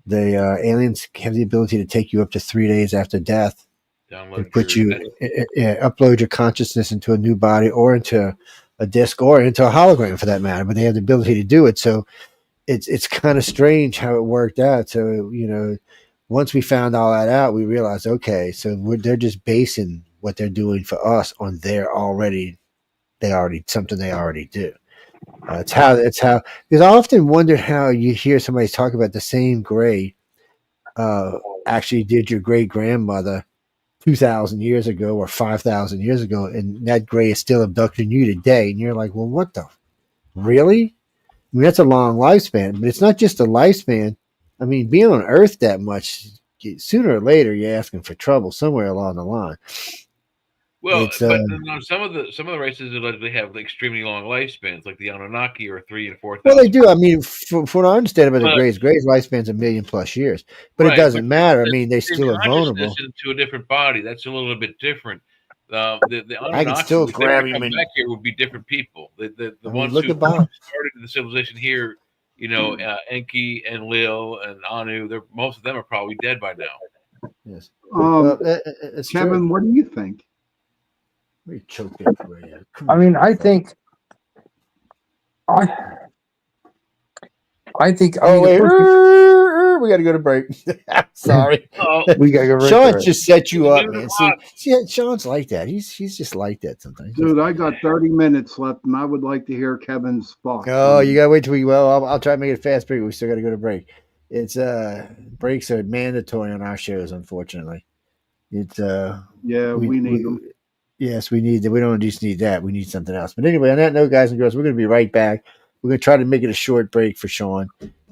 the aliens have the ability to take you up to 3 days after death and upload your consciousness into a new body or into a disc or into a hologram for that matter. But they have the ability to do it. So it's kind of strange how it worked out. So once we found all that out, we realized, okay, so they're just basing what they're doing for us on something they already do. It's how because I often wonder how you hear somebody talk about the same Grey actually did your great grandmother 2,000 years ago or 5,000 years ago, and that Grey is still abducting you today, and you're like, well, what the really? I mean, that's a long lifespan, but it's not just a lifespan. I mean, being on Earth that much, sooner or later, you're asking for trouble somewhere along the line. Well, but some of the races allegedly have extremely long lifespans, like the Anunnaki, or 3,000 and 4,000. Well, they do. I mean, from what I understand about the Greys lifespan's 1,000,000+ years, but it doesn't matter. I mean, they still are vulnerable. To a different body, that's a little bit different. The Anunnaki, I can still grab him and back here would be different people. The ones who started the civilization here, Enki and Lil and Anu, most of them are probably dead by now. Yes. Kevin, true. what do you think? I mean, I think. Oh, wait. We got to go to break. Sorry. We got to go right Sean's there. just set you up, man. See, Sean's like that. He's just like that sometimes. Dude, I got 30 minutes left, and I would like to hear Kevin's thoughts. Oh, you gotta wait till I'll try to make it a fast break. We still got to go to break. It's breaks are mandatory on our shows, unfortunately. It's yeah, we need them. Yes, we need that. We don't just need that. We need something else. But anyway, on that note, guys and girls, we're going to be right back. We're going to try to make it a short break for Sean.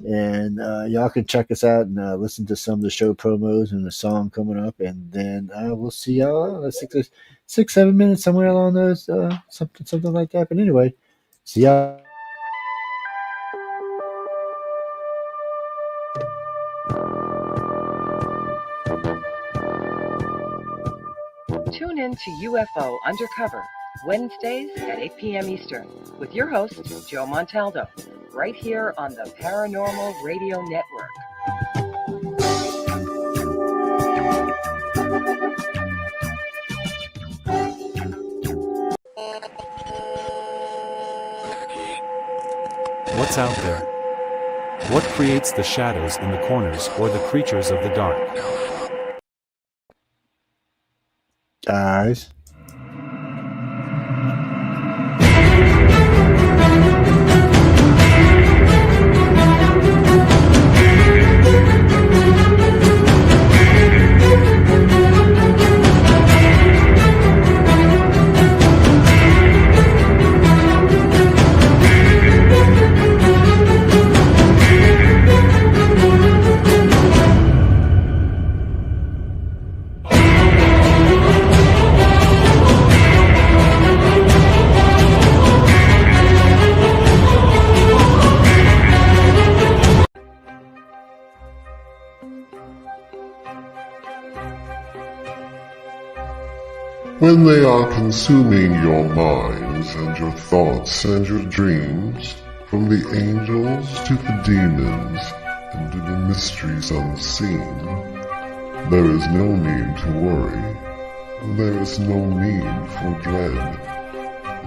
And y'all can check us out and listen to some of the show promos and the song coming up. And then we'll see y'all in 6-7 minutes, somewhere along those, something like that. But anyway, see y'all. Tune in to UFO Undercover, Wednesdays at 8 p.m. Eastern, with your host, Joe Montaldo, right here on the Paranormal Radio Network. What's out there? What creates the shadows in the corners or the creatures of the dark? Guys. When they are consuming your minds and your thoughts and your dreams, from the angels to the demons and to the mysteries unseen, there is no need to worry. There is no need for dread.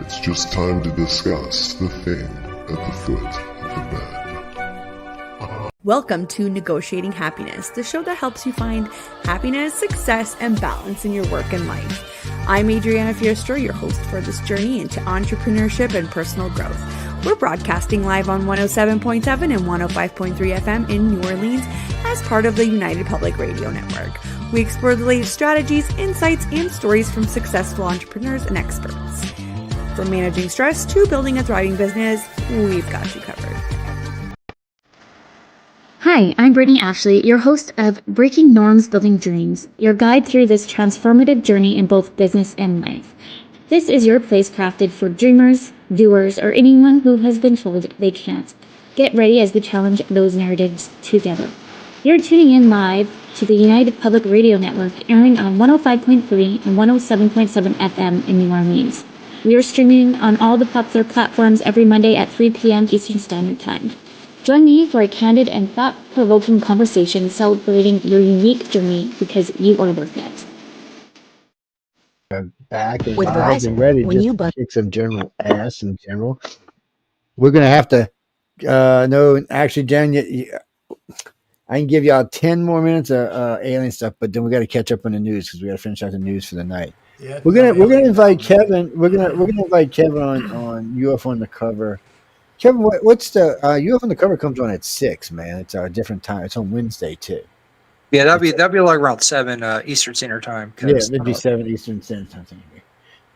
It's just time to discuss the thing at the foot of the bed. Welcome to Negotiating Happiness, the show that helps you find happiness, success, and balance in your work and life. I'm Adriana Fiestro, your host for this journey into entrepreneurship and personal growth. We're broadcasting live on 107.7 and 105.3 FM in New Orleans as part of the United Public Radio Network. We explore the latest strategies, insights, and stories from successful entrepreneurs and experts. From managing stress to building a thriving business, we've got you covered. Hi, I'm Brittany Ashley, your host of Breaking Norms, Building Dreams, your guide through this transformative journey in both business and life. This is your place crafted for dreamers, doers, or anyone who has been told they can't. Get ready as we challenge those narratives together. You're tuning in live to the United Public Radio Network, airing on 105.3 and 107.7 FM in New Orleans. We are streaming on all the popular platforms every Monday at 3 p.m. Eastern Standard Time. Join me for a candid and thought-provoking conversation celebrating your unique journey because you are worth it. I'm back and With live Verizon, and ready when just you to kick some general ass in general. We're going to have to, no, actually, Jen, I can give y'all 10 more minutes of alien stuff, but then we got to catch up on the news because we got to finish out the news for the night. Yeah, we're gonna invite Kevin. We're gonna invite Kevin on UFO Undercover. Kevin, what's the UFO Undercover comes on at 6, man. It's a different time. It's on Wednesday too. Yeah, that'd be like around 7 Eastern Standard Time. Yeah, it'd be 7 Eastern Standard Time.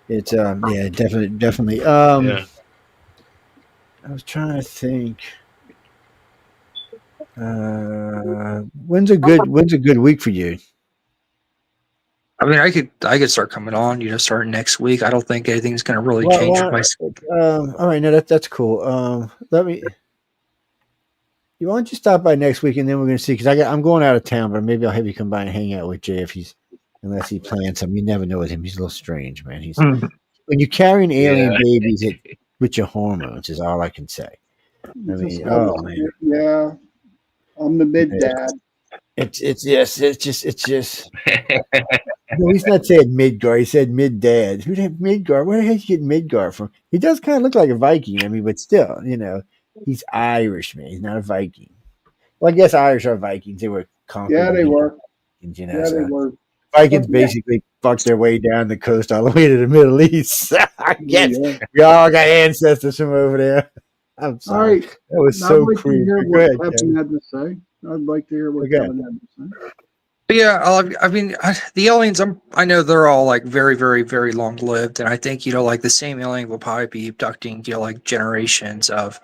It's yeah, definitely. Yeah. I was trying to think. When's a good week for you? I mean, I could start coming on, starting next week. I don't think anything's going to really change my schedule. All right, no, that's cool. You want to stop by next week, and then we're going to see, because I'm going out of town, but maybe I'll have you come by and hang out with Jay unless he plans something. You never know with him. He's a little strange, man. When you're carrying alien babies with your hormones is all I can say. I mean, oh man, yeah, I'm the mid dad. It's just. No, he's not saying Midgar. He said mid dad. Who the Midgar? Where the heck you get Midgar from? He does kind of look like a Viking. I mean, but still, he's Irish, man. He's not a Viking. Well, I guess Irish are Vikings. They were conquered. Yeah, they were. Vikings, you know, Yeah, they so were. Vikings But yeah. basically fucked their way down the coast all the way to the Middle East. I guess Yeah. we all got ancestors from over there. I'm All sorry. right. That was Now, so I'd like to cruel. hear Go what ahead, Kevin Kevin. had to say. I'd like to hear what Okay. Kevin had to say. But yeah, I mean, the aliens. I know they're all like very, very, very long lived, and I think like the same alien will probably be abducting like generations of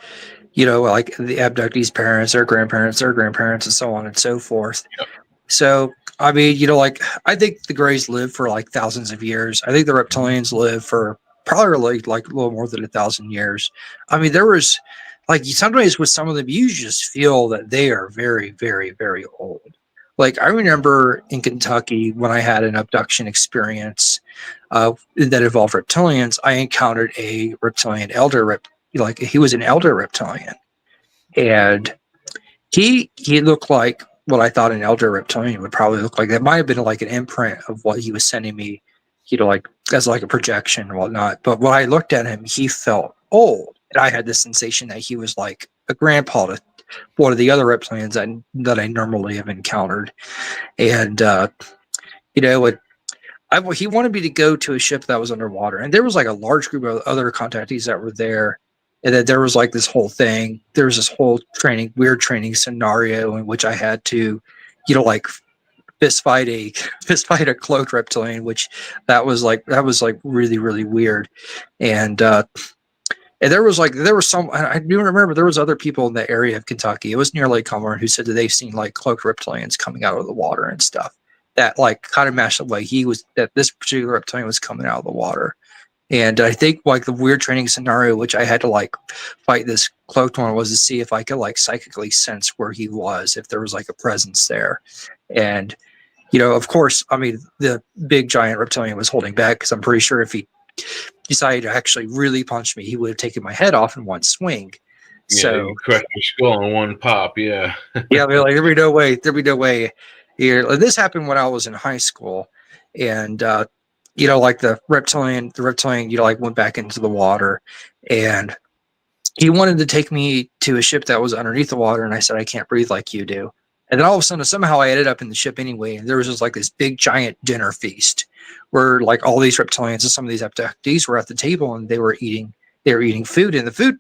like the abductees' parents, their grandparents, and so on and so forth. Yep. So I mean, like I think the Greys live for like thousands of years. I think the reptilians live for probably like a little more than 1,000 years. I mean, there was like sometimes with some of them, you just feel that they are very, very, very old. Like I remember in Kentucky when I had an abduction experience that involved reptilians, I encountered a reptilian elder like he was an elder reptilian, and he looked like what I thought an elder reptilian would probably look like. That might have been like an imprint of what he was sending me, like as like a projection and whatnot. But when I looked at him, he felt old, and I had the sensation that he was like a grandpa to one of the other reptilians that I normally have encountered. And he wanted me to go to a ship that was underwater, and there was like a large group of other contactees that were there, and then there was like this whole thing. There was this whole weird training scenario in which I had to, like fist fight a cloaked reptilian, which that was like really, really weird. And there was some, I do remember there was other people in the area of Kentucky. It was near Lake Cumberland who said that they've seen like cloaked reptilians coming out of the water and stuff that like kind of matched up like that this particular reptilian was coming out of the water. And I think like the weird training scenario, which I had to like fight this cloaked one, was to see if I could like psychically sense where he was, if there was like a presence there. And, of course, I mean, the big giant reptilian was holding back because I'm pretty sure if he decided to actually really punch me, he would have taken my head off in one swing. Yeah, So you crack your skull in one pop. Yeah. yeah, like there'd be no way here. Like, this happened when I was in high school, and like the reptilian, like went back into the water, and he wanted to take me to a ship that was underneath the water, and I said I can't breathe like you do. And then all of a sudden, somehow I ended up in the ship anyway, and there was just like this big giant dinner feast where like all these reptilians and some of these abductees were at the table, and they were eating food, and the food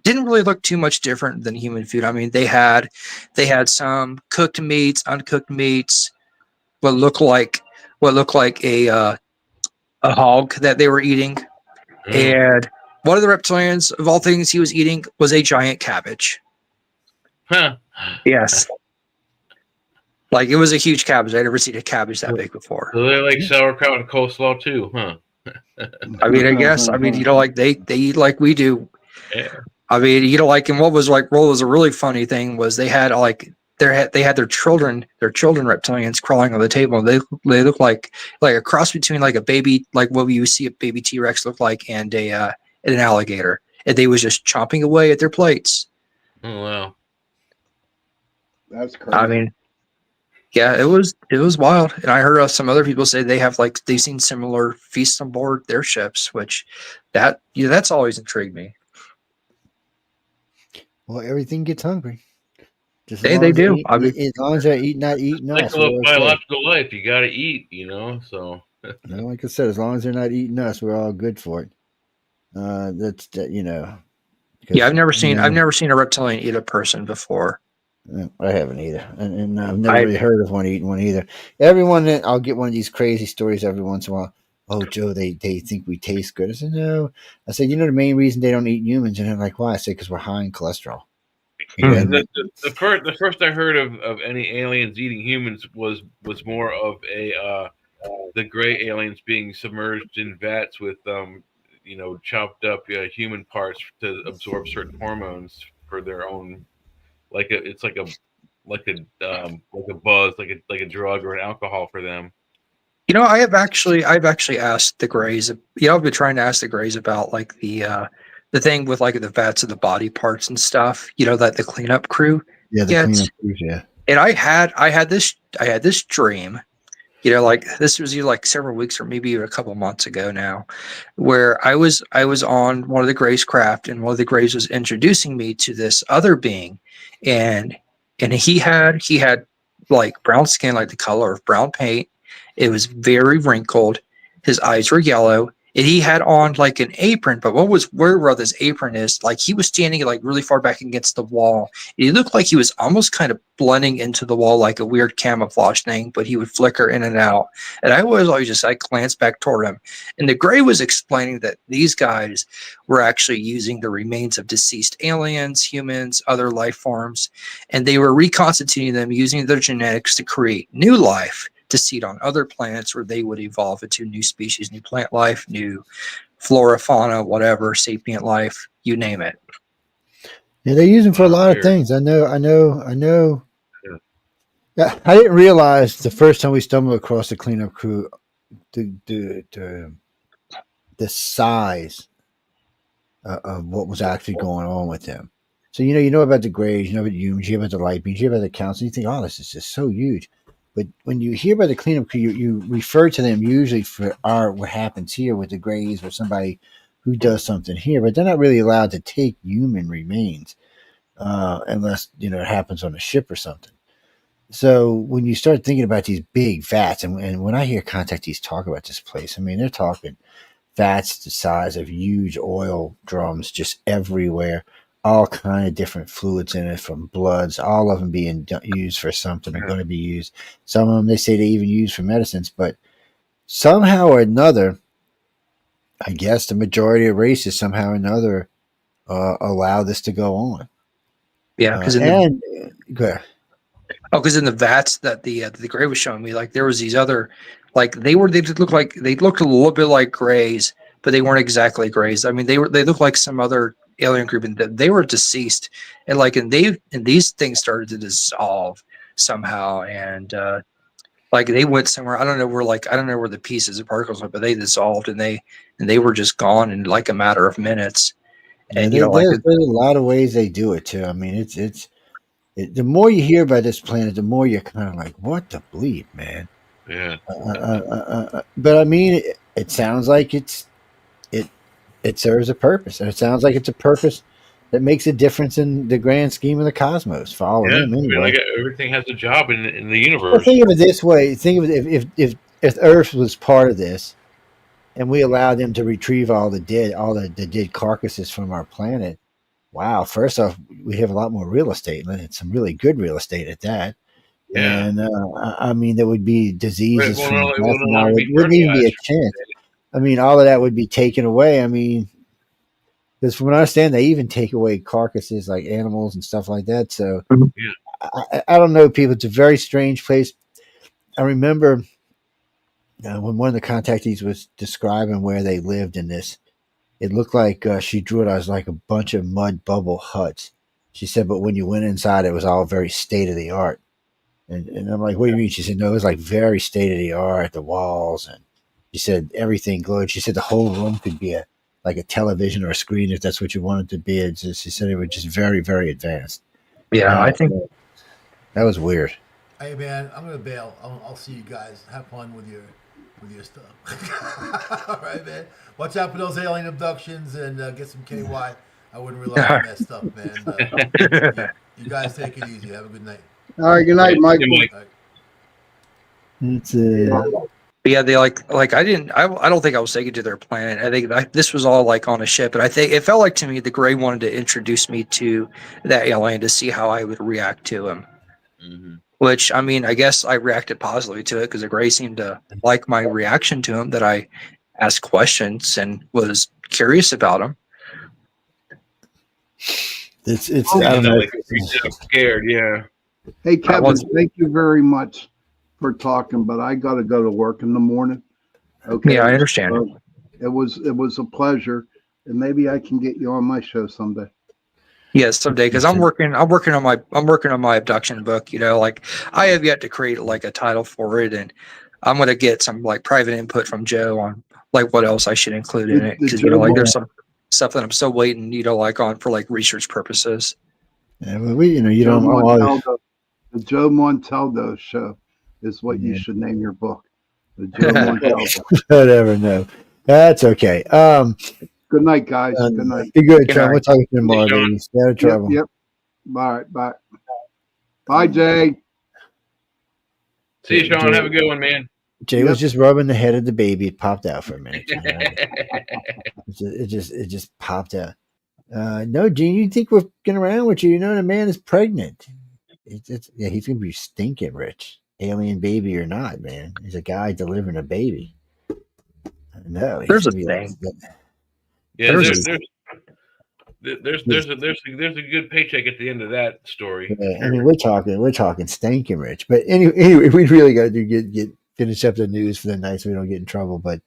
didn't really look too much different than human food. I mean, they had some cooked meats, uncooked meats, what looked like a hog that they were eating, and one of the reptilians, of all things, he was eating was a giant cabbage. Huh. Yes. Like it was a huge cabbage. I'd never seen a cabbage that big before. So they like sauerkraut and coleslaw too, huh? I mean, I guess. I mean, like they eat like we do. Yeah. I mean, like, and what was a really funny thing was they had like they had their children reptilians crawling on the table. And they look like a cross between like a baby, like what you see a baby T-Rex look like, and an alligator, and they was just chomping away at their plates. Oh wow, that's crazy. I mean, yeah, it was wild. And I heard some other people say they've seen similar feasts on board their ships, which that's always intrigued me. Well, everything gets hungry. Just they do. As long as they're not eating us. Like biological life, you got to eat, So, like I said, as long as they're not eating us, we're all good for it. That's Yeah, I've never seen a reptilian eat a person before. I haven't either, and I've never really heard of one eating one either. Everyone, I'll get one of these crazy stories every once in a while. Oh, Joe, they think we taste good. I said, no. I said, the main reason they don't eat humans, and they're like, why? I said, because we're high in cholesterol. The first I heard of any aliens eating humans was more of the gray aliens being submerged in vats with chopped up human parts to absorb certain hormones for their own, it's like a buzz, like a drug or an alcohol for them. I've actually asked the Greys. I've been trying to ask the Greys about like the thing with like the vats of the body parts and stuff. That the cleanup crew. Yeah, the cleanup crews. Yeah. And I had this dream. Like this was like several weeks or maybe a couple months ago now, where I was on one of the Greys craft, and one of the Greys was introducing me to this other being, and and he had like brown skin, like the color of brown paint. It was very wrinkled. His eyes were yellow, and he had on like an apron. But what was weird about this apron is like he was standing like really far back against the wall. He looked like he was almost kind of blending into the wall like a weird camouflage thing, but he would flicker in and out. And I was always just, I glanced back toward him. And the gray was explaining that these guys were actually using the remains of deceased aliens, humans, other life forms, and they were reconstituting them using their genetics to create new life to seed on other planets where they would evolve into new species, new plant life, new flora, fauna, whatever, sapient life, you name it. Yeah, they use them for a lot of things. I know. Yeah, I didn't realize the first time we stumbled across the cleanup crew, the size of what was actually going on with them. So you know about the grays, you know about the humans, you know about the light beams, you know about the council. You think, oh, this is just so huge. But when you hear about the cleanup crew, you refer to them usually for what happens here with the grays or somebody who does something here, but they're not really allowed to take human remains unless it happens on a ship or something. So when you start thinking about these big vats, and when I hear contactees talk about this place, I mean they're talking vats the size of huge oil drums just everywhere. All kind of different fluids in it, from bloods, all of them being used for something, are going to be used. Some of them, they say they even use for medicines, but somehow or another, I guess the majority of races somehow or another allow this to go on. Yeah, because in the vats that the gray was showing me, like there was these other, like they looked a little bit like grays, but they weren't exactly grays. I mean, they looked like some other alien group, and they were deceased, and these things started to dissolve somehow, and like they went somewhere. I don't know where the pieces of particles went, but they dissolved, and they were just gone in like a matter of minutes. And there's a lot of ways they do it too. I mean, it's the more you hear about this planet, the more you're kind of like, what the bleep, man? Yeah. But I mean, it sounds like it serves a purpose, and it sounds like it's a purpose that makes a difference in the grand scheme of the cosmos for all of them. Anyway, like everything has a job in the universe. Well, think of it this way: think of it if Earth was part of this, and we allowed them to retrieve all the dead carcasses from our planet. Wow! First off, we have a lot more real estate, and some really good real estate at that. Yeah. And I mean, there would be diseases from death, and it wouldn't even be a chance. I mean, all of that would be taken away. I mean, because from what I understand, they even take away carcasses like animals and stuff like that. So I don't know, people. It's a very strange place. I remember when one of the contactees was describing where they lived in this, it looked like she drew it as like a bunch of mud bubble huts. She said, but when you went inside, it was all very state of the art. And I'm like, what do you mean? She said, no, it was like very state of the art, the walls, and she said everything glowed. She said the whole room could be like a television or a screen if that's what you wanted to be. She said it was just very, very advanced. Yeah, I think that was weird. Hey man, I'm gonna bail. I'll see you guys. Have fun with your stuff. All right, man. Watch out for those alien abductions and get some KY. I wouldn't rely on that stuff, man. You guys take it easy. Have a good night. All right, good night, Mike. It's yeah, they I don't think I was taken to their planet. I think this was all like on a ship, and I think it felt like to me the Gray wanted to introduce me to that alien to see how I would react to him. Mm-hmm. Which, I mean, I guess I reacted positively to it because the Gray seemed to like my reaction to him, that I asked questions and was curious about him. It's I don't know. I'm scared, yeah. Hey, Kevin, thank you very much for talking, but I got to go to work in the morning. Okay. Yeah, I understand. It was a pleasure, and maybe I can get you on my show someday. Yes, someday, because I'm working on my abduction book. Like I have yet to create like a title for it, and I'm gonna get some like private input from Joe on like what else I should include in it, because like there's some stuff that I'm still waiting like on for like research purposes. Yeah, well, you don't always. The Joe Montaldo show is what you should name your book. The Joe Montaldo. Whatever, no. That's okay. Good night, guys. Good night. Be good, John. We'll talk to you tomorrow. Stay out of trouble. Yep. Bye. Bye. Bye, Jay. See you, Sean. Have a good one, man. Jay was just rubbing the head of the baby. It popped out for a minute. It just popped out. No, Gene, you think we're getting around with you? You know, the man is pregnant. Yeah, he's gonna be stinking rich, alien baby or not, man. He's a guy delivering a baby. No, there's a thing. Yeah, there's a good paycheck at the end of that story. Yeah, sure. I mean, we're talking stinking rich. But anyway, we really got to finish up the news for the night so we don't get in trouble. But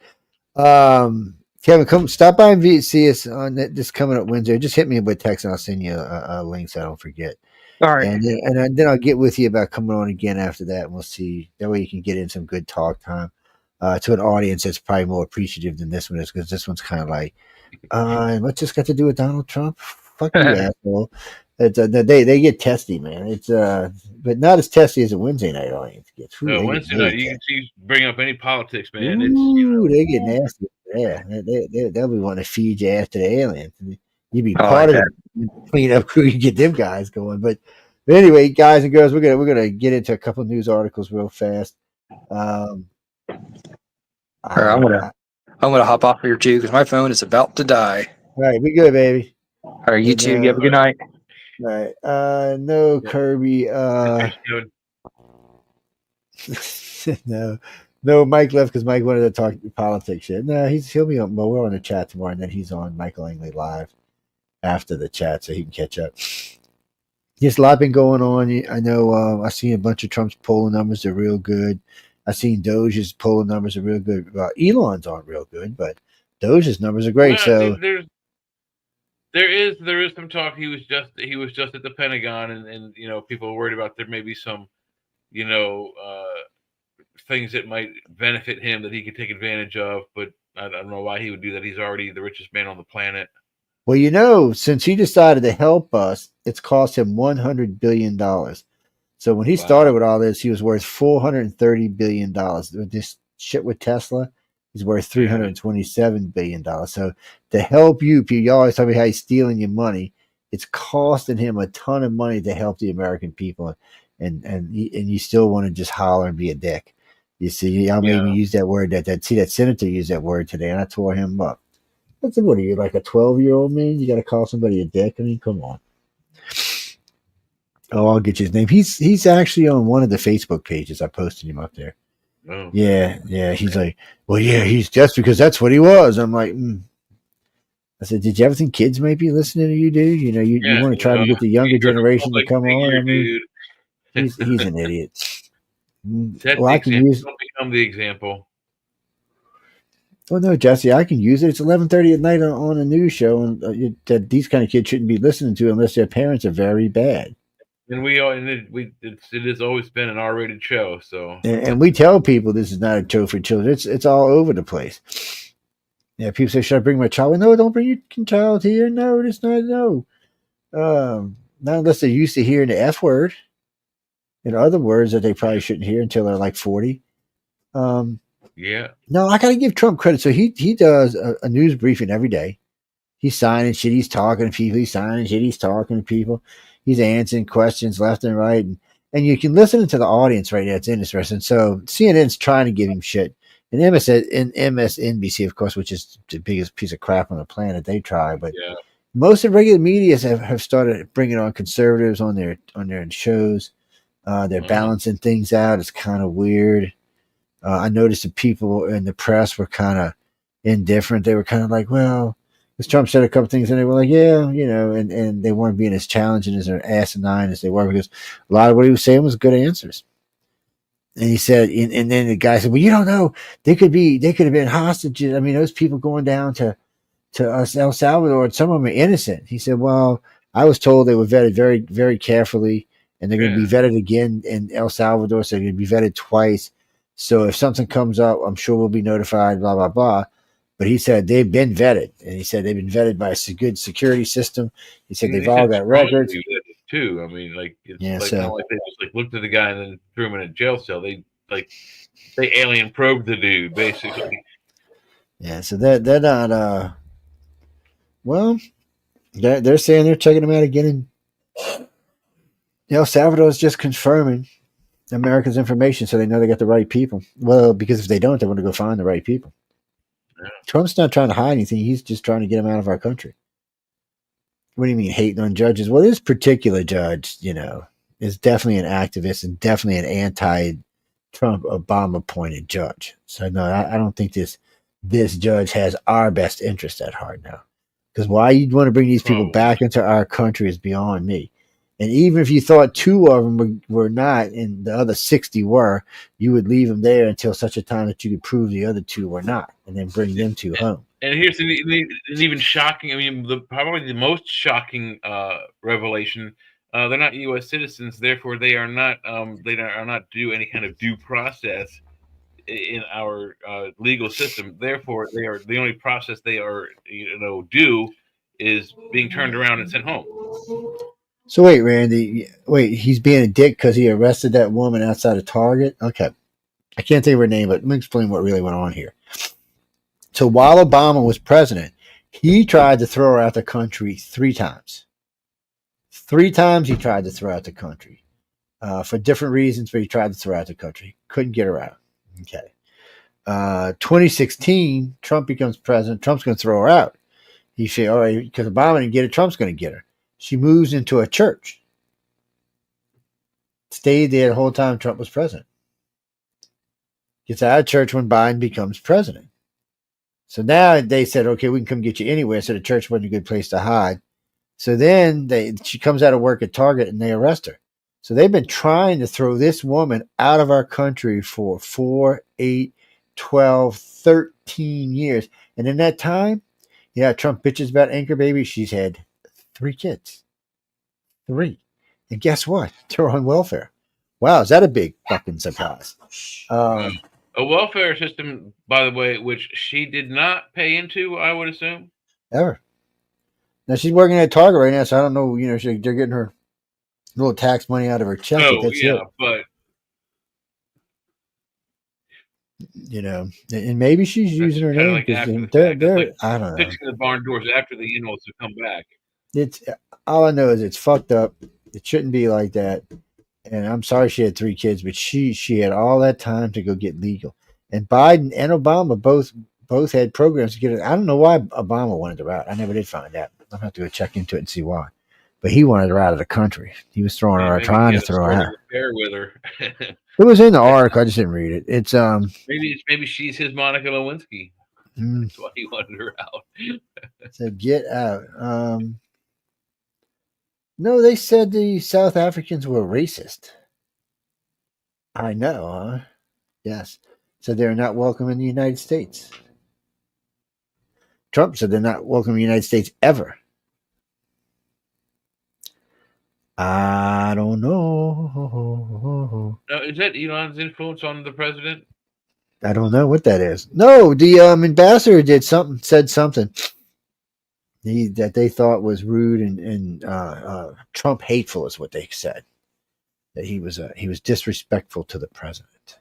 Kevin, come stop by and see us on this coming up Wednesday. Just hit me with text and I'll send you a link so I don't forget. All right, and then I'll get with you about coming on again after that, and we'll see. That way you can get in some good talk time to an audience that's probably more appreciative than this one is, because this one's kind of like, what's this got to do with Donald Trump? Fuck you, asshole. It's they get testy, man. It's but not as testy as a Wednesday night audience gets. No, Wednesday night you can see bring up any politics, man. Ooh, they get nasty. Yeah, they'll be wanting to feed you after the aliens. You'd be part of the cleanup crew. You get them guys going. But anyway, guys and girls, we're gonna get into a couple of news articles real fast. I'm gonna hop off here too because my phone is about to die. All right, be good, baby. All right, you too. You have a good night. All right. No, Kirby. No, Mike left because Mike wanted to talk politics shit. No, he'll be on. Well, we're on the chat tomorrow, and then he's on Michael Langley Live after the chat, so he can catch up. There's a lot been going on. I know. I seen a bunch of Trump's polling numbers; they're real good. I seen Doge's polling numbers are real good. Elon's aren't real good, but Doge's numbers are great. So there is some talk. He was just at the Pentagon, and people are worried about there may be some things that might benefit him that he could take advantage of, but I don't know why he would do that. He's already the richest man on the planet. Well, since he decided to help us, it's cost him $100 billion. So when he started with all this, he was worth $430 billion. This shit with Tesla, he's worth $327 billion. So to help you always talk about how he's stealing your money. It's costing him a ton of money to help the American people. And you still want to just holler and be a dick. You see, I made me use that word. That senator used that word today, and I tore him up. What are you, like a 12-year-old man? You got to call somebody a dick? I mean, come on. Oh, I'll get you his name. He's actually on one of the Facebook pages. I posted him up there. Oh. Yeah. He's like, well, yeah, he's just because that's what he was. I'm like, I said, did you ever think kids might be listening to you, dude? You want to try to get the younger generation to come on. I mean, he's an idiot. I can use. Don't become the example. Well, no, Jesse, I can use it. It's 11:30 at night on a news show, and that these kind of kids shouldn't be listening to unless their parents are very bad. And it has always been an R-rated show. So, and we tell people this is not a show for children. It's all over the place. Yeah, people say, "Should I bring my child?" Well, no, don't bring your child here. No, it's not. No, not unless they're used to hearing the F word. And other words that they probably shouldn't hear until they're like 40. Yeah. No, I got to give Trump credit. So he does a news briefing every day. He's signing shit. He's talking to people. He's signing shit. He's talking to people. He's answering questions left and right. And you can listen to the audience right now. It's interesting. So CNN's trying to give him shit. And MSNBC, of course, which is the biggest piece of crap on the planet, they try. But most of the regular media have started bringing on conservatives on their shows. They're balancing things out. It's kind of weird. I noticed the people in the press were kind of indifferent. They were kind of like, well, because Trump said a couple things and they were like, yeah, and they weren't being as challenging as or asinine as they were, because a lot of what he was saying was good answers. And he said, and then the guy said, well, you don't know. They could have been hostages. I mean, those people going down to El Salvador, and some of them are innocent. He said, well, I was told they were vetted very, very carefully. And they're going to be vetted again in El Salvador, so they're going to be vetted twice. So if something comes up, I'm sure we'll be notified, blah, blah, blah. But he said they've been vetted. And he said they've been vetted by a good security system. He said they've all got records. Too. I mean, like, it's not like they just looked at the guy and then threw him in a jail cell. They alien probed the dude, basically. Yeah, so they're not, well, they're saying they're checking him out again El Salvador is just confirming America's information so they know they got the right people. Well, because if they don't, they want to go find the right people. Yeah. Trump's not trying to hide anything. He's just trying to get them out of our country. What do you mean hating on judges? Well, this particular judge, is definitely an activist and definitely an anti-Trump Obama appointed judge. So no, I don't think this judge has our best interest at heart now. Because why you'd want to bring these people back into our country is beyond me. And even if you thought 2 of them were not and the other 60 were, you would leave them there until such a time that you could prove the other 2 were not, and then bring them 2 home. And here's an even shocking. I mean, probably the most shocking revelation: they're not U.S. citizens, therefore they are not due any kind of due process in our legal system. Therefore, they are the only process they are due is being turned around and sent home. So wait, Randy, he's being a dick because he arrested that woman outside of Target? Okay. I can't think of her name, but let me explain what really went on here. So while Obama was president, he tried to throw her out the country 3 times. 3 times he tried to throw out the country for different reasons, but he tried to throw out the country. Couldn't get her out. Okay. 2016, Trump becomes president. Trump's going to throw her out. He said, all right, because Obama didn't get her, Trump's going to get her. She moves into a church. Stayed there the whole time Trump was president. Gets out of church when Biden becomes president. So now they said, okay, we can come get you anywhere. So the church wasn't a good place to hide. So then she comes out of work at Target and they arrest her. So they've been trying to throw this woman out of our country for 4, 8, 12, 13 years. And in that time, Trump bitches about Anchor Baby. She's had 3 kids. 3. And guess what? They're on welfare. Wow, is that a big fucking surprise? A welfare system, by the way, which she did not pay into, I would assume. Ever. Now, she's working at Target right now, so I don't know, they're getting her little tax money out of her check. Oh, that's yeah, it. but... and maybe she's using her name like because like I don't know. Fixing the barn doors after the in-laws have come back. It's all I know is it's fucked up. It shouldn't be like that. And I'm sorry she had 3 kids, but she had all that time to go get legal. And Biden and Obama both had programs to get it. I don't know why Obama wanted her out. I never did find out. I'll have to go check into it and see why. But he wanted her out of the country. He was throwing her out, trying to throw her out. With her. It was in the article. I just didn't read it. It's maybe she's his Monica Lewinsky. That's why he wanted her out. So get out. No, they said the South Africans were racist. I know, huh? Yes. So they're not welcome in the United States. Trump said they're not welcome in the United States ever. I don't know. Now, is that Elon's influence on the president? I don't know what that is. No, the ambassador said something that they thought was rude and Trump hateful is what they said. That he was disrespectful to the president.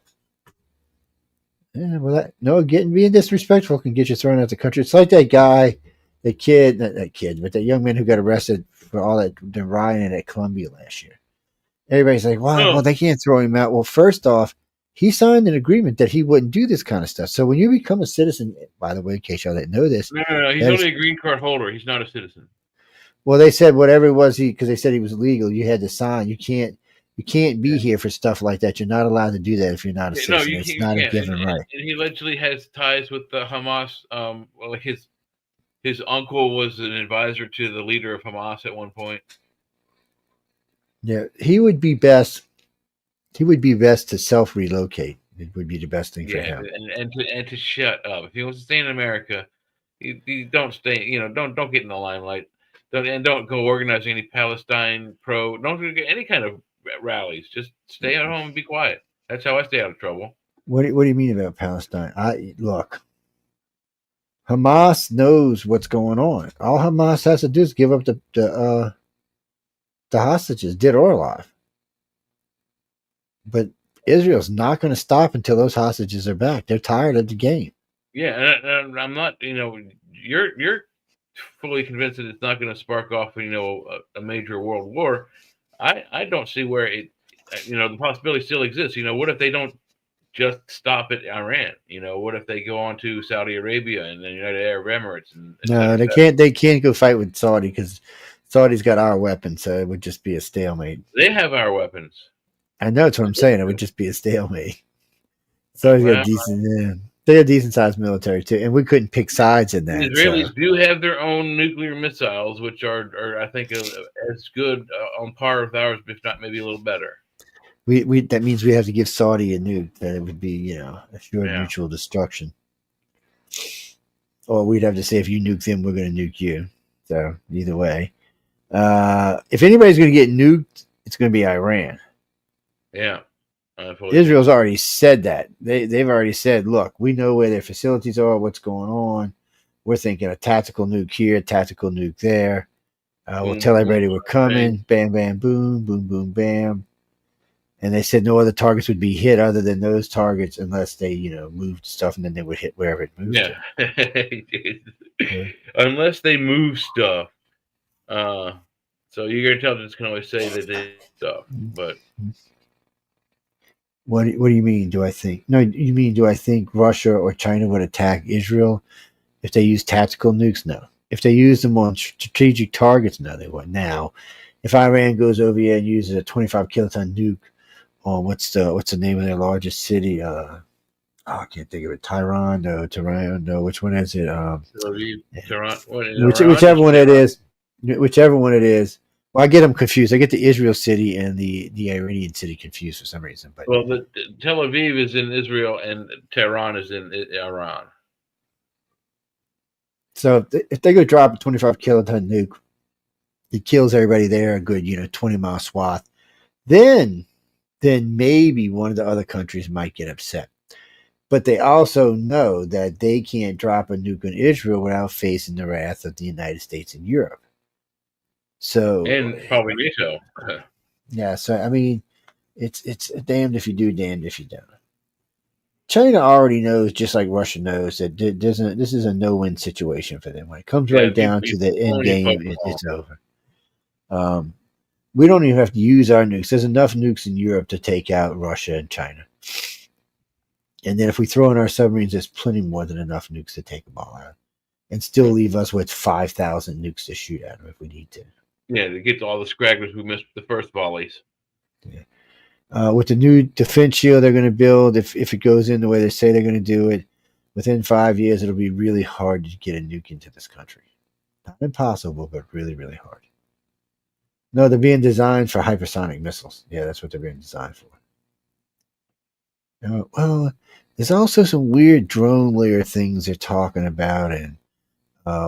Yeah, well, being disrespectful can get you thrown out the country. It's like that guy, but that young man who got arrested for all that the rioting at Columbia last year. Everybody's like, well, they can't throw him out. Well, first off, he signed an agreement that he wouldn't do this kind of stuff. So when you become a citizen, by the way, in case y'all didn't know this. No. He's only a green card holder. He's not a citizen. Well, they said whatever it was, because they said he was legal, you had to sign. You can't be here for stuff like that. You're not allowed to do that if you're not a citizen. No, it's not a given right. And he allegedly has ties with the Hamas. His uncle was an advisor to the leader of Hamas at one point. Yeah, he would be best. He would be best to self-relocate. It would be the best thing for him. And to shut up. If he wants to stay in America, you don't stay. Don't get in the limelight. Don't go organizing any Palestine pro. Don't get any kind of rallies. Just stay at home and be quiet. That's how I stay out of trouble. What do you mean about Palestine? Look. Hamas knows what's going on. All Hamas has to do is give up the hostages, dead or alive. But Israel's not going to stop until those hostages are back. They're tired of the game. Yeah, and I'm not. You're fully convinced that it's not going to spark off, a major world war. I don't see where it. The possibility still exists. What if they don't just stop at Iran? What if they go on to Saudi Arabia and the United Arab Emirates and et No, cetera, they et cetera? can't. They can't go fight with Saudi because Saudi's got our weapons, so it would just be a stalemate. They have our weapons. I know that's what I'm saying. It would just be a stalemate. Saudi's got Well, decent. Yeah, they have decent sized military too, and we couldn't pick sides in the that. Israelis So do have their own nuclear missiles, which are I think as good on par with ours, if not maybe a little better. we that means we have to give Saudi a nuke. That it would be assured Yeah. mutual destruction. Or we'd have to say if you nuke them, we're going to nuke you. So either way, if anybody's going to get nuked, it's going to be Iran. Yeah. Israel's already said that. They've already said, look, we know where their facilities are, what's going on. We're thinking a tactical nuke here, tactical nuke there. We'll tell everybody we're coming. Bam, bam, boom, boom, boom, bam. And they said no other targets would be hit other than those targets unless they, moved stuff, and then they would hit wherever it moved. Yeah. Unless they move stuff. So you're going to tell them can always say that they stuff, but. What do you mean? Do I think? No, you mean do I think Russia or China would attack Israel if they use tactical nukes? No. If they use them on strategic targets, no, they wouldn't. Now, if Iran goes over here and uses a 25 kiloton nuke on what's the name of their largest city? I can't think of it. Tehran? No. Which one is it? Tel Aviv, Tehran, whichever one it is. Whichever one it is. Well, I get them confused. I get the Israel city and the Iranian city confused for some reason. But the Tel Aviv is in Israel and Tehran is in Iran. So if they go drop a 25 kiloton nuke, it kills everybody there a good 20-mile swath. Then maybe one of the other countries might get upset. But they also know that they can't drop a nuke on Israel without facing the wrath of the United States and Europe. So and probably NATO. Yeah, so I mean, it's damned if you do, damned if you don't. China already knows, just like Russia knows, that this is a no-win situation for them. When it comes right down to the end game, it's over. We don't even have to use our nukes. There's enough nukes in Europe to take out Russia and China. And then if we throw in our submarines, there's plenty more than enough nukes to take them all out. And still leave us with 5,000 nukes to shoot at them if we need to. Yeah, to get to all the scragglers who missed the first volleys. Yeah. With the new defense shield they're going to build, if it goes in the way they say they're going to do it, within 5 years, it'll be really hard to get a nuke into this country. Not impossible, but really, really hard. No, they're being designed for hypersonic missiles. Yeah, that's what they're being designed for. Well, there's also some weird drone layer things they're talking about, and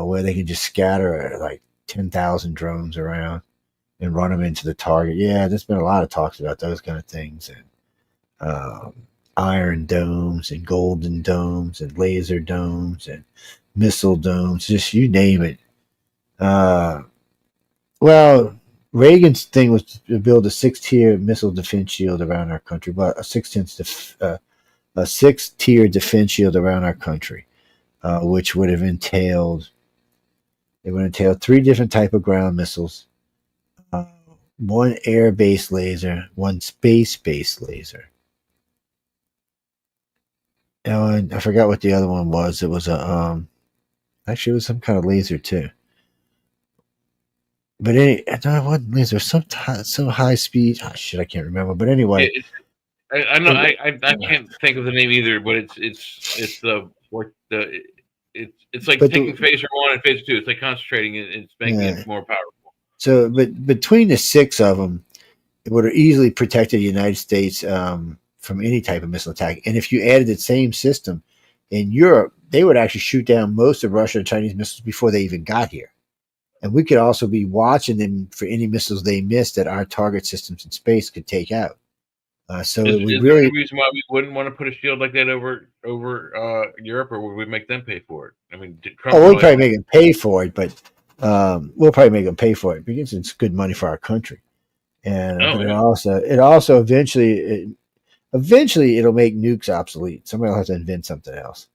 where they can just scatter like 10,000 drones around and run them into the target. Yeah, there's been a lot of talks about those kind of things, and iron domes and golden domes and laser domes and missile domes, just you name it. Well, Reagan's thing was to build a 6-tier missile defense shield around our country, but a 6-tier defense shield around our country, which would have entailed 3 different type of ground missiles, 1 air-based laser, 1 space-based laser. And I forgot what the other one was. It was actually it was some kind of laser too. But what laser? Some high speed. Oh, shit, I can't remember. But anyway, I know I can't think of the name either. But it's like taking phaser 1 and phaser 2. It's like concentrating it. It's making it more powerful. So, but between the 6 of them, it would have easily protected the United States from any type of missile attack. And if you added the same system in Europe, they would actually shoot down most of Russia and Chinese missiles before they even got here. And we could also be watching them for any missiles they missed that our target systems in space could take out. So is we there really any reason why we wouldn't want to put a shield like that over Europe, or would we make them pay for it? I mean, Trump we'll probably make them pay for it, but we'll probably make them pay for it because it's good money for our country. And but it also eventually it'll make nukes obsolete. Somebody will have to invent something else.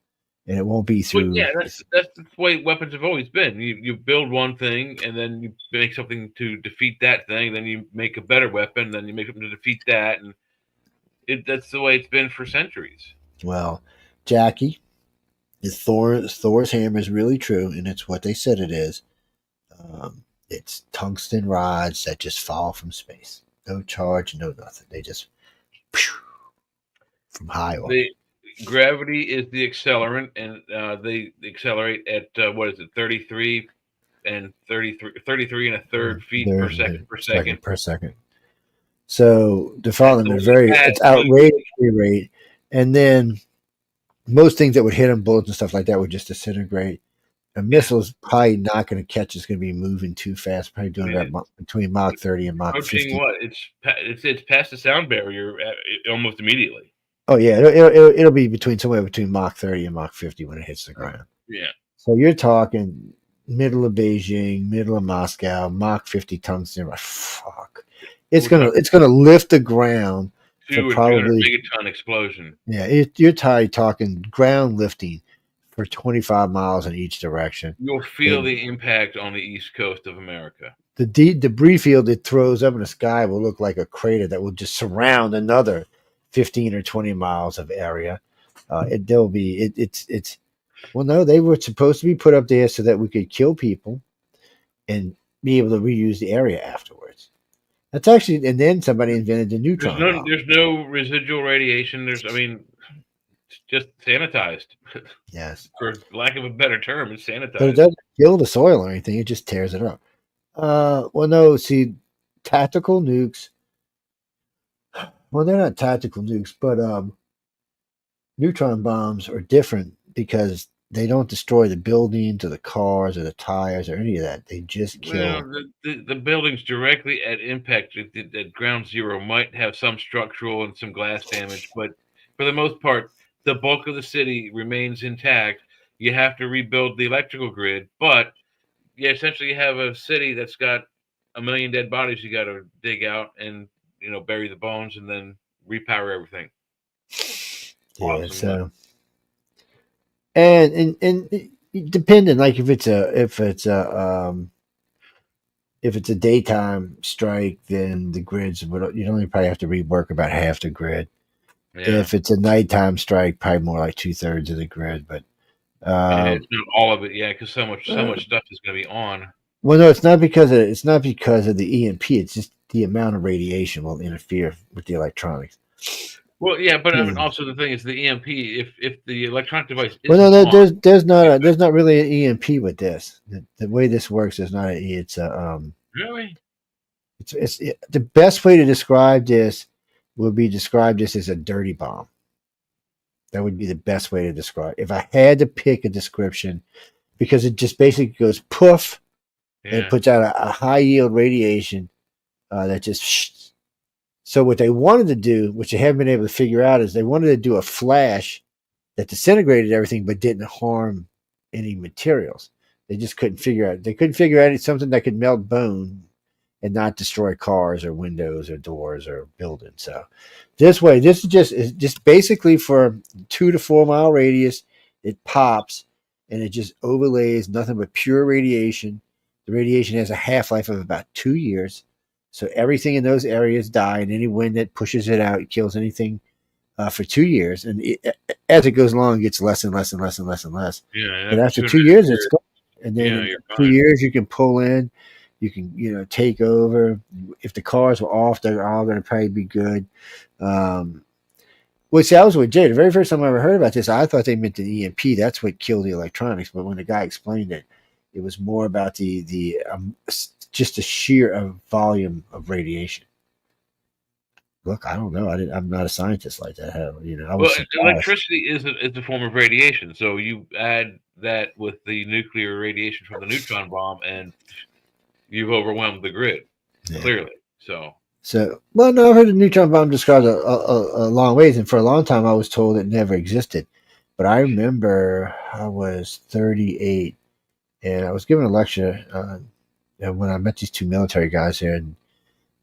and it won't be through. Well, yeah, that's the way weapons have always been. You build one thing, and then you make something to defeat that thing. Then you make a better weapon. Then you make something to defeat that, and that's the way it's been for centuries. Well, Jackie, Thor's hammer is really true, and it's what they said it is. It's tungsten rods that just fall from space. No charge, no nothing. They just from high off. Gravity is the accelerant, and they accelerate at 33 and 33 and a third feet per second. So to follow them, it's outrageous rate, and then most things that would hit them, bullets and stuff like that, would just disintegrate. A missile's probably not going to catch. It's going to be moving too fast. Probably doing about between Mach 30 and Mach 50. What? It's past the sound barrier almost immediately. Oh yeah, it'll be somewhere between Mach 30 and Mach 50 when it hits the ground. Yeah. So you're talking middle of Beijing, middle of Moscow, Mach 50 tungsten. Fuck. It's gonna lift the ground for probably megaton explosion. Yeah, you're talking ground lifting for 25 miles in each direction. You'll feel the impact on the east coast of America. The debris field it throws up in the sky will look like a crater that will just surround another 15 or 20 miles of area. They were supposed to be put up there so that we could kill people and be able to reuse the area afterwards. That's actually, and then somebody invented the neutron bomb. There's no residual radiation. It's just sanitized. Yes. For lack of a better term, it's sanitized. But it doesn't kill the soil or anything. It just tears it up. Tactical nukes. Well, they're not tactical nukes, but neutron bombs are different because they don't destroy the buildings or the cars or the tires or any of that. They just kill. Well, the buildings directly at impact at ground zero might have some structural and some glass damage, but for the most part, the bulk of the city remains intact. You have to rebuild the electrical grid, but you essentially have a city that's got 1 million dead bodies you got to dig out and bury the bones and then repower everything. Yeah. Awesome. So, and depending, like if it's a daytime strike, then the grids you'd only probably have to rework about half the grid. Yeah. If it's a nighttime strike, probably more like 2/3 of the grid. But it's not all of it, yeah, because so much stuff is going to be on. Well, no, it's not because of the EMP. It's just the amount of radiation will interfere with the electronics. Well, yeah, but I mean, also the thing is the EMP. If the electronic device, there's not really an EMP with this. The way this works is not an. It's a really. It's the best way to describe this would be describe this as a dirty bomb. That would be the best way to describe. If I had to pick a description, because it just basically goes poof. Yeah. And it puts out a high yield radiation that just. So what they wanted to do, which they haven't been able to figure out, is they wanted to do a flash that disintegrated everything but didn't harm any materials. They just couldn't figure out. They couldn't figure out something that could melt bone and not destroy cars or windows or doors or buildings. So this is just basically for 2 to 4 mile radius. It pops and it just overlays nothing but pure radiation. The radiation has a half-life of about 2 years. So everything in those areas die, and any wind that pushes it out, it kills anything for 2 years. And as it goes along, it gets less and less and less and less and less. Yeah, but after 2 years, it's gone. And then in 2 years, you can pull in, you can take over. If the cars were off, they're all going to probably be good. I was with Jay. The very first time I ever heard about this, I thought they meant the EMP. That's what killed the electronics. But when the guy explained it, it was more about just the sheer volume of radiation. Look, I don't know. I'm not a scientist like that. Electricity is a form of radiation. So you add that with the nuclear radiation from the neutron bomb, and you've overwhelmed the grid. Yeah. Clearly. So well, no, I've heard the neutron bomb described a long ways, and for a long time I was told it never existed. But I remember I was 38, and I was giving a lecture when I met these two military guys here, and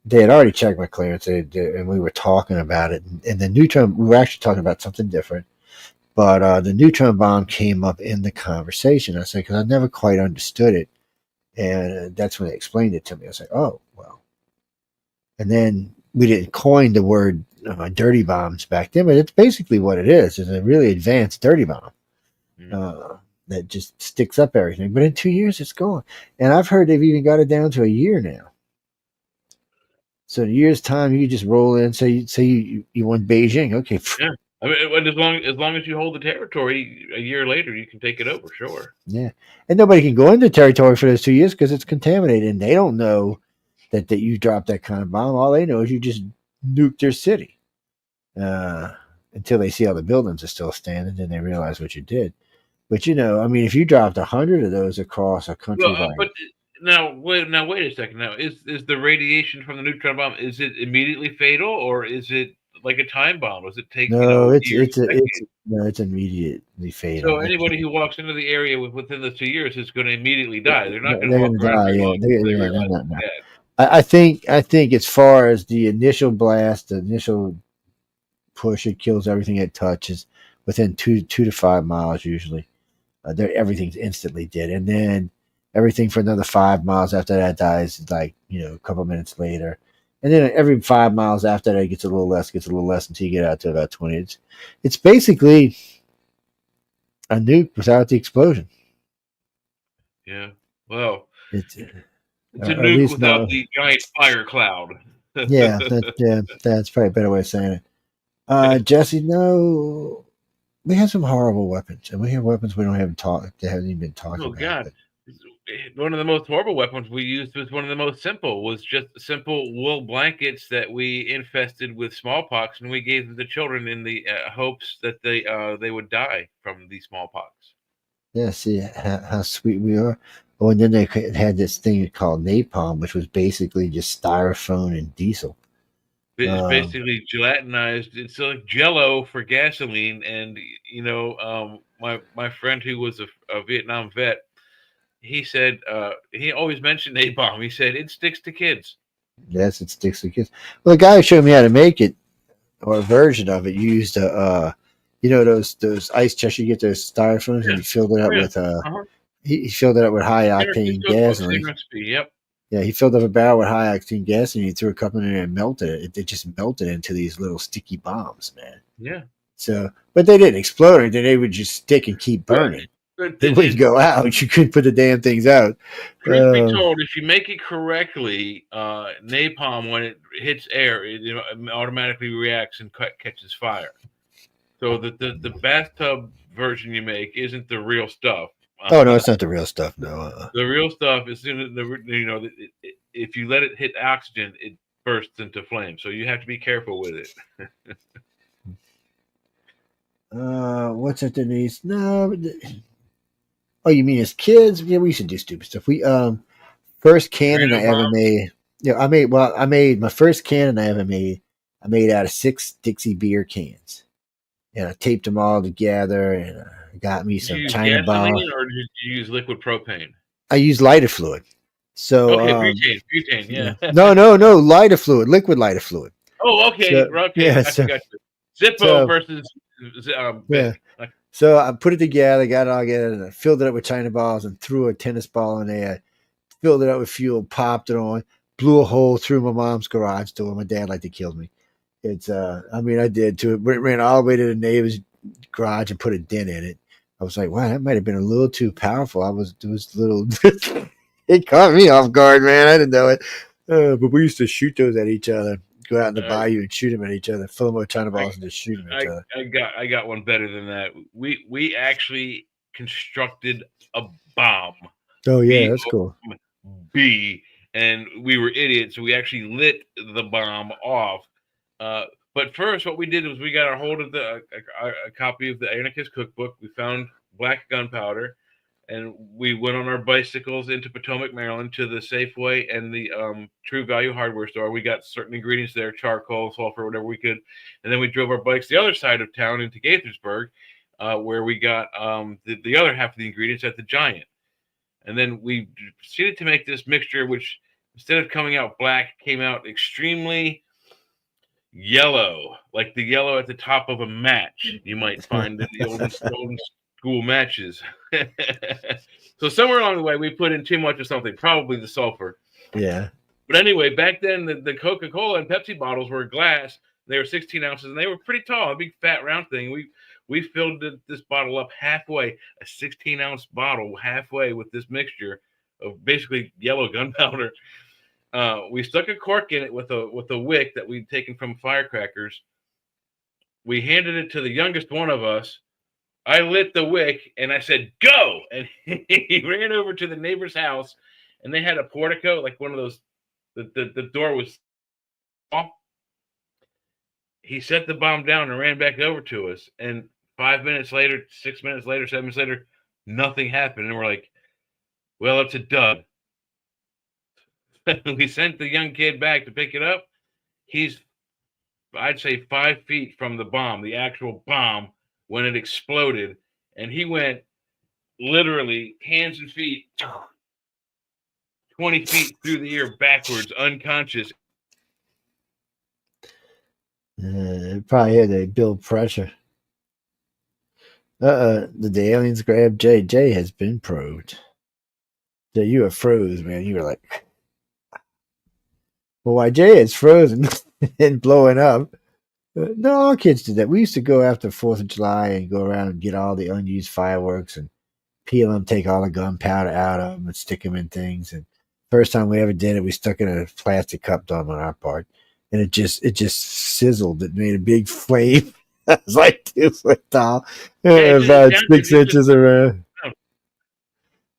they had already checked my clearance, and we were talking about it. And the neutron, we were actually talking about something different, But the neutron bomb came up in the conversation. I said, because I never quite understood it. And that's when they explained it to me. I was like, oh, well. And then we didn't coin the word dirty bombs back then, but it's basically what it is. It's a really advanced dirty bomb that just sticks up everything. But in 2 years, it's gone. And I've heard they've even got it down to a year now. So in a year's time, you just roll in, say you want Beijing. Okay. Yeah. I mean, as long as you hold the territory, a year later you can take it over. Sure. Yeah, and nobody can go into territory for those 2 years because it's contaminated, and they don't know that you dropped that kind of bomb. All they know is you just nuked their city. Until they see all the buildings are still standing, then they realize what you did. But I mean, if you dropped 100 of those across a country, but now wait a second. Now, is the radiation from the neutron bomb, is it immediately fatal, or is it like a time bomb? Does it take it's immediately fatal. So anybody who walks into the area within the 2 years is going to immediately die. They're not going to die. I think as far as the initial blast, the initial push, it kills everything it touches within 2 to 5 miles usually. Everything's instantly dead, and then everything for another 5 miles after that dies, like a couple minutes later. And then every 5 miles after that, it gets a little less until you get out to about 20. It's basically a nuke without the explosion. Yeah. Well, it's a at nuke without the giant fire cloud. Yeah, that's probably a better way of saying it. Jesse, no, we have some horrible weapons, and we have weapons we haven't even been talking about. Oh God. But one of the most horrible weapons we used was one of the most simple, was just simple wool blankets that we infested with smallpox, and we gave them to children in the hopes that they would die from the smallpox. Yeah, see how sweet we are. Oh, and then they had this thing called napalm, which was basically just styrofoam and diesel. It's basically gelatinized. It's like Jello for gasoline, and my friend who was a Vietnam vet, he said he always mentioned napalm. He said it sticks to kids. Yes, it sticks to kids. Well, the guy who showed me how to make it, or a version of it, used those ice chests. You get those styrofoams, and he filled it up with he filled it up with high octane gasoline. Yep. Yeah, he filled up a barrel with high octane gas, and he threw a couple in there and melted it. It just melted into these little sticky bombs, man. Yeah. So, but they didn't explode, or they would just stick and keep burning. They wouldn't go out. You couldn't put the damn things out. Truth be told, if you make it correctly, napalm, when it hits air, it automatically reacts and catches fire. So the bathtub version you make isn't the real stuff. Oh no, it's not the real stuff. No, the real stuff is if you let it hit oxygen, it bursts into flame. So you have to be careful with it. What's it, Denise? No. Oh, you mean as kids? Yeah, we used to do stupid stuff. We first cannon I ever made. Yeah, I made my first cannon I ever made. I made out of 6 Dixie beer cans, and I taped them all together, and got me some China bomb. Or did you use liquid propane? I used lighter fluid. So butane, yeah. No, lighter fluid, liquid lighter fluid. Oh, okay, Yeah, I got you. Zippo versus yeah. So I put it together, got it all together, and I filled it up with China balls and threw a tennis ball in there. Filled it up with fuel, popped it on, blew a hole through my mom's garage door. My dad like to kill me. It's I did too. It ran all the way to the neighbor's garage and put a dent in it. I was like, wow, that might have been a little too powerful. It was a little it caught me off guard, man. I didn't know it. But we used to shoot those at each other. Go out in the bayou and shoot them at each other. Fill them with China balls and just shoot them at each other. I got one better than that. We actually constructed a bomb. Oh yeah, that's cool. And we were idiots, so we actually lit the bomb off. But first, what we did was we got a hold of a copy of the Anarchist Cookbook. We found black gunpowder, and we went on our bicycles into Potomac, Maryland, to the Safeway and the True Value hardware store. We got certain ingredients there, charcoal, sulfur, whatever we could. And then we drove our bikes the other side of town into Gaithersburg, where we got the other half of the ingredients at the Giant. And then we proceeded to make this mixture, which instead of coming out black, came out extremely yellow. like the yellow at the top of a match you might find in the old school matches. So somewhere along the way, we put in too much of something, probably the sulfur. Yeah. But anyway, back then, the Coca-Cola and Pepsi bottles were glass. They were 16 ounces, and they were pretty tall, a big fat round thing. We filled this bottle up halfway, a 16-ounce bottle halfway with this mixture of basically yellow gunpowder. We stuck a cork in it with a wick that we'd taken from firecrackers. We handed it to the youngest one of us. I lit the wick and I said, "Go!" And he ran over to the neighbor's house, and they had a portico, like one of those. The door was small. He set the bomb down and ran back over to us. And 5 minutes later, 6 minutes later, 7 minutes later, nothing happened. And we're like, "Well, it's a dud." We sent the young kid back to pick it up. He's, I'd say, 5 feet from the bomb, the actual bomb, when it exploded. And he went literally hands and feet 20 feet through the air backwards, unconscious. Probably had to build pressure. Did the aliens grab Jay? Jay has been probed. Jay, you were froze, man. You were like, well, why Jay is frozen and blowing up. No, all kids did that. We used to go after 4th of July and go around and get all the unused fireworks and peel them, take all the gunpowder out of them and stick them in things. And first time we ever did it, we stuck it in a plastic cup dome on our part. And it just sizzled. It made a big flame. It was like 2 foot tall. About 6 inches around.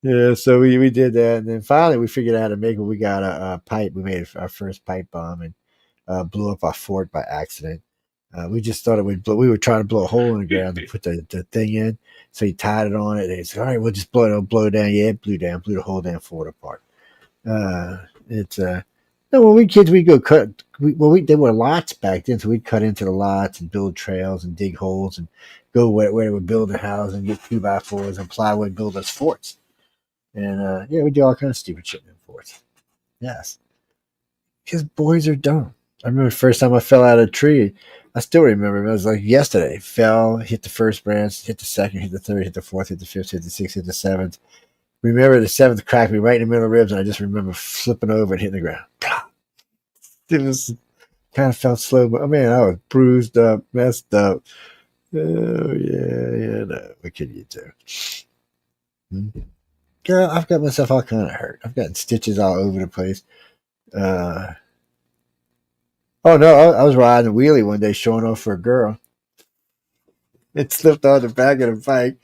Yeah, so we did that. And then finally we figured out how to make it. We got a pipe. We made our first pipe bomb and blew up our fort by accident. We just thought it would blow. We were trying to blow a hole in the ground to put the thing in. So he tied it on it. And he said, "All right, we'll just blow it. It'll blow down." Yeah, it blew the whole damn fort apart. No, when we kids, we'd go cut. There were lots back then, so we'd cut into the lots and build trails and dig holes and go where they would build a house and get 2x4s and plywood, build us forts. And yeah, we do all kinds of stupid shit in forts. Yes, because boys are dumb. I remember the first time I fell out of a tree. I still remember it was like yesterday. Fell, hit the first branch, hit the second, hit the third, hit the fourth, hit the fifth, hit the sixth, hit the seventh. Remember the seventh cracked me right in the middle of the ribs, and I just remember flipping over and hitting the ground. It was kind of felt slow, but man, I was bruised up, messed up. Oh yeah, no. What can you do? Girl, I've got myself all kind of hurt. I've gotten stitches all over the place. Oh no, I was riding a wheelie one day, showing off for a girl. It slipped on the back of the bike.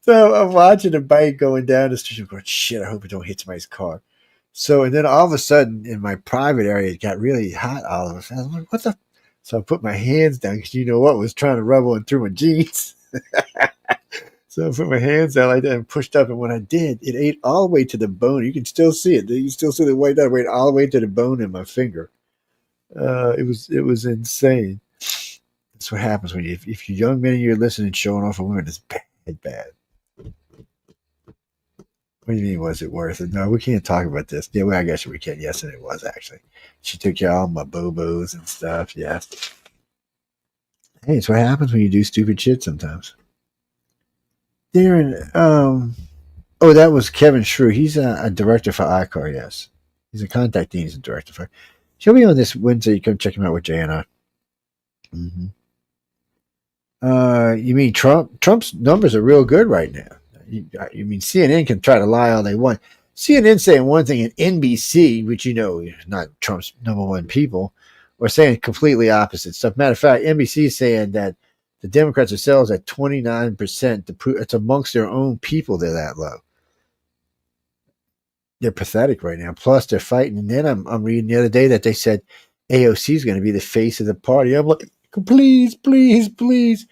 So I'm watching the bike going down the street. I'm going, shit, I hope it don't hit somebody's car. So, and then all of a sudden in my private area, it got really hot all of a sudden. I was like, what the? So I put my hands down because you know what was trying to rub on through my jeans. So I put my hands down like that and pushed up. And when I did, it ate all the way to the bone. You can still see it. You can still see the white dot. It went all the way to the bone in my finger. It was insane. That's what happens when if you young men and you're listening, showing off a woman is bad. What do you mean, was it worth it? No, we can't talk about this. Yeah, well, I guess we can. Yes, and it was actually. She took care of all my bobos and stuff. Yes. Hey, it's what happens when you do stupid shit sometimes. Darren, oh, that was Kevin Shrew. He's a director for ICAR, yes. He's a contact dean. He's a director for. She'll be on this Wednesday. You come check him out with Jay and I. Mm-hmm. You mean Trump? Trump's numbers are real good right now. You mean CNN can try to lie all they want. CNN saying one thing and NBC, which you know is not Trump's number one people, are saying completely opposite stuff. Matter of fact, NBC is saying that the Democrats themselves at 29%. It's amongst their own people they're that low. They're pathetic right now. Plus, they're fighting. And then I'm reading the other day that they said AOC is going to be the face of the party. I'm like, please, please, please.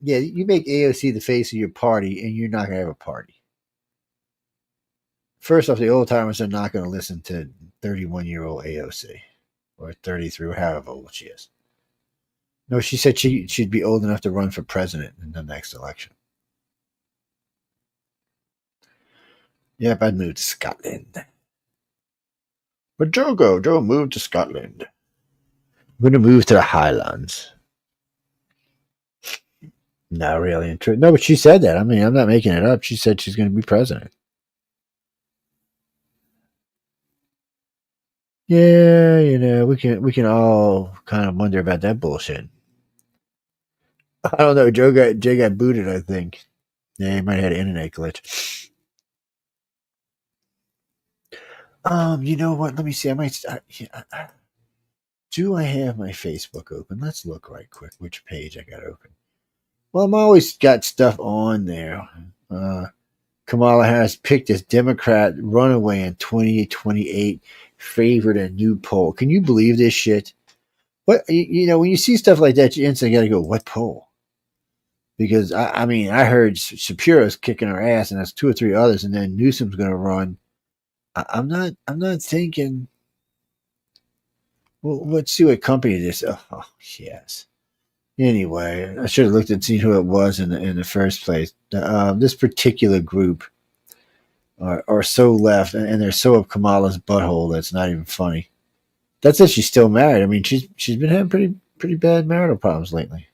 Yeah, you make AOC the face of your party, and you're not going to have a party. First off, the old timers are not going to listen to 31-year-old AOC or 33, or however old she is. No, she said she'd be old enough to run for president in the next election. Yep, I'd move to Scotland. But Joe moved to Scotland. I'm going to move to the Highlands. Not really. No, but she said that. I mean, I'm not making it up. She said she's going to be president. Yeah, we can all kind of wonder about that bullshit. I don't know. Jay got booted, I think. Yeah, he might have had an internet glitch. You know what? Let me see. I might. Do I have my Facebook open? Let's look right quick. Which page I got open? Well, I'm always got stuff on there. Kamala Harris picked as Democrat runaway in 2028, favored a new poll. Can you believe this shit? What when you see stuff like that, you instantly got to go, what poll? Because I mean, I heard Shapiro's kicking her ass, and that's 2 or 3 others, and then Newsom's going to run. I'm not thinking. Well, let's see what company this. Oh yes. Anyway, I should have looked and seen who it was in the first place. This particular group are so left, and they're so up Kamala's butthole that's not even funny. That's if she's still married. I mean, she's been having pretty bad marital problems lately.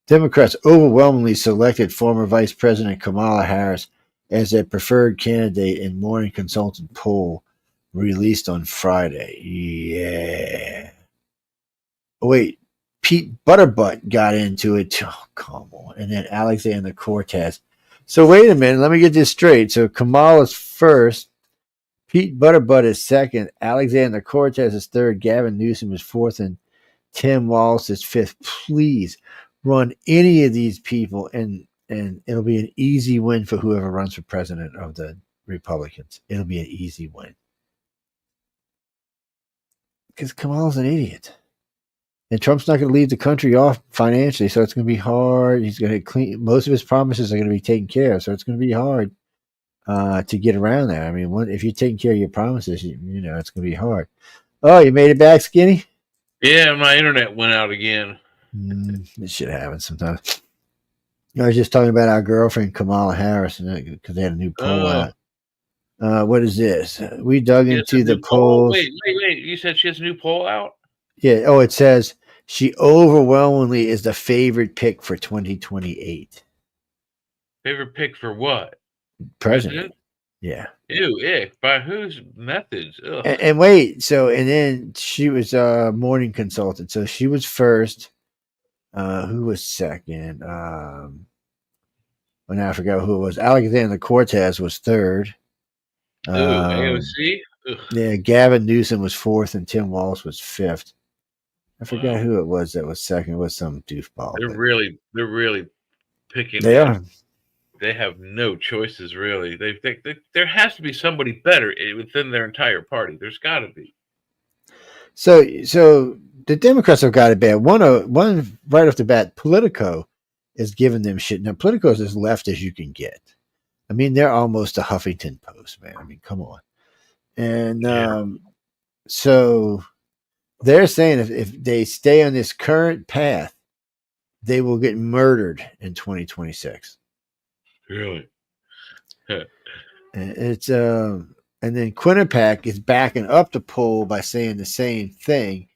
Democrats overwhelmingly selected former Vice President Kamala Harris as their preferred candidate in morning consultant poll released on Friday. Yeah. Oh, wait. Pete Butterbutt got into it. Oh, come on. And then Alexander Cortez. So wait a minute. Let me get this straight. So Kamala's first. Pete Butterbutt is second. Alexander Cortez is third. Gavin Newsom is fourth. And Tim Walz is fifth. Please run any of these people, and it'll be an easy win for whoever runs for president of the Republicans. It'll be an easy win. Because Kamala's an idiot. And Trump's not going to leave the country off financially, so it's going to be hard. He's going to clean. Most of his promises are going to be taken care of, so it's going to be hard to get around that. I mean, if you're taking care of your promises, you know it's going to be hard. Oh, you made it back, Skinny? Yeah, my internet went out again. This shit happens sometimes. I was just talking about our girlfriend Kamala Harris because they had a new poll out. What is this? We dug into the polls. Wait! You said she has a new poll out? Yeah. Oh, it says she overwhelmingly is the favorite pick for 2028. Favorite pick for what? President? Yeah. Ew, ick. By whose methods? And wait, and then she was a morning consultant. So she was first. Who was second? Now I forgot who it was. Alexander Cortez was third. AOC? Yeah, Gavin Newsom was fourth, and Tim Walz was fifth. I forgot who it was that was second. It was some doofball. They're really picking. They are. They have no choices, really. There has to be somebody better within their entire party. There's got to be. So the Democrats have got it bad. One right off the bat, Politico is giving them shit. Now, Politico is as left as you can get. I mean, they're almost a Huffington Post, man. I mean, come on. And so they're saying if they stay on this current path, they will get murdered in 2026. Really? It's and then Quinnipiac is backing up the poll by saying the same thing,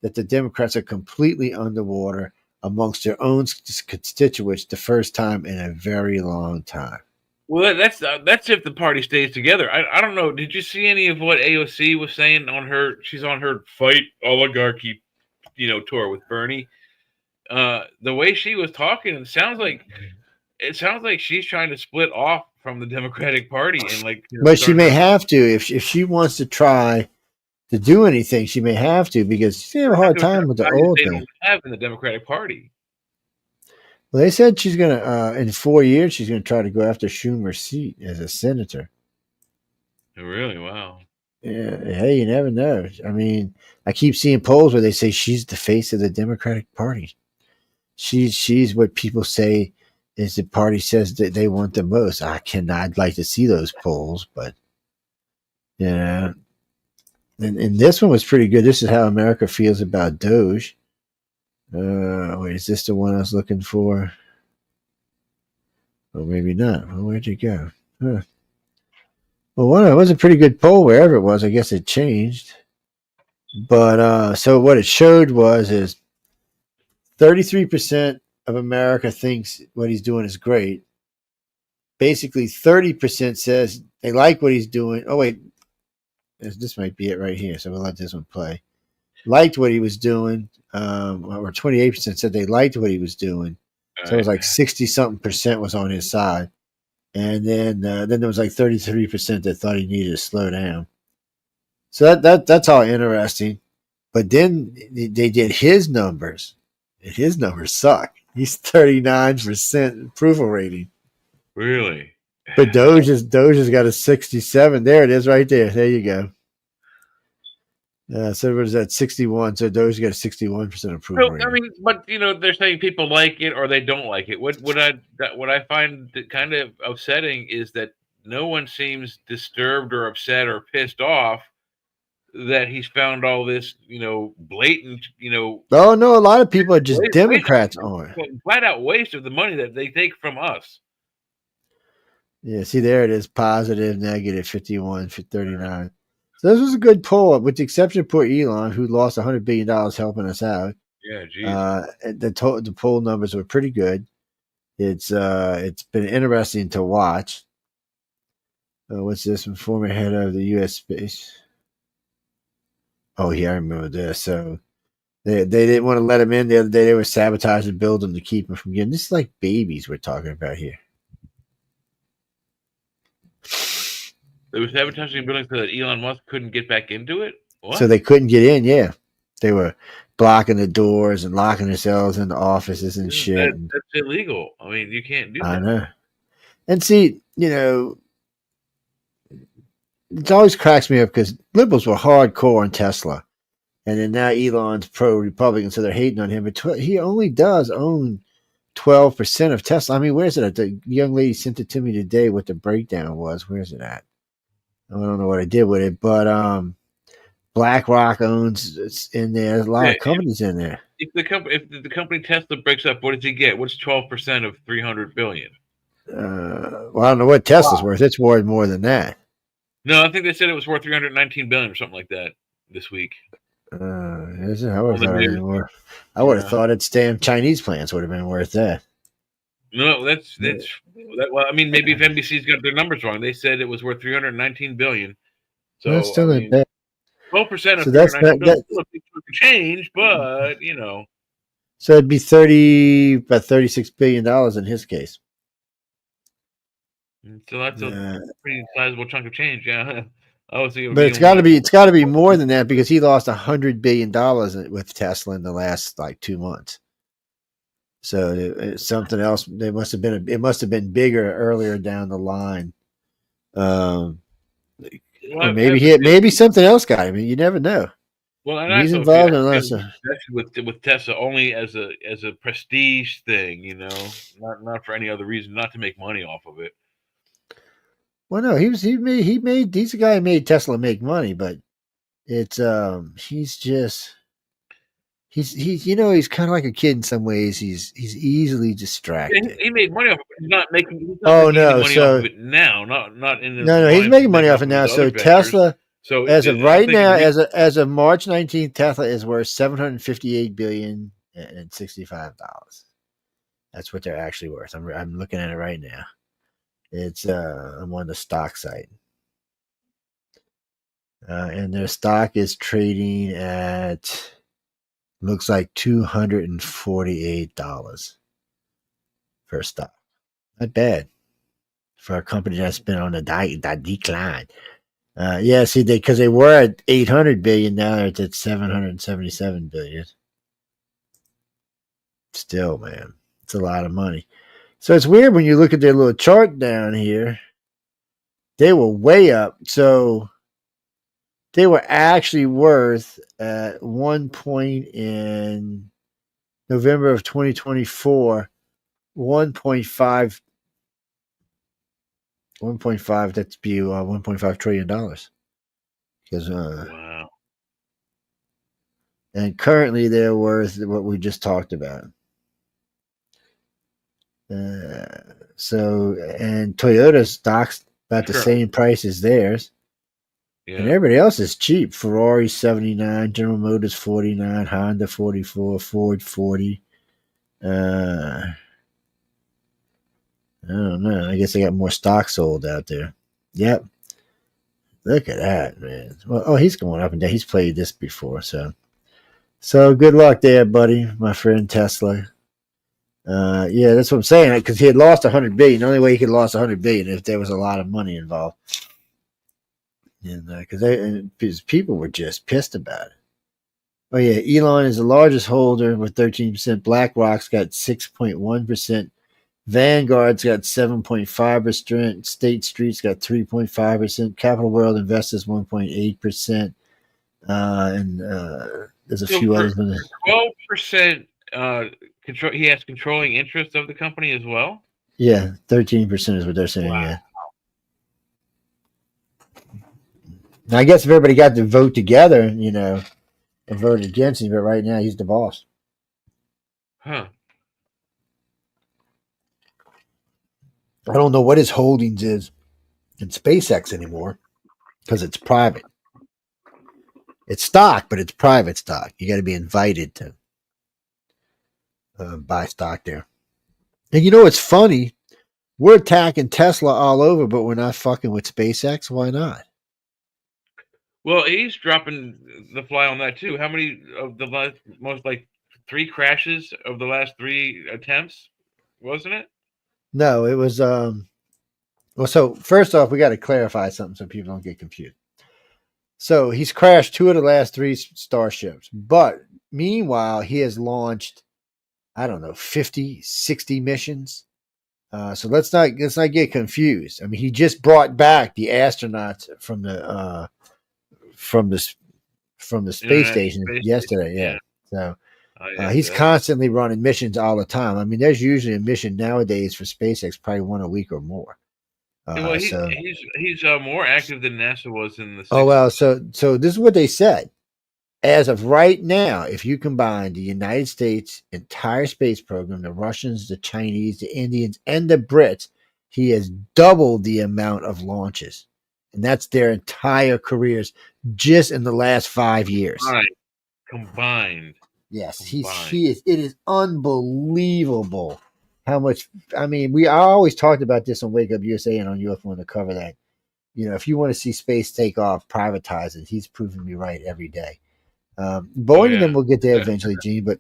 that the Democrats are completely underwater amongst their own constituents the first time in a very long time. Well, that's if the party stays together. I don't know. Did you see any of what AOC was saying on her? She's on her fight oligarchy, tour with Bernie. The way she was talking, it sounds like she's trying to split off from the Democratic Party and But she may have to if she wants to try to do anything. She may have to because she have a hard time with the old thing. They don't have in the Democratic Party. Well, they said she's going to, in 4 years, she's going to try to go after Schumer's seat as a senator. Really? Wow. Yeah. Hey, you never know. I mean, I keep seeing polls where they say she's the face of the Democratic Party. She's what people say is the party says that they want the most. I'd like to see those polls, but, and this one was pretty good. This is how America feels about Doge. Wait, is this the one I was looking for? Or maybe not. Well, where'd you go? Huh. Well, it was a pretty good poll wherever it was. I guess it changed. But so what it showed is 33% of America thinks what he's doing is great. Basically, 30% says they like what he's doing. Oh wait, this might be it right here. So we'll let this one play. Liked what he was doing, or 28% said they liked what he was doing. So it was like 60-something% was on his side, and then there was like 33% that thought he needed to slow down. So that's all interesting. But then they did his numbers, and his numbers suck. He's 39% approval rating. Really? But Doge's got a 67. There it is, right there. There you go. So it was at 61. So Doge got a 61% approval rating. I mean, but they're saying people like it or they don't like it. What I find kind of upsetting is that no one seems disturbed or upset or pissed off that he's found all this, blatant, Oh no, a lot of people are just Democrats on it. Flat out waste of the money that they take from us. Yeah, see there it is, positive, negative, 51, 39. So this was a good poll, with the exception of poor Elon, who lost $100 billion helping us out. Yeah, geez. The poll numbers were pretty good. It's been interesting to watch. What's this? Former head of the U.S. space. Oh yeah, I remember this. So they didn't want to let him in the other day. They were sabotaging the building to keep him from getting. This is like babies we're talking about here. They were sabotaging the building so that Elon Musk couldn't get back into it? What? So they couldn't get in, yeah. They were blocking the doors and locking themselves in the offices and shit. That's illegal. I mean, you can't do that. I know. And see, it always cracks me up because liberals were hardcore on Tesla. And then now Elon's pro-Republican, so they're hating on him. But he only does own 12% of Tesla. I mean, where's it at? The young lady sent it to me today what the breakdown was. Where's it at? I don't know what I did with it, but BlackRock owns it's in there. There's a lot of companies in there. If the company Tesla breaks up, what does he get? What's 12% of $300 billion? Well, I don't know what Tesla's worth. It's worth more than that. No, I think they said it was worth $319 billion or something like that this week. Is it? I would have thought its damn Chinese plants would have been worth that. No, that's well. I mean, maybe if NBC's got their numbers wrong, they said it was worth $319 billion. So that's still not bad. 12% of so that's $319 billion change, but So it'd be about $36 billion in his case. So that's a pretty sizable chunk of change, yeah. But it's got to be more than that because he lost $100 billion with Tesla in the last 2 months. So it's something else. It must have been bigger earlier down the line. Or maybe something else got him. You never know. Well, and he's involved with Tesla only as a prestige thing, not for any other reason, not to make money off of it. Well, no, he's a guy who made Tesla make money, but it's he's kind of like a kid in some ways. He's easily distracted. He made money off of it. He's not making money off of it now. Not in no. He's making money off it now. So Tesla, as of right now, as of March 19th, Tesla is worth $758,065,000. That's what they're actually worth. I'm looking at it right now. It's I'm on the stock site, and their stock is trading at looks like $248 per stock. Not bad for a company that's been on a decline. See, because they were at 800 billion, now they're at 777 billion. Still, man, it's a lot of money. So it's weird when you look at their little chart down here. They were way up. So they were actually worth at one point in November of 2024, 1.5. That's be $1.5 trillion. Because wow. And currently they're worth what we just talked about. So and Toyota's stock's about the same price as theirs. Yeah. And everybody else is cheap. Ferrari 79, General Motors 49, Honda 44, Ford 40. I don't know. I guess they got more stock sold out there. Yep. Look at that, man. Well, he's going up and down. He's played this before, so good luck there, buddy, my friend Tesla. Yeah, that's what I'm saying. Because he had lost $100 billion. The only way he could have lost $100 billion if there was a lot of money involved. And because people were just pissed about it. Oh yeah, Elon is the largest holder with 13%. BlackRock's got 6.1%. Vanguard's got 7.5%. State Street's got 3.5%. Capital World Investors 1.8%. And there's a few others. 12%. Control. He has controlling interest of the company as well. Yeah, 13% is what they're saying. Wow. Yeah. Now I guess if everybody got to vote together, and voted against him, but right now he's the boss. Huh. I don't know what his holdings is in SpaceX anymore because it's private. It's stock, but it's private stock. You got to be invited to buy stock there. And it's funny. We're attacking Tesla all over, but we're not fucking with SpaceX. Why not? Well, he's dropping the fly on that too. How many of the most 3 crashes of the last 3 attempts, wasn't it? No, it was well, so first off, we got to clarify something so people don't get confused. So he's crashed 2 of the last 3 starships, but meanwhile, he has launched, I don't know, 50, 60 missions. So let's not get confused. I mean, he just brought back the astronauts from the space station yesterday. Yeah. So he's constantly running missions all the time. I mean, there's usually a mission nowadays for SpaceX, probably 1 a week or more. Well, he's more active than NASA was in the 60s. Oh well, so this is what they said. As of right now, if you combine the United States' entire space program, the Russians, the Chinese, the Indians, and the Brits, he has doubled the amount of launches. And that's their entire careers just in the last 5 years. Combined. Yes, he is. It is unbelievable how much. I mean, I always talked about this on Wake Up USA and on UFO Undercover that, if you want to see space take off, privatize it. He's proven me right every day. Boeing and them will get there eventually, Gene. But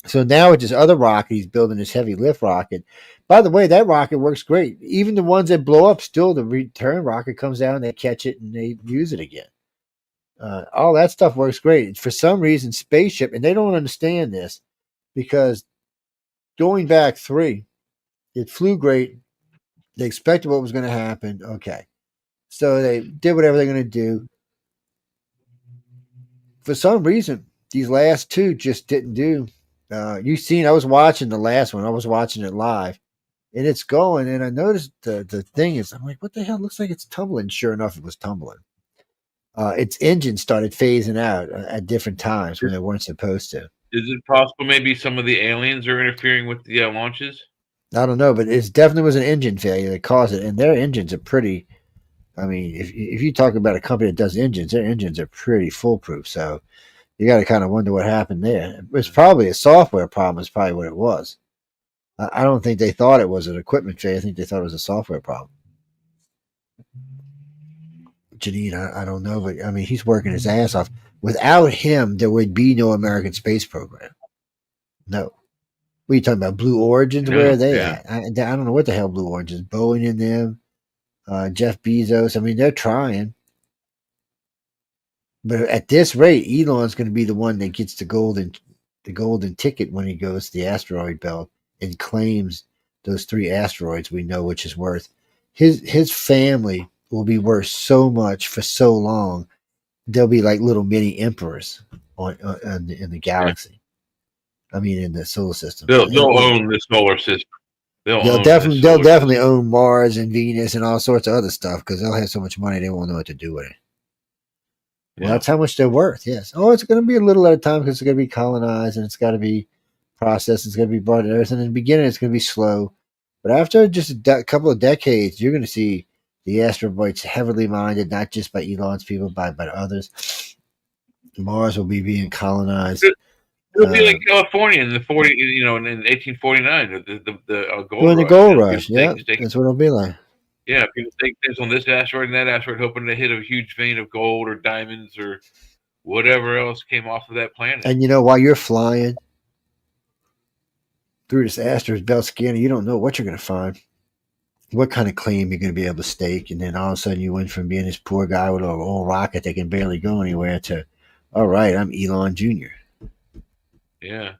so now with this other rocket, he's building this heavy lift rocket. By the way, that rocket works great. Even the ones that blow up, still the return rocket comes out and they catch it and they use it again. All that stuff works great. For some reason, spaceship, and they don't understand this because going back 3, it flew great. They expected what was going to happen. Okay. So they did whatever they're going to do. For some reason, these last 2 just didn't do. I was watching the last one. I was watching it live. And it's going, and I noticed the thing is, I'm like, what the hell? It looks like it's tumbling. Sure enough, it was tumbling. Its engine started phasing out at different times when they weren't supposed to. Is it possible maybe some of the aliens are interfering with the launches? I don't know, but it definitely was an engine failure that caused it. And their engines are pretty. I mean, if you talk about a company that does engines, their engines are pretty foolproof. So you got to kind of wonder what happened there. It's probably a software problem. Is probably what it was. I don't think they thought it was an equipment failure. I think they thought it was a software problem. Janine, I don't know, but I mean, he's working his ass off. Without him, there would be no American space program. No. What are you talking about? Blue Origins? Where are they at? I don't know what the hell Blue Origins. Boeing and them, Jeff Bezos. I mean, they're trying. But at this rate, Elon's going to be the one that gets the golden ticket when he goes to the asteroid belt and claims those 3 asteroids we know which is worth. His family will be worth so much for so long. They'll be like little mini emperors in the galaxy. I mean, in the solar system. They'll own the solar system. They'll definitely own Mars and Venus and all sorts of other stuff because they'll have so much money they won't know what to do with it. Well, that's how much they're worth. Yes. Oh, it's going to be a little at a time because it's going to be colonized and it's got to be processed. It's going to be brought to Earth. And in the beginning, it's going to be slow. But after just a couple of decades, you're going to see The asteroid's heavily mined, not just by Elon's people, but by others. Mars will be being colonized. It'll be like California in the 40, in 1849, the gold Doing the rush. gold rush, yeah, that's what it'll be like. Yeah, people take things on this asteroid and that asteroid, hoping to hit a huge vein of gold or diamonds or whatever else came off of that planet. And while you're flying through this asteroid belt scanner, you don't know what you're going to find, what kind of claim you're going to be able to stake, and then all of a sudden you went from being this poor guy with an old rocket that can barely go anywhere to, all right, I'm Elon Jr. Yeah.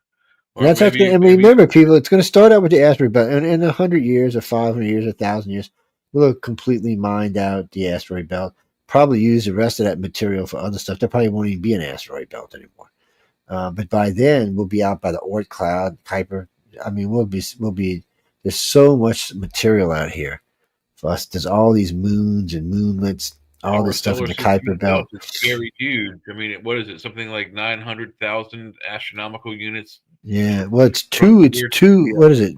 And that's how it's going to, remember, people, it's going to start out with the asteroid belt, and in 100 years or 500 years or 1,000 years, we'll have completely mined out the asteroid belt, probably use the rest of that material for other stuff. There probably won't even be an asteroid belt anymore. But by then, we'll be out by the Oort cloud, Kuiper. I mean, we'll be. There's so much material out here for us. There's all these moons and moonlets, all this stuff in the Kuiper belt. It's very huge. I mean, what is it? Something like 900,000 astronomical units. Yeah, well, it's two. What is it?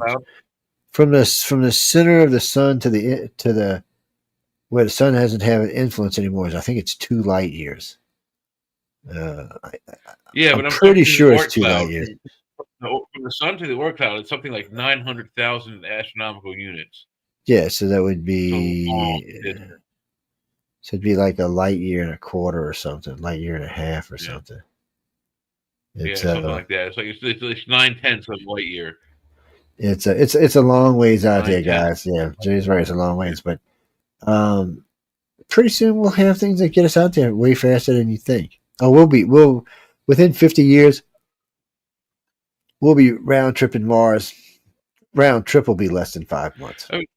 From the center of the sun to the where the sun hasn't had an influence anymore. I think it's 2 light years. But I'm pretty sure it's 2 light years. From the sun to the Oort cloud, it's something like 900,000 astronomical units. Yeah, so that would be. So it'd be like a light year and a quarter or something, light year and a half or something. It's, something like that. It's like it's 9/10 of a light year. It's a long ways out there, guys. Yeah, Jay's right. It's a long ways, but pretty soon we'll have things that get us out there way faster than you think. Oh, we'll within 50 years. We'll be round tripping Mars. Round trip will be less than 5 months. I mean,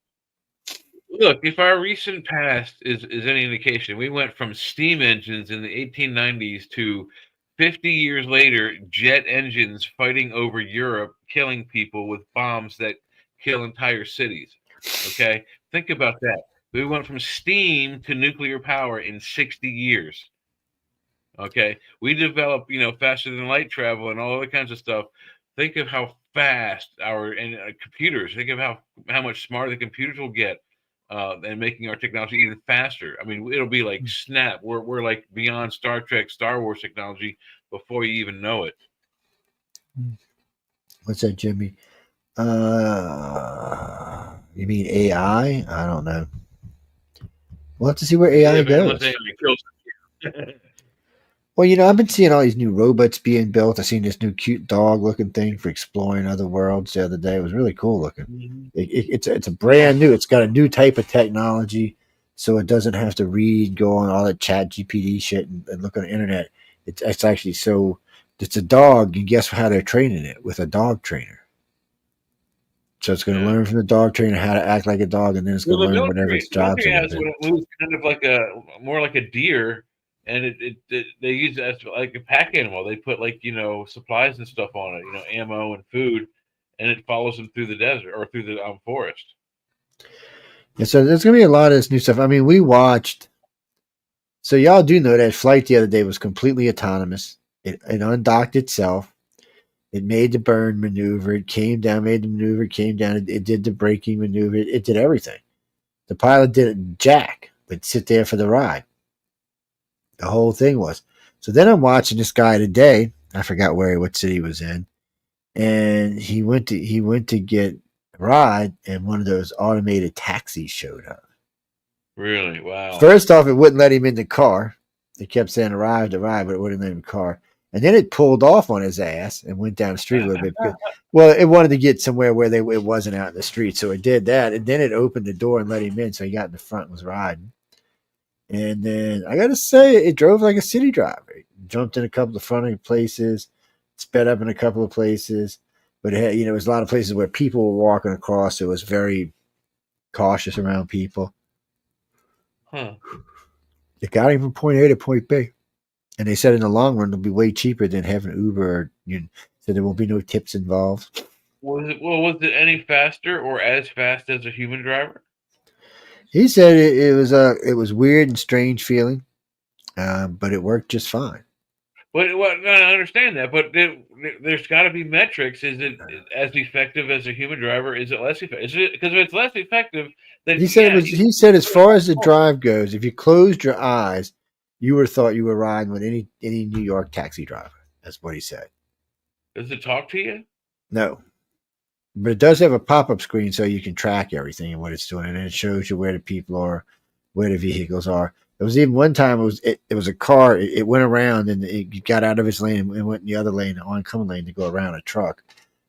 look, if our recent past is any indication, we went from steam engines in the 1890s to 50 years later, jet engines fighting over Europe, killing people with bombs that kill entire cities. Okay? Think about that. We went from steam to nuclear power in 60 years. Okay? We developed, faster than light travel and all other kinds of stuff. Think of how fast our computers. Think of how much smarter the computers will get, and making our technology even faster. I mean, it'll be like snap. We're like beyond Star Trek, Star Wars technology before you even know it. What's that, Jimmy? You mean AI? I don't know. We'll have to see where AI goes. Well, I've been seeing all these new robots being built. I've seen this new cute dog-looking thing for exploring other worlds the other day. It was really cool looking. Mm-hmm. It's a brand new. It's got a new type of technology, so it doesn't have to go on all that chat GPT shit and look on the internet. It's actually so. It's a dog, and guess how they're training it? With a dog trainer. So it's going to learn from the dog trainer how to act like a dog, and then it's going to learn whatever its job's going to do. It moves kind of more like a deer. And they use it as like a pack animal. They put supplies and stuff on it, ammo and food, and it follows them through the desert or through the forest. Yeah, so there's going to be a lot of this new stuff. I mean, we watched. So y'all do know that flight the other day was completely autonomous. It undocked itself. It made the burn maneuver. It came down, made the maneuver, came down. It did the braking maneuver. It did everything. The pilot didn't jack, but sit there for the ride. The whole thing was. So then I'm watching this guy today. I forgot what city he was in, and he went to get a ride, and one of those automated taxis showed up. Really? Wow. First off, it wouldn't let him in the car. It kept saying arrive, but it wouldn't let him in the car. And then it pulled off on his ass and went down the street a little bit. Well, it wanted to get somewhere where it wasn't out in the street, so it did that, and then it opened the door and let him in. So he got in the front and was riding. And then I got to say, it drove like a city driver. It jumped in a couple of fronting places, sped up in a couple of places, but it had, there was a lot of places where people were walking across. So it was very cautious around people. Huh. It got him from point A to point B. And they said in the long run, it'll be way cheaper than having Uber. So there won't be no tips involved. Was it any faster or as fast as a human driver? He said it was weird and strange feeling, but it worked just fine. But well, no, I understand that, but there's got to be metrics. Is it as effective as a human driver? Is it less effective? Is it because if it's less effective, then He said it was. He said as far as the drive goes, if you closed your eyes, you would have thought you were riding with any New York taxi driver. That's what he said. Does it talk to you? No, but it does have a pop-up screen so you can track everything and what it's doing, and it shows you where the people are, where the vehicles are. There was even one time it was a car. It went around and it got out of its lane and went in the other lane, the oncoming lane, to go around a truck.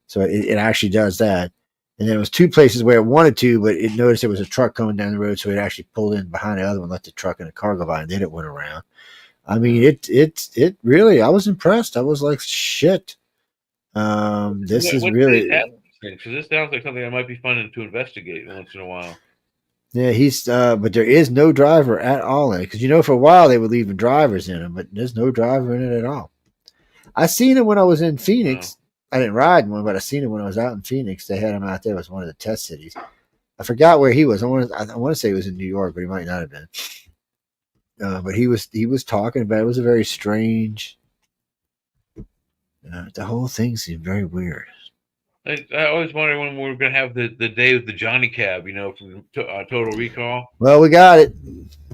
So it actually does that. And then it was two places where it wanted to, but it noticed there was a truck coming down the road, so it actually pulled in behind the other one, let the truck and the car go by, and then it went around. I mean, it really. I was impressed. I was like, shit. This is really. Because this sounds like something that might be fun to investigate once in a while. Yeah, but there is no driver at all in it, because for a while they were leaving drivers in them, but there's no driver in it at all. I seen it when I was in Phoenix. I didn't ride one, but I seen it when I was out in Phoenix. They had him out there. It was one of the test cities. I forgot where he was. I want to say it was in New York, but he might not have been. But he was talking about it. It was a very strange. The whole thing seemed very weird. I always wondered when we were going to have the day of the Johnny Cab, from Total Recall. Well, we got it.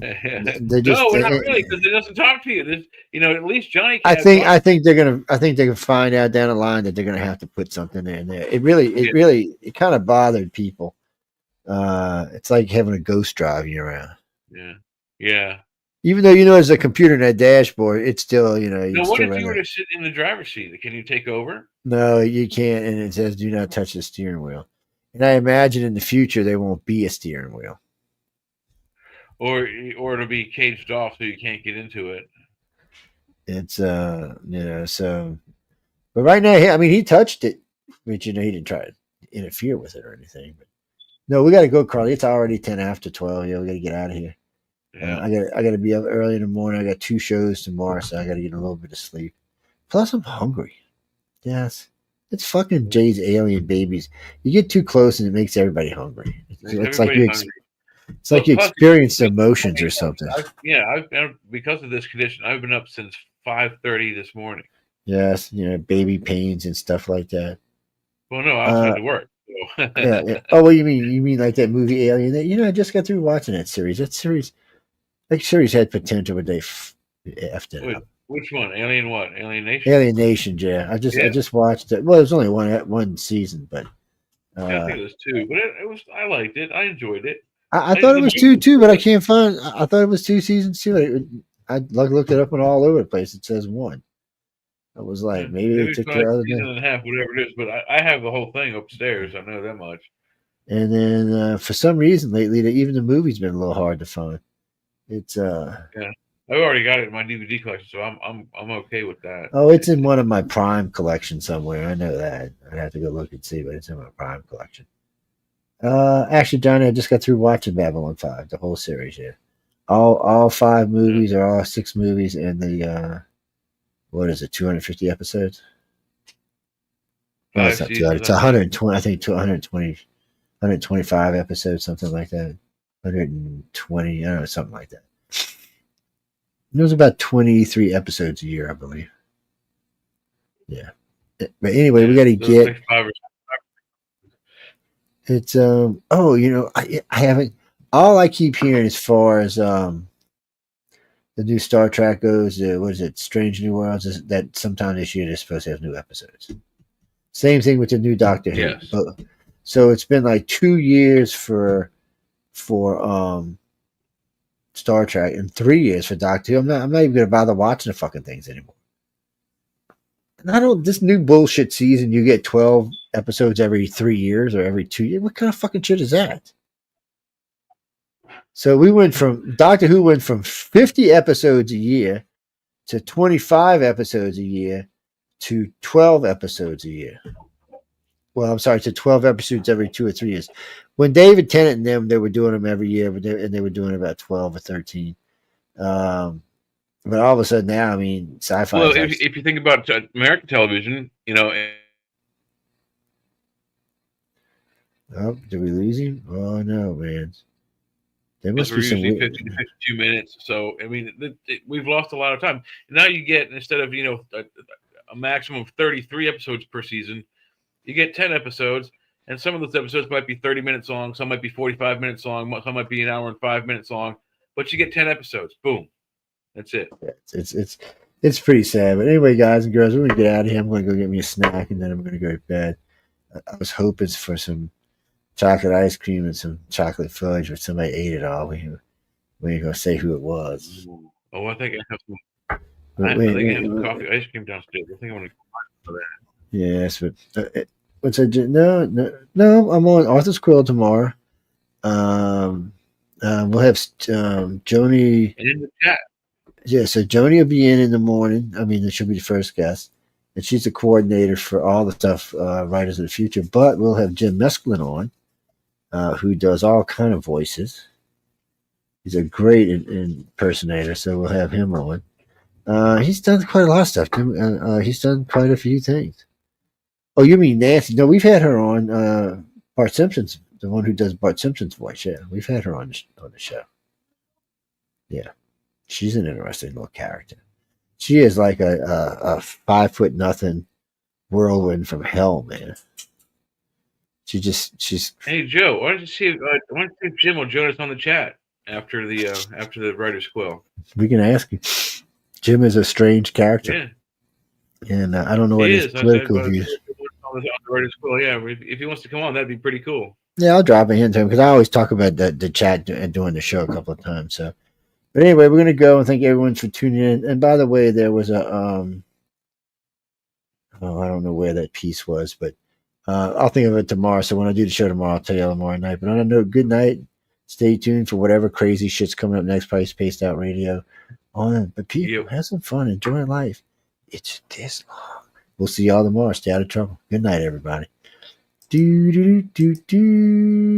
No, we're not really, because it doesn't talk to you. At least Johnny Cab. I think they're gonna find out down the line that they're gonna have to put something in there. It kind of bothered people. It's like having a ghost driving you around. Yeah. Even though there's a computer in that dashboard, it's still Now, what if you were to sit in the driver's seat? Can you take over? No, you can't, and it says do not touch the steering wheel. And I imagine in the future there won't be a steering wheel, or it'll be caged off so you can't get into it. It's so. But right now, I mean, he touched it, but he didn't try to interfere with it or anything. But no, we got to go, Carly. It's already 10 after 12. Yeah, we got to get out of here. Yeah. I got to be up early in the morning. I got 2 shows tomorrow, so I got to get a little bit of sleep. Plus, I'm hungry. Yes, it's fucking Jay's alien babies. You get too close, and it makes everybody hungry. It's like you experience emotions or something. Because of this condition, I've been up since 5:30 this morning. Yes, baby pains and stuff like that. Well, no, I also had to work. So. Yeah. Oh, well, you mean like that movie Alien? I just got through watching that series. That series had potential, but they effed it up. Which one? Alien what? Alienation? Alienation, yeah. I just watched it. Well, it was only one season, but I think it was 2. But it was. I liked it. I enjoyed it. I thought it was 2 too, but I can't find. I thought it was 2 seasons too. I looked it up and all over the place. It says 1. I was like, maybe they took the other season and a half, whatever it is. But I have the whole thing upstairs. I know that much. And then for some reason lately, even the movie's been a little hard to find. It's yeah. I've already got it in my DVD collection, so I'm okay with that. Oh, it's in one of my Prime collections somewhere. I know that. I'd have to go look and see, but it's in my Prime collection. Actually, Johnny, I just got through watching Babylon 5, the whole series. Yeah, all 5 movies or all 6 movies, and the what is it? 250 episodes. No, it's not 200. It's 120. I think 220, 125 episodes, something like that. 120. I don't know, something like that. It was about 23 episodes a year, I believe. Yeah. But anyway, we got to get. It's I haven't. All I keep hearing as far as the new Star Trek goes, what is it? Strange New Worlds. Is that sometime this year they're supposed to have new episodes. Same thing with the new Doctor Who. Yes. So it's been like 2 years for Star Trek and 3 years for Doctor Who. I'm not even gonna bother watching the fucking things anymore. And this new bullshit season, you get 12 episodes every 3 years or every 2 years. What kind of fucking shit is that? So Doctor Who went from 50 episodes a year to 25 episodes a year to 12 episodes a year. Well, I'm sorry, to 12 episodes every 2 or 3 years. When David Tennant and them, they were doing them every year, and they were doing about 12 or 13. But all of a sudden now, I mean, sci-fi. Well, if you think about American television, Oh, did we lose him? Oh, no, man. There must we're be some usually weird. 50 to 52 minutes. So, I mean, we've lost a lot of time. Now you get, instead of, a maximum of 33 episodes per season, you get 10 episodes. And some of those episodes might be 30 minutes long. Some might be 45 minutes long. Some might be an hour and 5 minutes long. But you get 10 episodes. Boom. That's it. It's pretty sad. But anyway, guys and girls, we're going to get out of here. I'm going to go get me a snack, and then I'm going to go to bed. I was hoping for some chocolate ice cream and some chocolate fudge, but somebody ate it all. We ain't going to say who it was. Oh, I think I have some. I have some coffee ice cream downstairs. I think I want to go for that. Yes, but what's I do? No, I'm on Arthur's Quill tomorrow. We'll have Joni. And in the chat. Yeah, so Joni will be in the morning. I mean, she'll be the first guest, and she's the coordinator for all the stuff, Writers of the Future. But we'll have Jim Mesklin on, who does all kind of voices. He's a great impersonator, so we'll have him on. He's done quite a lot of stuff. He's done quite a few things. Oh, you mean Nancy? No, we've had her on. Bart Simpson's the one who does Bart Simpson's voice. Yeah, we've had her on the show. Yeah, she's an interesting little character. She is like a 5'0" whirlwind from hell, man. She's. Hey Joe, why don't you see if Jim will join us on the chat after the Writer's Quill? We can ask him. Jim is a strange character. Yeah. And I don't know what his political views. Yeah, if he wants to come on, that'd be pretty cool. Yeah, I'll drop a hint to him because I always talk about the chat and doing the show a couple of times. So, but anyway, we're gonna go and thank everyone for tuning in. And by the way, there was a I don't know where that piece was, but I'll think of it tomorrow. So when I do the show tomorrow, I'll tell you tomorrow night. But on a note, good night. Stay tuned for whatever crazy shit's coming up next. Probably Spaced Out Radio. But people, have some fun, enjoy life. It's this long. We'll see y'all tomorrow. Stay out of trouble. Good night, everybody. Do do do do do.